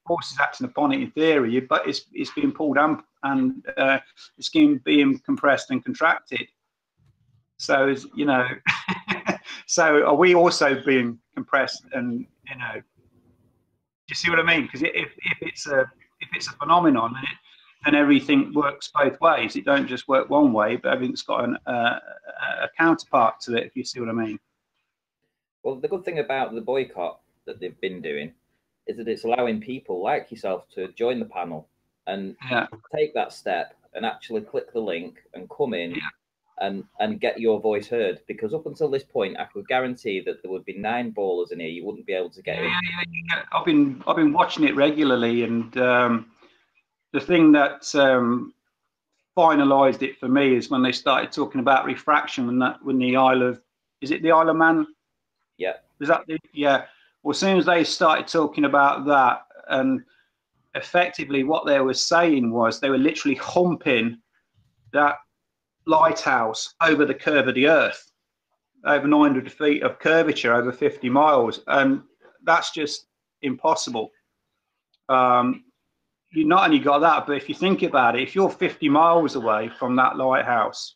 forces acting upon it in theory, but it's being pulled and it's being compressed and contracted. So you know, so are we also being compressed? And you know, do you see what I mean? Because if it's a phenomenon, then everything works both ways. It don't just work one way, but everything's got a counterpart to it, if you see what I mean. Well, the good thing about the boycott that they've been doing is that it's allowing people like yourself to join the panel and take that step and actually click the link and come in and get your voice heard. Because up until this point, I could guarantee that there would be 9 ballers in here. You wouldn't be able to get in. Yeah. I've been watching it regularly, and the thing that finalised it for me is when they started talking about refraction. When the Isle of Man? Yeah. Was that Well, as soon as they started talking about that, and effectively what they were saying was they were literally humping that lighthouse over the curve of the Earth, over 900 feet of curvature, over 50 miles, and that's just impossible. You not only got that, but if you think about it, if you're 50 miles away from that lighthouse,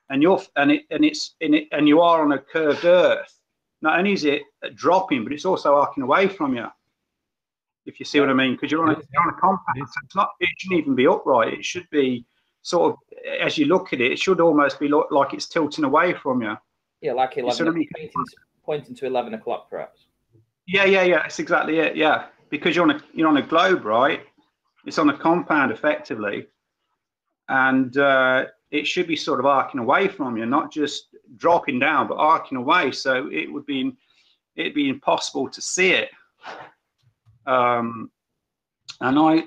and you are on a curved Earth, not only is it dropping, but it's also arcing away from you. If you see what I mean, because you're on a compound, so it shouldn't even be upright. It should be sort of, as you look at it, it should almost be like it's tilting away from you. Yeah, like 11, pointing to 11 o'clock, perhaps. Yeah. That's exactly it. Yeah, because you're on a globe, right? It's on a compound, effectively, and it should be sort of arcing away from you, not just dropping down, but arcing away. So it'd be impossible to see it. And I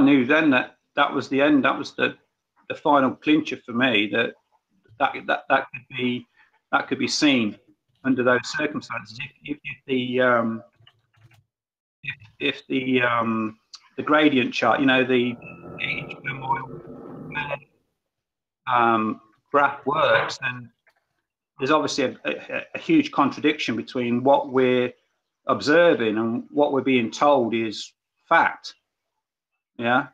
knew then that was the end. That was the final clincher for me. That could be seen under those circumstances. If the gradient chart, the each per mile graph works, then there's obviously a huge contradiction between what we're observing and what we're being told is fact. Yeah.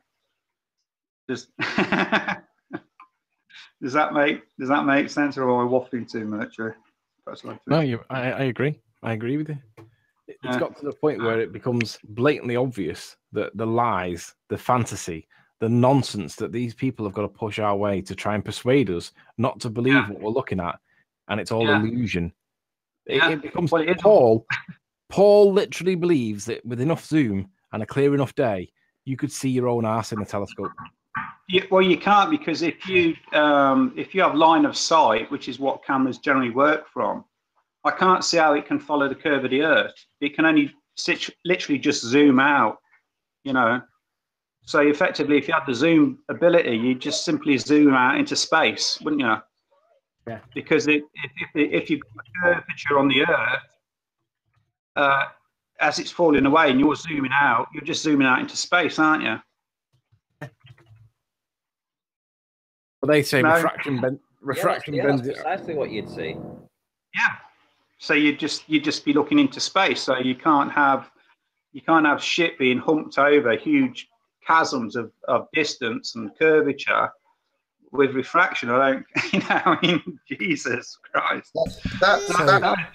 Does that make sense, or am I waffling too much? No, I agree. I agree with you. It's got to the point where it becomes blatantly obvious that the lies, the fantasy, the nonsense that these people have got to push our way to try and persuade us not to believe what we're looking at, and it's all illusion. It becomes Paul literally believes that with enough zoom and a clear enough day, you could see your own arse in a telescope. Yeah, well, you can't, because if you have line of sight, which is what cameras generally work from, I can't see how it can follow the curve of the Earth. It can only literally just zoom out, So effectively, if you had the zoom ability, you just simply zoom out into space, wouldn't you? Yeah. Because if you've got a curvature on the Earth, as it's falling away and you're zooming out, you're just zooming out into space, aren't you? Well, they say refraction bends. That's precisely what you'd see. Yeah. So you'd just be looking into space. So you can't have shit being humped over huge chasms of distance and curvature with refraction. Jesus Christ.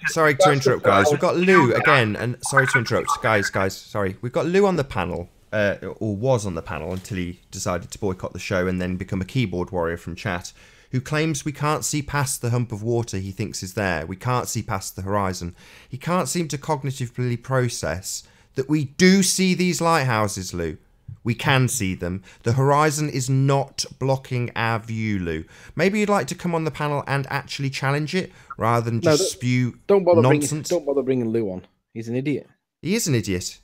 Sorry to interrupt, guys. We've got Lou again, and sorry to interrupt, guys. Sorry, we've got Lou on the panel, or was on the panel until he decided to boycott the show and then become a keyboard warrior from chat, who claims we can't see past the hump of water he thinks is there. We can't see past the horizon. He can't seem to cognitively process that we do see these lighthouses, Lou. We can see them. The horizon is not blocking our view, Lou. Maybe you'd like to come on the panel and actually challenge it rather than just spew nonsense. Don't bother bringing Lou on. He's an idiot. He is an idiot.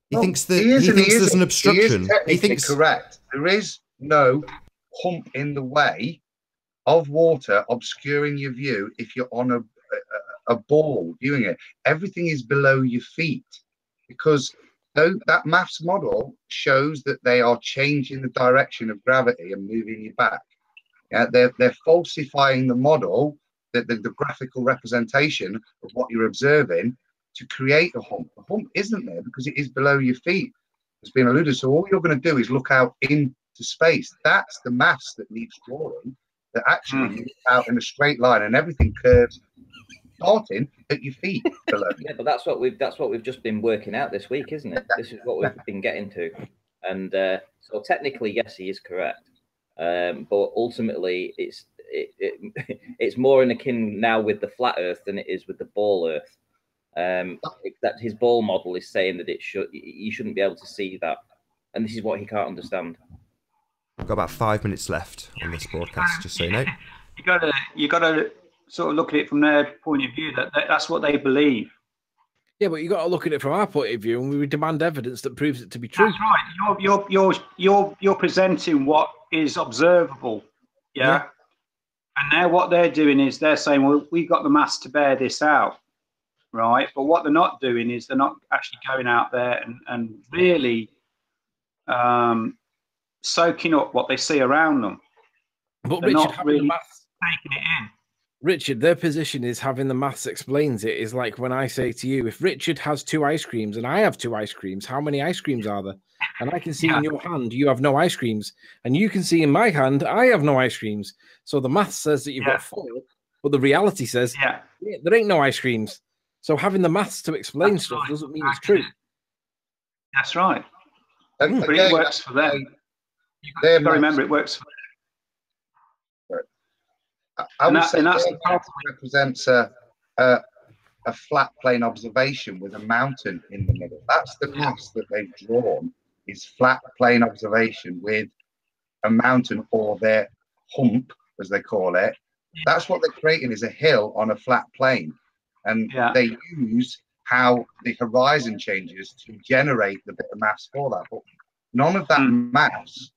He thinks there's an obstruction. He thinks correct. There is no hump in the way of water obscuring your view if you're on a ball viewing it. Everything is below your feet, because that maths model shows that they are changing the direction of gravity and moving you back. Yeah, they're falsifying the model, the graphical representation of what you're observing, to create a hump. The hump isn't there because it is below your feet. It's been alluded to. All you're going to do is look out into space. That's the maths that needs drawing, that actually moves out in a straight line, and everything curves starting at your feet below. Yeah, but that's what we've just been working out this week, isn't it? This is what we've been getting to, and so technically, yes, he is correct, but ultimately, it's more in akin now with the flat Earth than it is with the ball Earth. That his ball model is saying that you shouldn't be able to see that, and this is what he can't understand. We've got about 5 minutes left on this broadcast, just so you know. You gotta sort of look at it from their point of view. That's what they believe. Yeah, but you got to look at it from our point of view, and we demand evidence that proves it to be true. That's right. You're presenting what is observable. Yeah. And now what they're doing is they're saying, well, we've got the maths to bear this out, right? But what they're not doing is they're not actually going out there and really soaking up what they see around them. But they're Richard, not really taking it in. Richard, their position is having the maths explains it is like when I say to you, if Richard has 2 ice creams and I have 2 ice creams, how many ice creams are there? And I can see in your hand you have no ice creams, and you can see in my hand I have no ice creams. So the math says that you've got 4, but the reality says there ain't no ice creams. So having the maths to explain stuff doesn't mean it's true. That's right. But it works for them. You've got to remember it works for them. I would say that represents a flat plane observation with a mountain in the middle. That's the maths that they've drawn, is flat plane observation with a mountain, or their hump, as they call it. That's what they're creating, is a hill on a flat plane. And they use how the horizon changes to generate the bit of maths for that. But none of that maths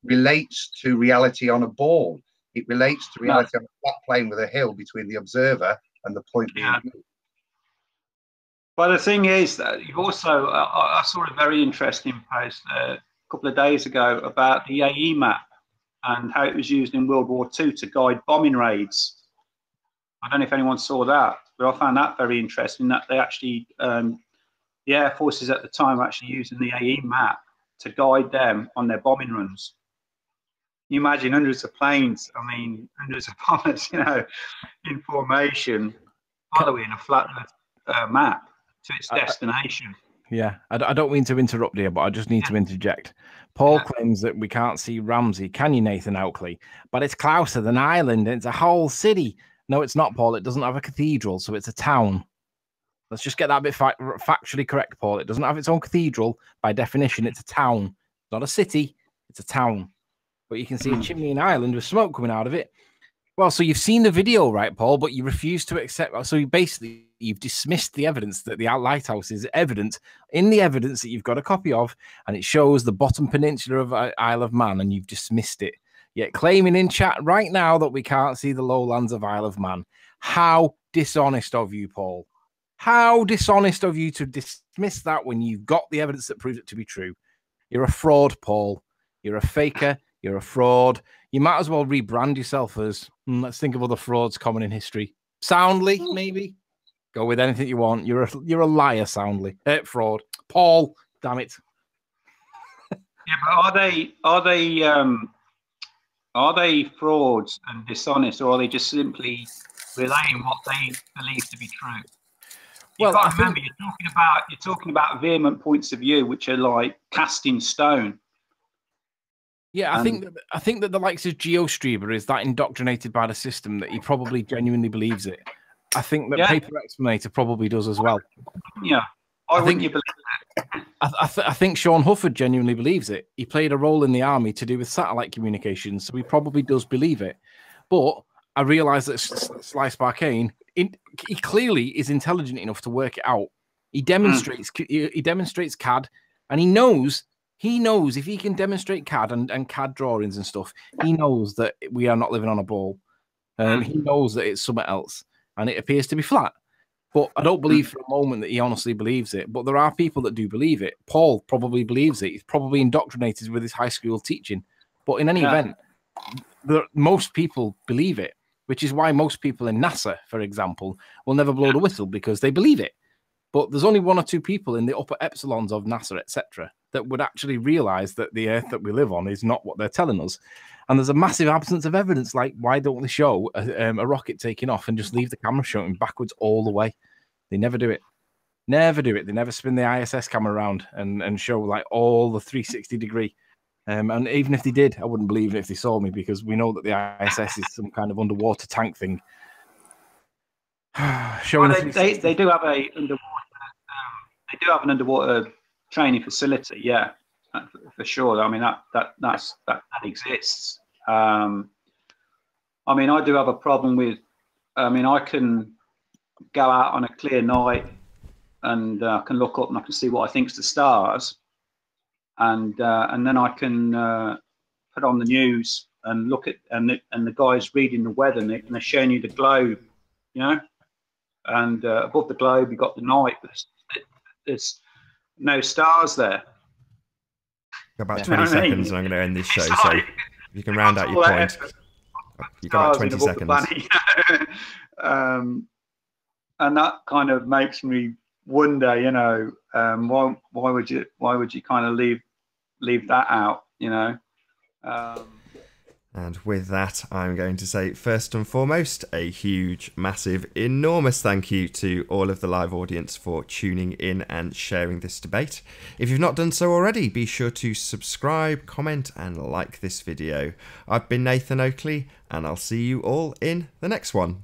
relates to reality on a ball. It relates to reality on a flat plane with a hill between the observer and the point being viewed. But the thing is that you've also, I saw a very interesting post a couple of days ago about the AE map and how it was used in World War II to guide bombing raids. I don't know if anyone saw that, but I found that very interesting, that they actually, the Air Forces at the time were actually using the AE map to guide them on their bombing runs. You imagine hundreds of planes, I mean, hundreds of bombers, you know, in formation, following a flat map to its destination. Yeah, I don't mean to interrupt here, but I just need to interject. Paul claims that we can't see Ramsey. Can you, Nathan Oakley? But it's closer than Ireland. It's a whole city. No, it's not, Paul. It doesn't have a cathedral, so it's a town. Let's just get that bit factually correct, Paul. It doesn't have its own cathedral. By definition, it's a town. It's not a city. It's a town. But you can see a chimney in Ireland with smoke coming out of it. Well, so you've seen the video, right, Paul? But you refuse to accept. So you've dismissed the evidence that the lighthouse is evident in the evidence that you've got a copy of, and it shows the bottom peninsula of Isle of Man, and you've dismissed it. Yet claiming in chat right now that we can't see the lowlands of Isle of Man. How dishonest of you, Paul. How dishonest of you to dismiss that when you've got the evidence that proves it to be true. You're a fraud, Paul. You're a faker. You're a fraud. You might as well rebrand yourself as, let's think of other frauds common in history. Soundly, maybe. Go with anything you want. You're a liar, Soundly. Fraud. Paul, damn it. Yeah, but are they frauds and dishonest, or are they just simply relaying what they believe to be true? You've got to remember, you're talking about vehement points of view which are like cast in stone. Yeah, I think that the likes of GeoStreamer is that indoctrinated by the system that he probably genuinely believes it. I think that Paper Explanator probably does as well. Yeah, why wouldn't you believe that? I think Sean Hufford genuinely believes it. He played a role in the army to do with satellite communications, so he probably does believe it. But I realise that Slice Barkane, he clearly is intelligent enough to work it out. He demonstrates CAD, and he knows if he can demonstrate CAD and CAD drawings and stuff, he knows that we are not living on a ball. He knows that it's something else, and it appears to be flat. But I don't believe for a moment that he honestly believes it. But there are people that do believe it. Paul probably believes it. He's probably indoctrinated with his high school teaching. But in any event, most people believe it, which is why most people in NASA, for example, will never blow the whistle because they believe it. But there's only 1 or 2 people in the upper epsilons of NASA, etc., that would actually realize that the Earth that we live on is not what they're telling us. And there's a massive absence of evidence. Like, why don't they show a rocket taking off and just leave the camera showing backwards all the way? They never do it. Never do it. They never spin the ISS camera around and show like all the 360 degree. And even if they did, I wouldn't believe it if they saw me, because we know that the ISS is some kind of underwater tank thing. They do have a an underwater training facility, yeah, for sure. I mean that exists. I mean, I do have a problem with. I mean, I can go out on a clear night and I can look up and I can see what I think's the stars, and then I can put on the news and look at and the guy's reading the weather and they're showing you the globe, you know, and above the globe you've got the night. There's no stars there. About 20 seconds and I'm going to end this show. So You can round out your point. You've got about 20 seconds. And that kind of makes me wonder, you know, why would you kind of leave that out, you know? And with that, I'm going to say, first and foremost, a huge, massive, enormous thank you to all of the live audience for tuning in and sharing this debate. If you've not done so already, be sure to subscribe, comment, and like this video. I've been Nathan Oakley, and I'll see you all in the next one.